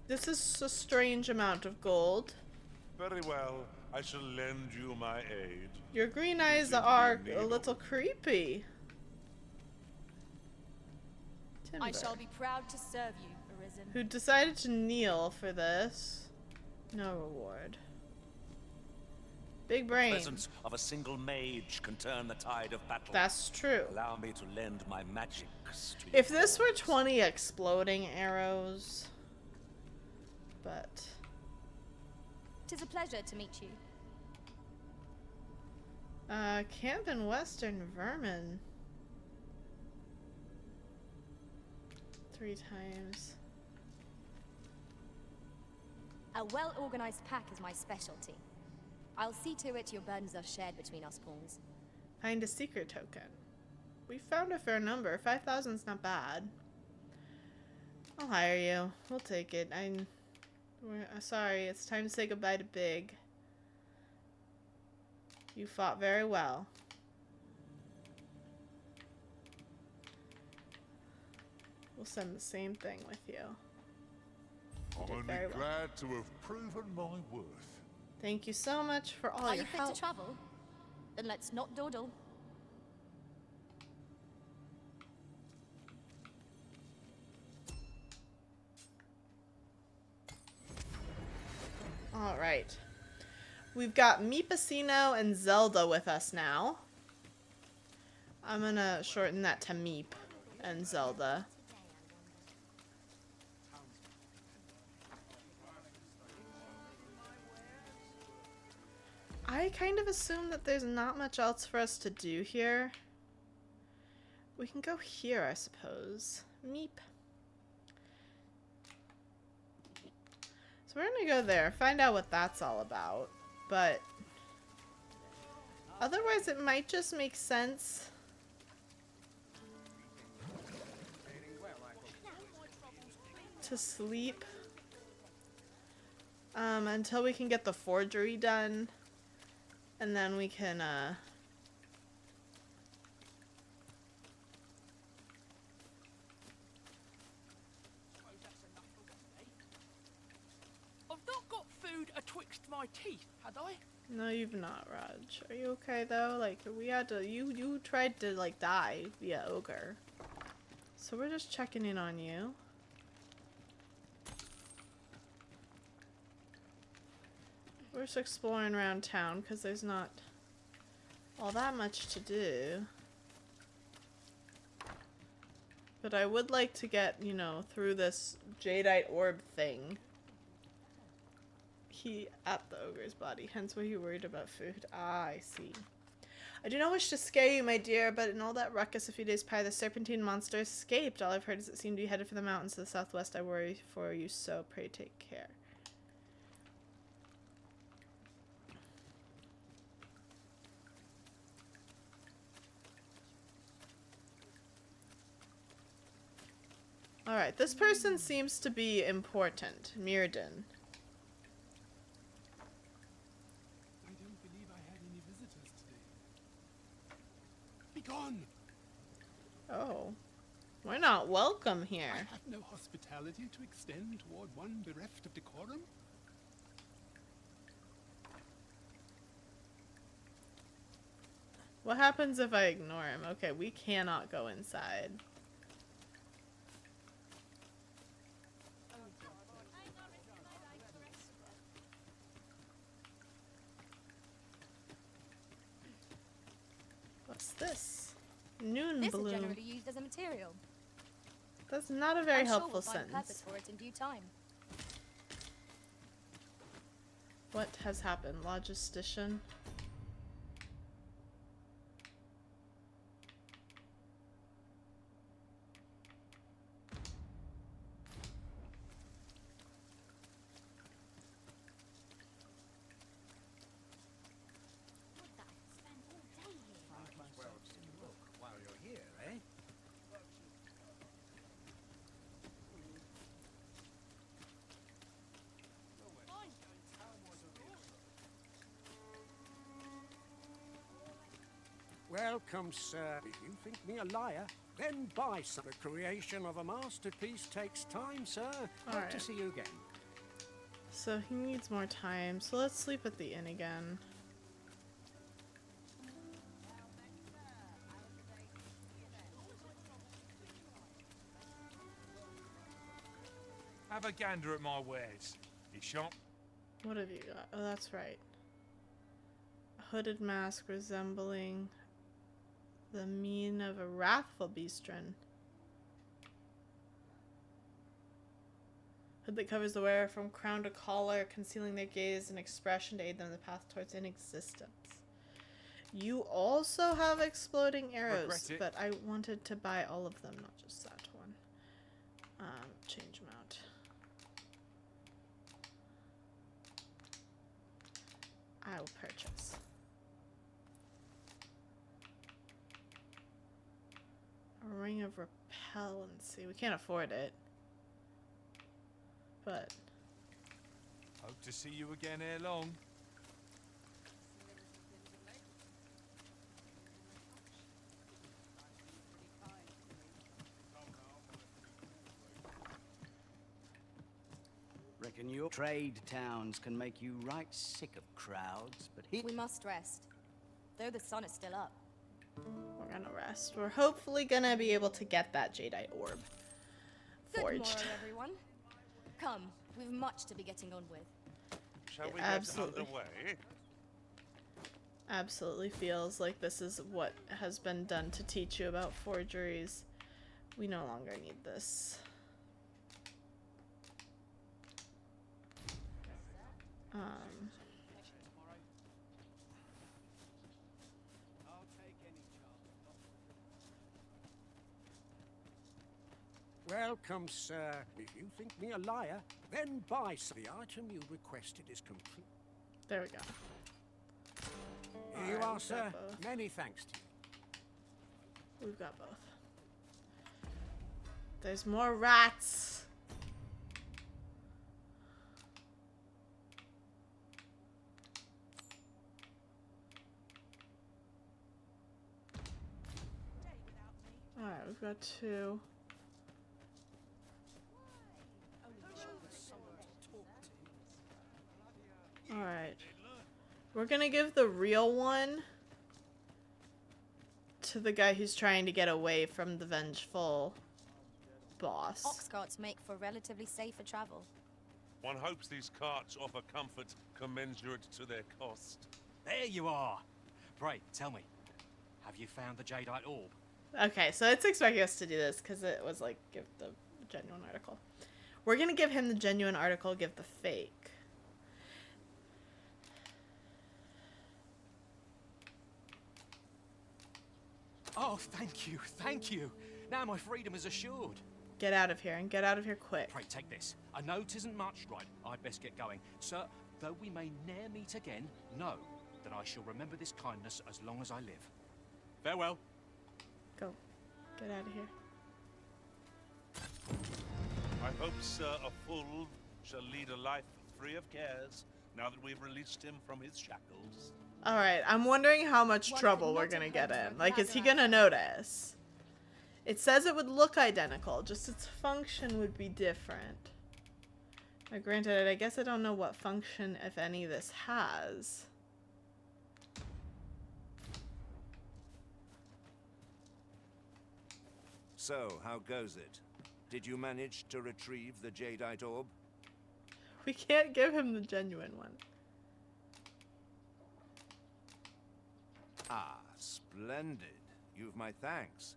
This is a strange amount of gold. Very well. I shall lend you my aid. Your green eyes are a little creepy. I Timber. shall be proud to serve you, Arisen. Who decided to kneel for this? No reward. Big The brain. presence of a single mage can turn the tide of battle. That's true. Allow me to lend my magics to If this were 20 exploding arrows, but 'Tis a pleasure to meet you. camp in Western Vermin. 3 times. A well-organized pack is my specialty. I'll see to it your burdens are shared between us pawns. Find a secret token. We found a fair number. 5,000's not bad. I'll hire you. We'll take it. We're sorry. It's time to say goodbye to Big. You fought very well. We'll send the same thing with you. You I'm did only very well. glad to have proven my worth. Thank you so much for all Are your you fit help. to travel? Then let's not dawdle. Alright. We've got Meepacino and Zelda with us now. I'm gonna shorten that to Meep and Zelda. I kind of assume that there's not much else for us to do here. We can go here, I suppose. Meep. So we're gonna go there, find out what that's all about. But otherwise it might just make sense to sleep until we can get the forgery done, and then we can I've not got food atwixt my teeth, had I? No, you've not, Raj. Are you okay though? Like, we had to, you tried to like die via ogre. So we're just checking in on you. We're just exploring around town because there's not all that much to do. But I would like to get, you know, through this jadeite orb thing. He at the ogre's body, hence why you worried about food. Ah, I see. I do not wish to scare you, my dear, but in all that ruckus a few days prior, the serpentine monster escaped. All I've heard is it seemed to be headed for the mountains to the southwest. I worry for you, so pray take care. Alright, this person seems to be important. Mirrodin. I don't believe I had any visitors today. Be gone! Oh. We're not welcome here. I have no hospitality to extend toward one bereft of decorum. What happens if I ignore him? Okay, we cannot go inside. What's this? Noon This bloom. is generally used as a material. That's not a very I'm helpful sure we'll find a purpose sentence. for it in due time. What has happened? Logistician? While you're here, eh? Welcome, sir. If you think me a liar, then buy some. The creation of a masterpiece takes time, sir. Hope to Alright. see you again. So he needs more time. So let's sleep at the inn again. Have a gander at my wares. You shop? What have you got? Oh, that's right. A hooded mask resembling the mien of a wrathful beastren. Hood that covers the wearer from crown to collar, concealing their gaze and expression to aid them in the path towards inexistence. You also have exploding arrows, Regret it. but I wanted to buy all of them, not just that one. Change mount. I will purchase. A ring of repellency. We can't afford it. But Hope to see you again ere long. Reckon your trade towns can make you right sick of crowds, but here... We must rest, though the sun is still up. we're gonna rest. We're hopefully gonna be able to get that jadeite orb Good forged. morrow, everyone. Come, we've much to be getting on with. Shall we Absolutely. get underway? Absolutely feels like this is what has been done to teach you about forgeries. We no longer need this. Welcome, sir. If you think me a liar, then buy the item you requested is complete. There we go. Here you Alright, are, we've sir. got both. Many thanks to you. We've got both. There's more rats. Alright, we've got 2. Alright. We're gonna give the real one to the guy who's trying to get away from the vengeful boss. Ox carts make for relatively safer travel. One hopes these carts offer comfort commensurate to their cost. There you are. Pray, tell me, have you found the jadeite orb? Okay, so it's expecting us to do this because it was like, give the genuine article. We're gonna give him the genuine article, give the fake. Oh, thank you, thank you. Now my freedom is assured. Get out of here, and get out of here quick. Pray, take this. I know 'tisn't much, right? I'd best get going. Sir, though we may ne'er meet again, know that I shall remember this kindness as long as I live. Farewell. Go. Get out of here. I hope Sir Aful shall lead a life free of cares now that we've released him from his shackles. Alright, I'm wondering how much trouble we're gonna get in. Like, is he gonna notice? It says it would look identical, just its function would be different. Now, granted, I guess I don't know what function, if any, this has. So, how goes it? Did you manage to retrieve the jadeite orb? We can't give him the genuine one. Ah, splendid. You've my thanks.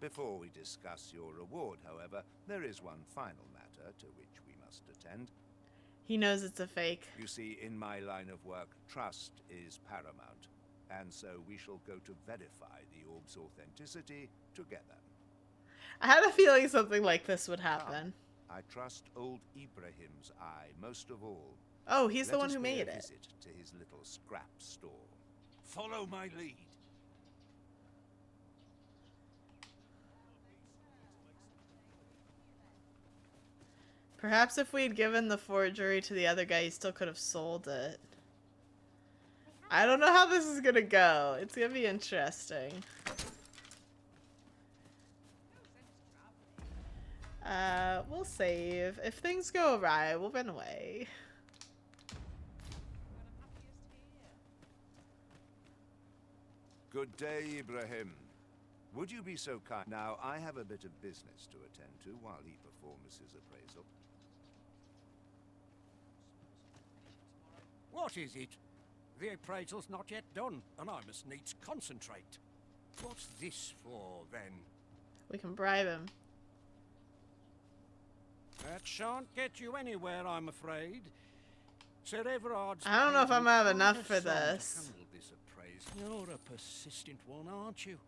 Before we discuss your reward, however, there is one final matter to which we must attend. He knows it's a fake. You see, in my line of work, trust is paramount, and so we shall go to verify the orb's authenticity together. I had a feeling something like this would happen. I trust old Ibrahim's eye most of all. Oh, he's the Let one us who pay made a it. visit to his little scrap store. Follow my lead. Perhaps if we'd given the forgery to the other guy, he still could have sold it. I don't know how this is gonna go. It's gonna be interesting. We'll save. If things go awry, we'll run away. Good day, Ibrahim. Would you be so kind? Now, I have a bit of business to attend to while he performs his appraisal. What is it? The appraisal's not yet done, and I must needs concentrate. What's this for, then? We can bribe him. That shan't get you anywhere, I'm afraid. Sir Everard's I don't know if I'm gonna have enough for paid me quite a this. sum to handle this appraisal. You're a persistent one, aren't you?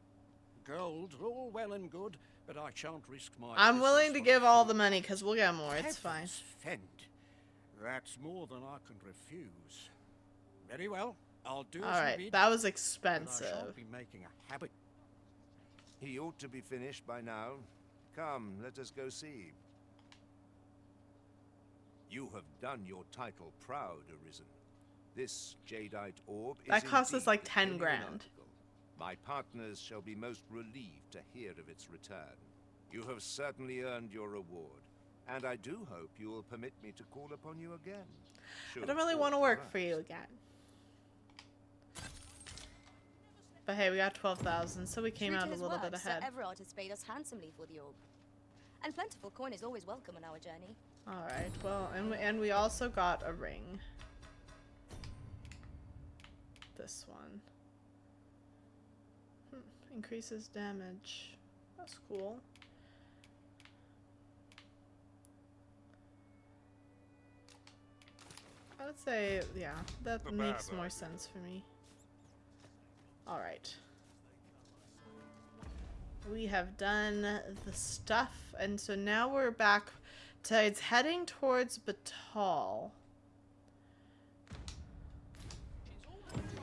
Gold's all well and good, but I shan't risk my I'm business willing to for give all the money because we'll get more. It's Heavens fine. fend. That's more than I can refuse. Very well, I'll do as you Alright, bid, that was but I expensive. shan't be making a habit. He ought to be finished by now. Come, let us go see. You have done your title proud, Arisen. This jadeite orb is That cost us indeed like a 10 genuine grand. article. My partners shall be most relieved to hear of its return. You have certainly earned your reward, and I do hope you will permit me to call upon you again. I don't really want to work for you again. But hey, we got 12,000, so we came True to out a his little word, bit Sir ahead. Everard has paid us handsomely for the orb. And plentiful coin is always welcome on our journey. Alright, well, and we also got a ring. This one. Increases damage. That's cool. I would say, yeah, that The makes bad more idea. sense for me. Alright. we have done the stuff, and so now we're back to it's heading towards Batal,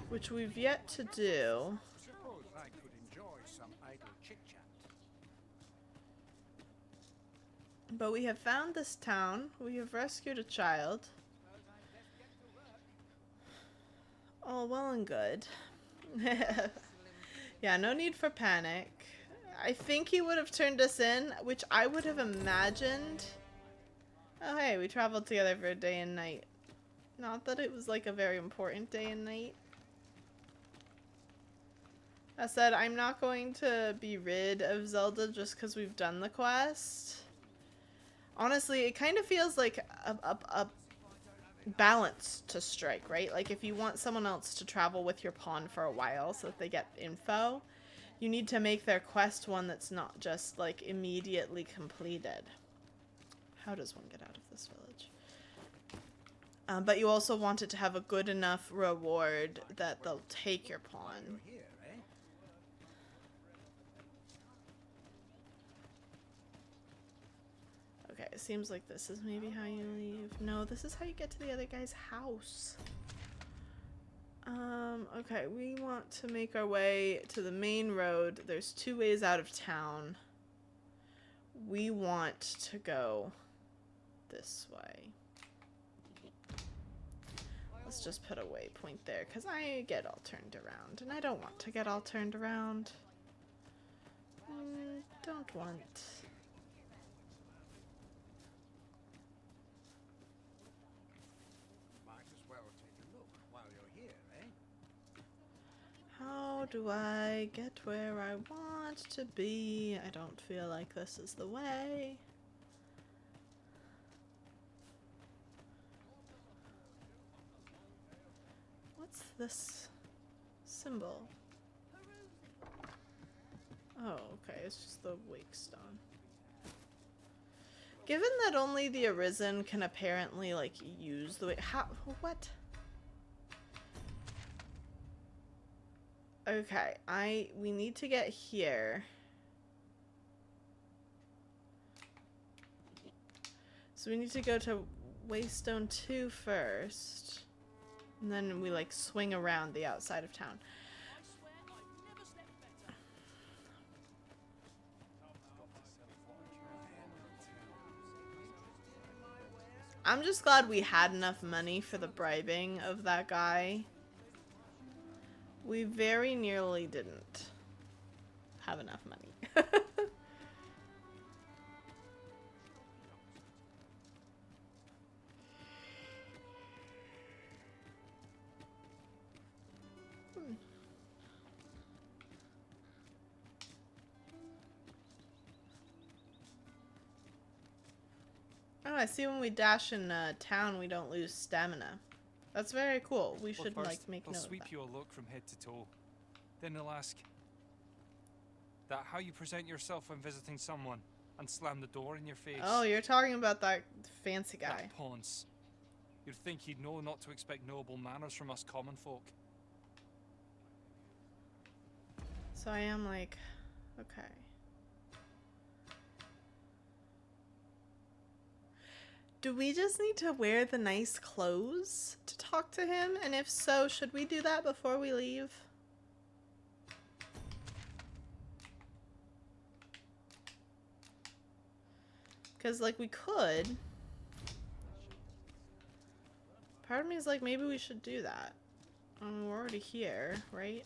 which we've yet to do. Suppose I could enjoy some idle chit-chat. But we have found this town. We have rescued a child. All well and good. Yeah, no need for panic. I think he would have turned us in, which I would have imagined. Oh, hey, we traveled together for a day and night. Not that it was like a very important day and night. I said I'm not going to be rid of Zelda just because we've done the quest. Honestly, it kind of feels like a balance to strike, right? Like if you want someone else to travel with your pawn for a while so that they get info, you need to make their quest one that's not just like immediately completed. How does one get out of this village? But you also want it to have a good enough reward that they'll take your pawn. Okay, it seems like this is maybe how you leave. No, this is how you get to the other guy's house. Okay, we want to make our way to the main road. There's 2 ways out of town. We want to go this way. Let's just put a waypoint there, because I get all turned around, and I don't want to get all turned around. Don't want. How do I get where I want to be? I don't feel like this is the way. What's this symbol? Oh, okay, it's just the wake stone. Given that only the Arisen can apparently, like, use the wake... How? What? Okay, we need to get here. So we need to go to Waystone 2 first. And then we like swing around the outside of town. I'm just glad we had enough money for the bribing of that guy. We very nearly didn't have enough money. Oh, I see when we dash in town we don't lose stamina. That's very cool. We should first, like make they'll note of sweep that. you a look from head to toe. Then they'll ask that how you present yourself when visiting someone and slam the door in your face. Oh, you're talking about that fancy guy. That Ponce. You'd think he'd know not to expect noble manners from us common folk. So I am like, okay. Do we just need to wear the nice clothes to talk to him? And if so, should we do that before we leave? Because, like, we could. Part of me is like, maybe we should do that. We're already here, right?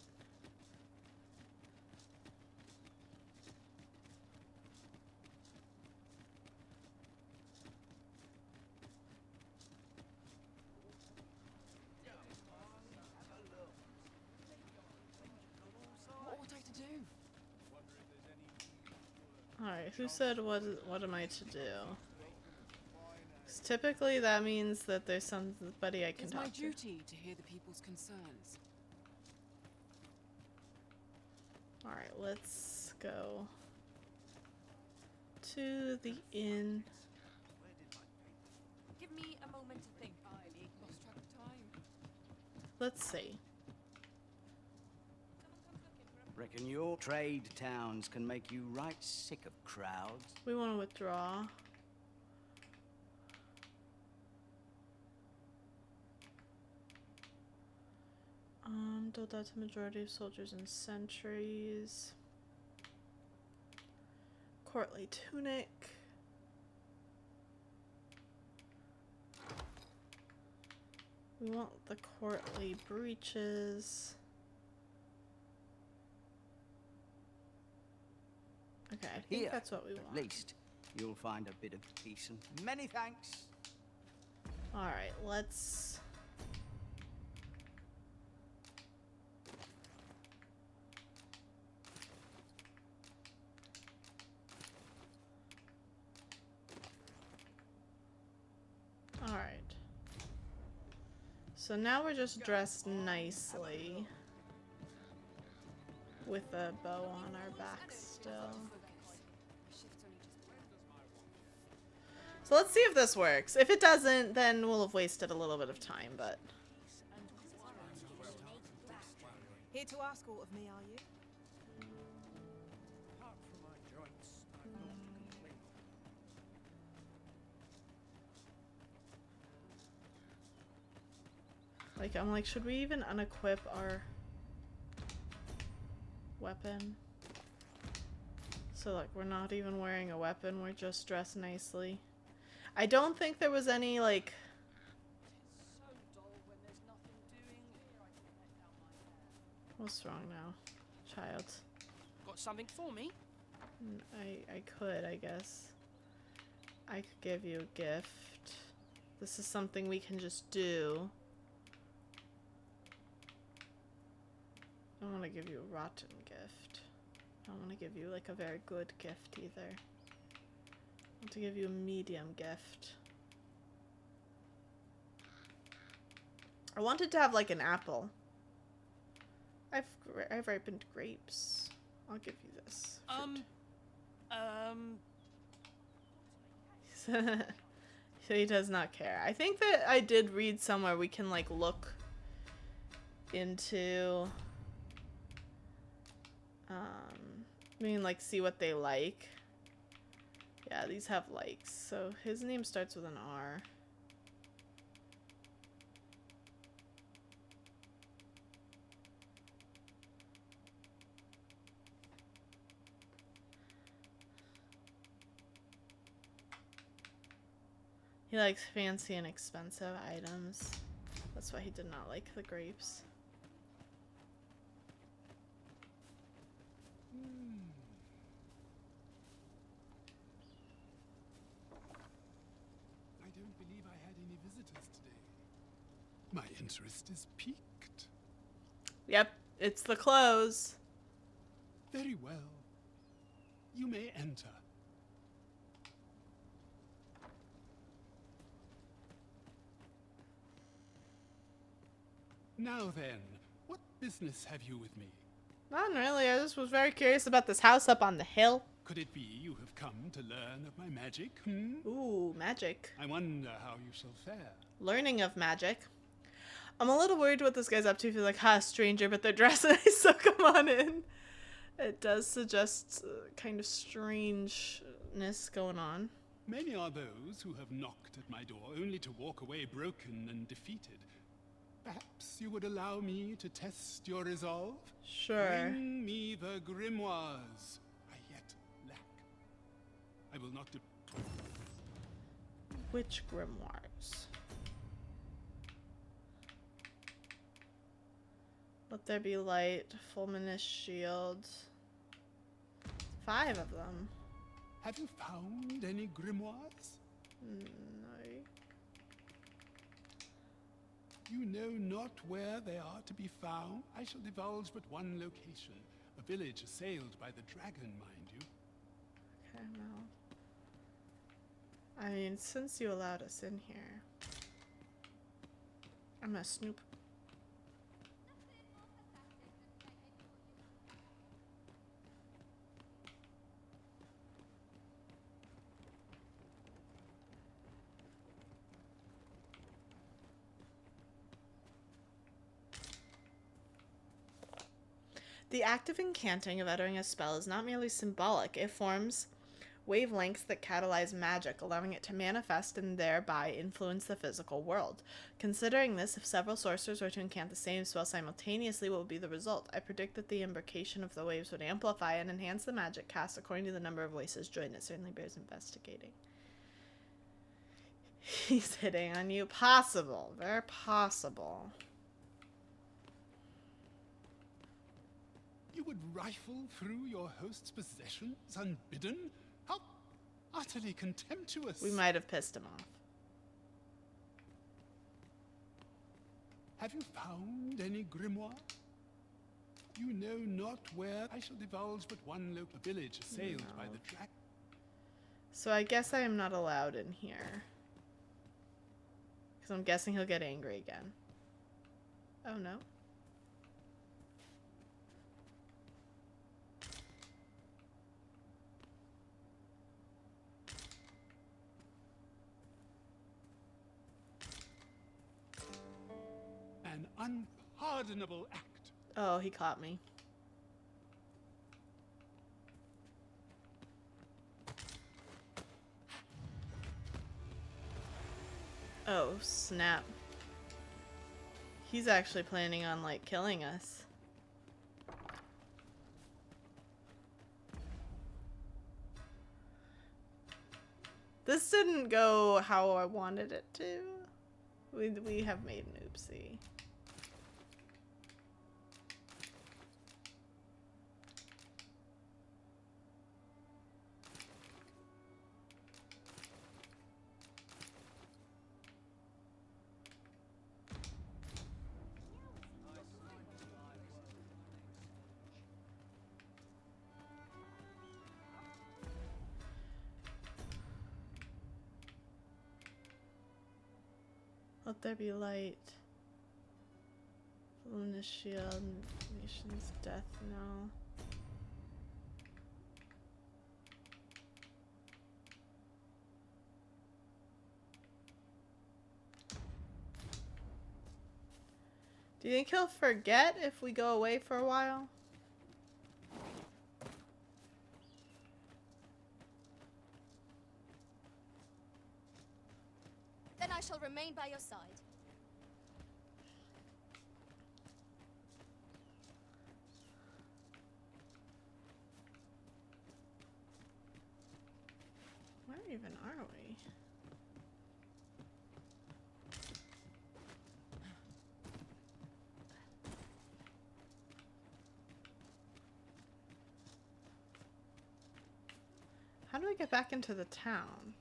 What would I to do? Alright, who said what am I to do? 'Cause typically that means that there's somebody I can It's talk my to. duty to hear the people's concerns. Alright, let's go to the inn. Give me a moment to think. I lost track of time. Let's see. Reckon your trade towns can make you right sick of crowds. We want to withdraw. Dulled out to majority of soldiers and sentries. Courtly tunic. We want the courtly breeches. Okay, I think Here, that's what we want. At least you'll find a bit of peace and many thanks. Alright, let's... Alright. So now we're just dressed nicely. With a bow on our backs still. So let's see if this works. If it doesn't, then we'll have wasted a little bit of time, but... Here to ask all of me, are you? Apart from my joints, I've naught to complain of. Like, I'm like, should we even unequip our weapon? So, like, we're not even wearing a weapon, we're just dressed nicely. I don't think there was any, like... What's wrong now, child? Got something for me? I could, I guess. I could give you a gift. This is something we can just do. I don't want to give you a rotten gift. I don't want to give you like a very good gift either. I want to give you a medium gift. I wanted to have like an apple. I've ripened grapes. I'll give you this. So he does not care. I think that I did read somewhere we can like look into I mean like see what they like. Yeah, these have likes. So his name starts with an R. He likes fancy and expensive items. That's why he did not like the grapes. I don't believe I had any visitors today. My interest is piqued. Yep, it's the clothes. Very well. You may enter. Now then, what business have you with me? Not really, I just was very curious about this house up on the hill. Could it be you have come to learn of my magic, hmm? Ooh, magic. I wonder how you shall fare. Learning of magic. I'm a little worried what this guy's up to. If he's like, ha, stranger, but they're dressed nice, so come on in. It does suggest kind of strangeness going on. Many are those who have knocked at my door only to walk away broken and defeated. Perhaps you would allow me to test your resolve? Sure. Bring me the grimoires I yet lack. I will not Which grimoires? Let there be light, fulminous shield. 5 of them. Have you found any grimoires? No. You know not where they are to be found? I shall divulge but one location. A village assailed by the dragon, mind you. Okay, well. I mean, since you allowed us in here, I'm gonna snoop. The act of incanting, of uttering a spell, is not merely symbolic. It forms wavelengths that catalyze magic, allowing it to manifest and thereby influence the physical world. Considering this, if several sorcerers were to incant the same spell simultaneously, what would be the result? I predict that the imbrication of the waves would amplify and enhance the magic cast according to the number of voices joined. It certainly bears investigating. He's hitting on you. Possible. Very possible. You would rifle through your host's possessions unbidden? How utterly contemptuous. We might have pissed him off. Have you found any grimoire? You know not where. I shall divulge but one local village assailed by the dragon. So I guess I am not allowed in here. Because I'm guessing he'll get angry again. Oh no. An unpardonable act. Oh, he caught me. Oh, snap. He's actually planning on, like, killing us. This didn't go how I wanted it to. We have made an oopsie. Let there be light. Luminous shield, nation's death knell. Do you think he'll forget if we go away for a while? Then I shall remain by your side. Where even are we? How do we get back into the town?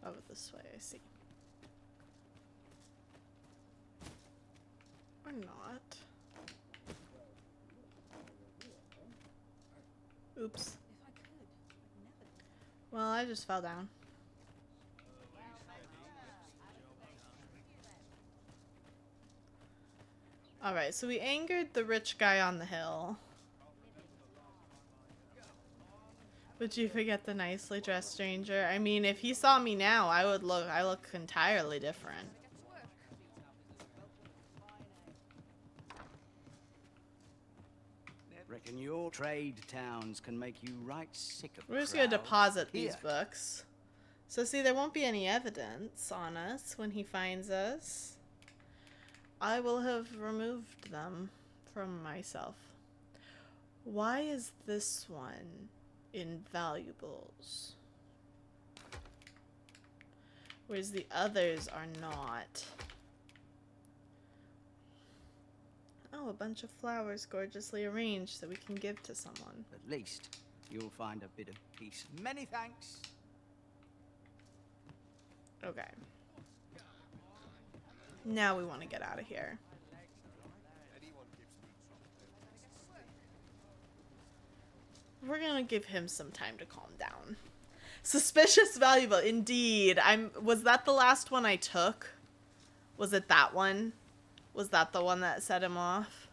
Oh, this way, I see. Or not. Oops. Well, I just fell down. Alright, so we angered the rich guy on the hill. Would you forget the nicely dressed stranger? I mean, if he saw me now, I look entirely different. Reckon your trade towns can make you right sick of We're just gonna crowds. deposit these Here. books. So see, there won't be any evidence on us when he finds us. I will have removed them from myself. Why is this one in valuables, whereas the others are not? Oh, a bunch of flowers gorgeously arranged that we can give to someone. At least you'll find a bit of peace. Many thanks. Okay. Now we want to get out of here. We're gonna give him some time to calm down. Suspicious valuable, indeed. Was that the last one I took? Was it that one? Was that the one that set him off?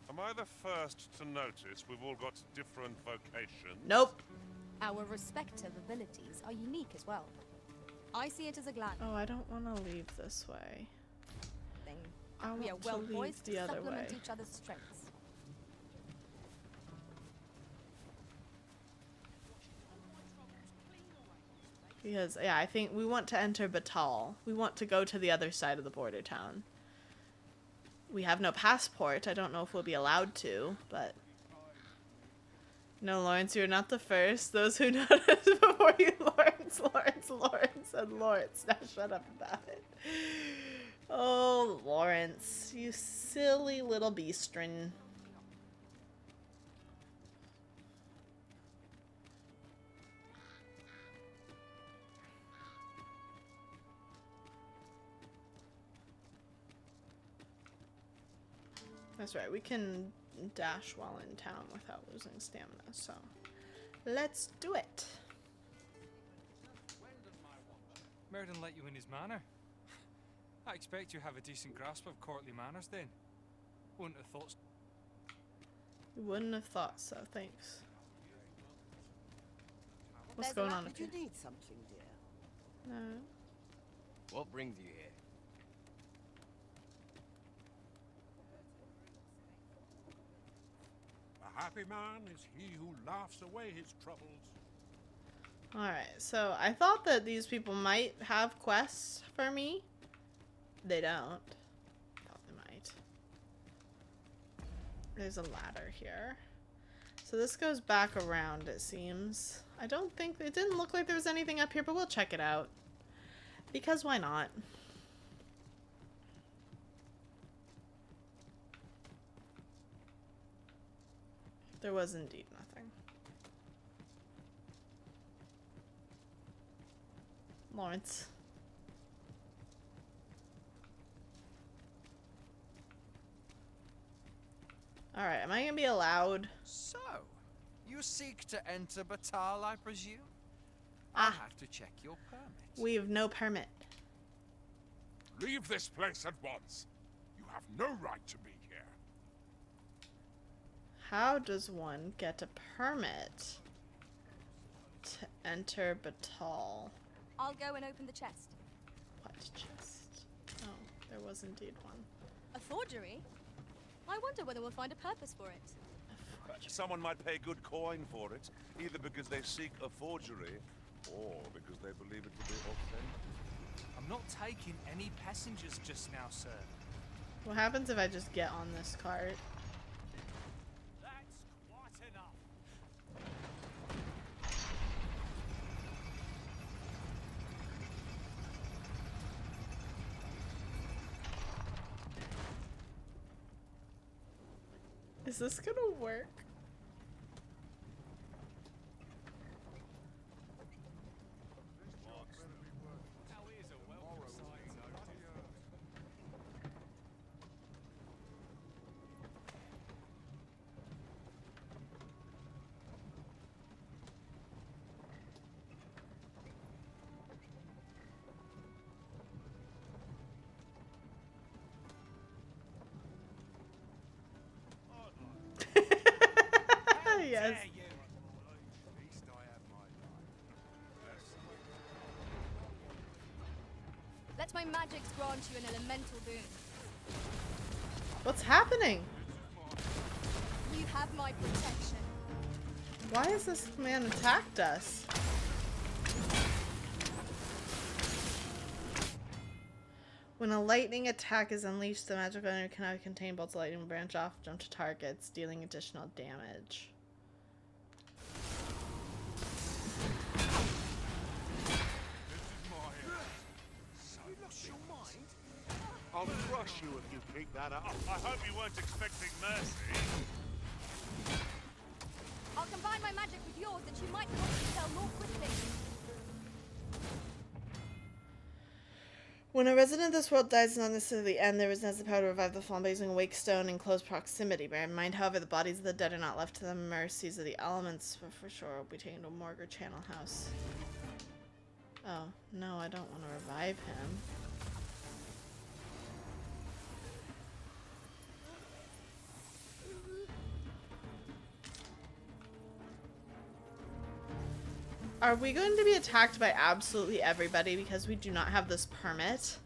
Am I the first to notice we've all got different vocations? Nope. Our respective abilities are unique as well. I see it as a glance. Oh, I don't want to leave this way. I We are want well to leave poised the to other supplement way. each other's strengths. Because, yeah, I think we want to enter Batal. We want to go to the other side of the border town. We have no passport. I don't know if we'll be allowed to, but... No, Lawrence, you're not the first. Those who noticed before you, Lawrence, and Lawrence. Now shut up about it. Oh, Lawrence, you silly little beastrin. That's right, we can dash while in town without losing stamina, so let's do it. Meriden let you in his manor. I expect you have a decent grasp of courtly manners then. Wouldn't have thought so. You wouldn't have thought so, thanks. What's There's going a on lot- up Did here? you need something, dear? No. What brings you here? A happy man is he who laughs away his troubles. Alright, so I thought that these people might have quests for me. They don't. Thought they might. There's a ladder here. So this goes back around, it seems. I don't think... It didn't look like there was anything up here, but we'll check it out. Because why not? There was indeed nothing. Lawrence. Alright, am I gonna be allowed? So, you seek to enter Batal, I presume? I'll have to check your permit. We have no permit. Leave this place at once. You have no right to be here. How does one get a permit to enter Batal? I'll go and open the chest. What chest? Oh, there was indeed one. A forgery? I wonder whether we'll find a purpose for it. Someone might pay good coin for it, either because they seek a forgery, or because they believe it to be authentic. I'm not taking any passengers just now, sir. What happens if I just get on this cart? That's quite enough. Is this gonna work? Yes. Let my magics grant you an elemental boon. What's happening? You have my protection. Why has this man attacked us? When a lightning attack is unleashed, the magical enemy cannot contain bolts of lightning branch off, jump to targets, dealing additional damage. You lost your mind? I'll crush you if you keep that up. I hope you weren't expecting mercy. I'll combine my magic with yours that you might be able to sell more quickly. When a resident of this world dies, not necessarily the end, there is the power to revive the fallen by using a wake stone in close proximity. Bear in mind, however, the bodies of the dead are not left to the mercies of the elements, but for sure will be taken to a morgue or channel house. Oh, no, I don't want to revive him. Are we going to be attacked by absolutely everybody because we do not have this permit?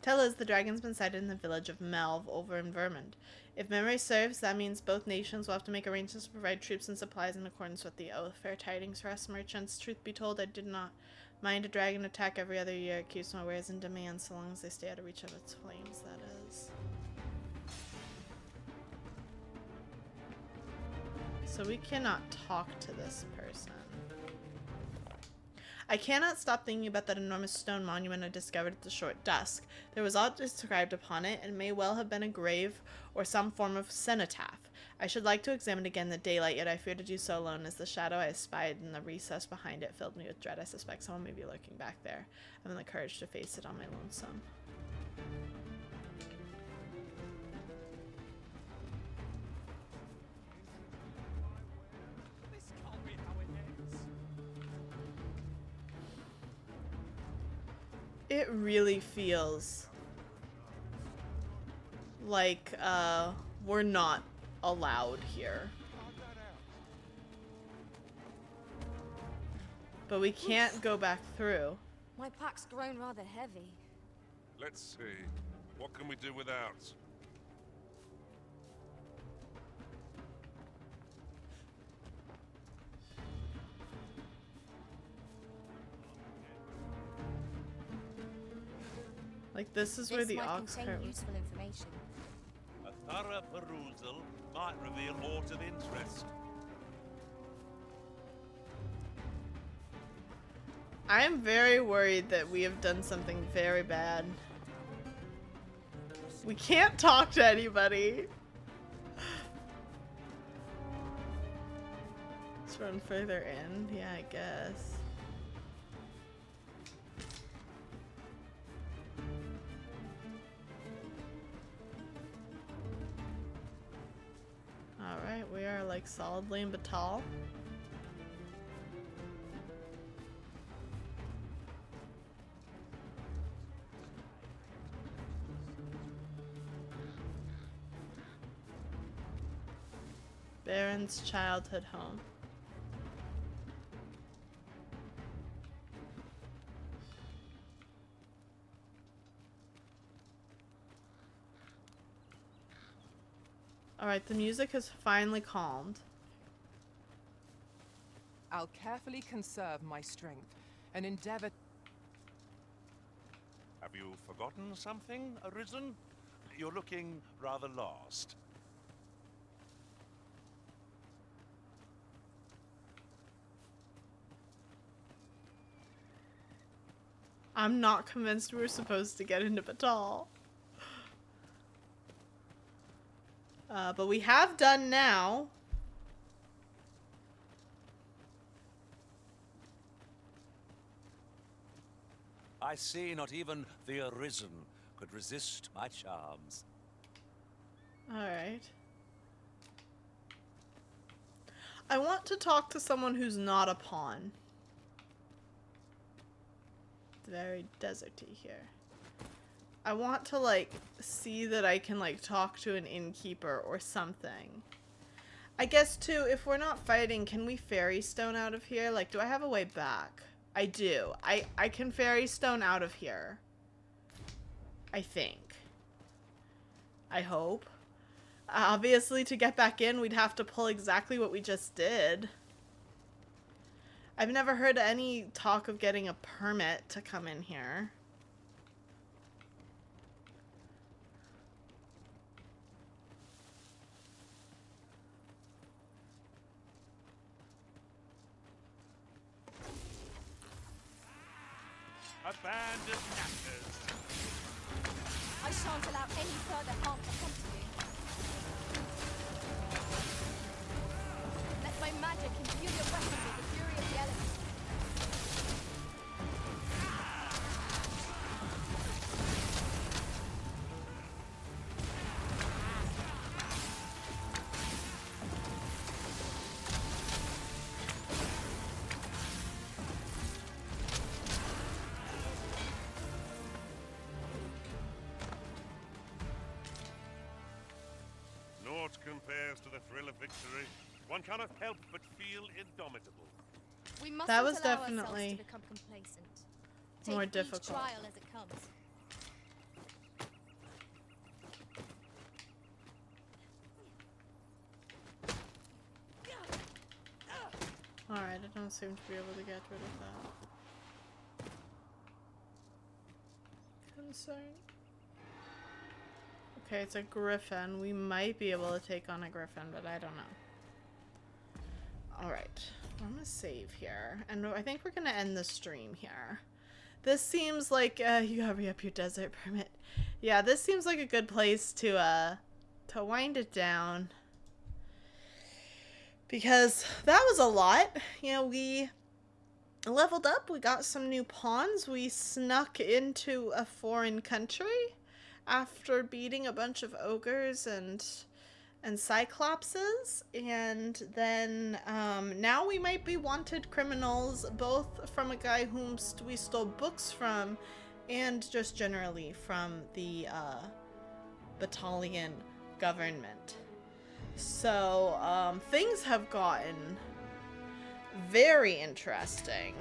Tell is the dragon's been sighted in the village of Melve over in Vermund. If memory serves, that means both nations will have to make arrangements to provide troops and supplies in accordance with the oath. Fair tidings for us merchants. Truth be told, I did not mind a dragon attack every other year. It keeps my wares in demand so long as they stay out of reach of its flames, that is. So we cannot talk to this person. I cannot stop thinking about that enormous stone monument I discovered at the short dusk. There was aught inscribed upon it, and may well have been a grave or some form of cenotaph. I should like to examine again in the daylight, yet I fear to do so alone, as the shadow I espied in the recess behind it filled me with dread. I suspect someone may be lurking back there. I haven't the courage to face it on my lonesome. It really feels like we're not allowed here. But we can't go back through. My pack's grown rather heavy. Let's see. What can we do without? Like, this is where the ox cart was. Useful information. A thorough perusal might reveal aught of interest. I am very worried that we have done something very bad. We can't talk to anybody. Let's run further in. Yeah, I guess. Alright, we are like solidly in Batal. Baron's childhood home. Alright, the music has finally calmed. I'll carefully conserve my strength and endeavor. Have you forgotten something, Arisen? You're looking rather lost. I'm not convinced we're supposed to get into Batal. But we have done now. I see not even the Arisen could resist my charms. Alright. I want to talk to someone who's not a pawn. It's very deserty here. I want to, like, see that I can, like, talk to an innkeeper or something. I guess, too, if we're not fighting, can we fairy stone out of here? Like, do I have a way back? I do. I can fairy stone out of here. I think. I hope. Obviously, to get back in, we'd have to pull exactly what we just did. I've never heard any talk of getting a permit to come in here. Abandoned knackers. I shan't allow any further harm to come to you. Let my magic imbue your weapon with the fury of the elements. Compares to the thrill of victory. One cannot help but feel indomitable. We mustn't That was allow definitely ourselves to become complacent. more Take difficult. each trial as it comes. don't seem to be able to get rid of that. Concern. Okay, it's a griffin. We might be able to take on a griffin, but I don't know. Alright, I'm gonna save here. And I think we're gonna end the stream here. This seems like, you gotta re-up your desert permit. Yeah, this seems like a good place to wind it down. Because that was a lot. You know, we leveled up, we got some new pawns, we snuck into a foreign country after beating a bunch of ogres and Cyclopses, and then now we might be wanted criminals, both from a guy whom we stole books from and just generally from the battalion government. So things have gotten very interesting.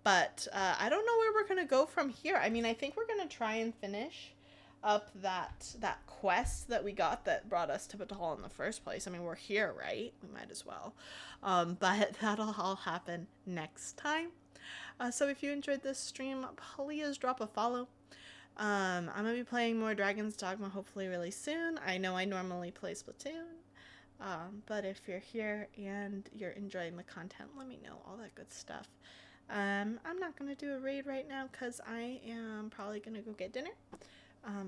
But I don't know where we're gonna go from here. I mean, I think we're gonna try and finish up that quest that we got that brought us to Batal in the first place. I mean, we're here, right? We might as well. But that'll all happen next time. So if you enjoyed this stream, please drop a follow. I'm gonna be playing more Dragon's Dogma hopefully really soon. I know I normally play Splatoon. But if you're here and you're enjoying the content, let me know, all that good stuff. I'm not going to do a raid right now because I am probably going to go get dinner.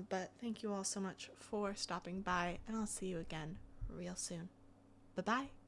But thank you all so much for stopping by, and I'll see you again real soon. Bye-bye.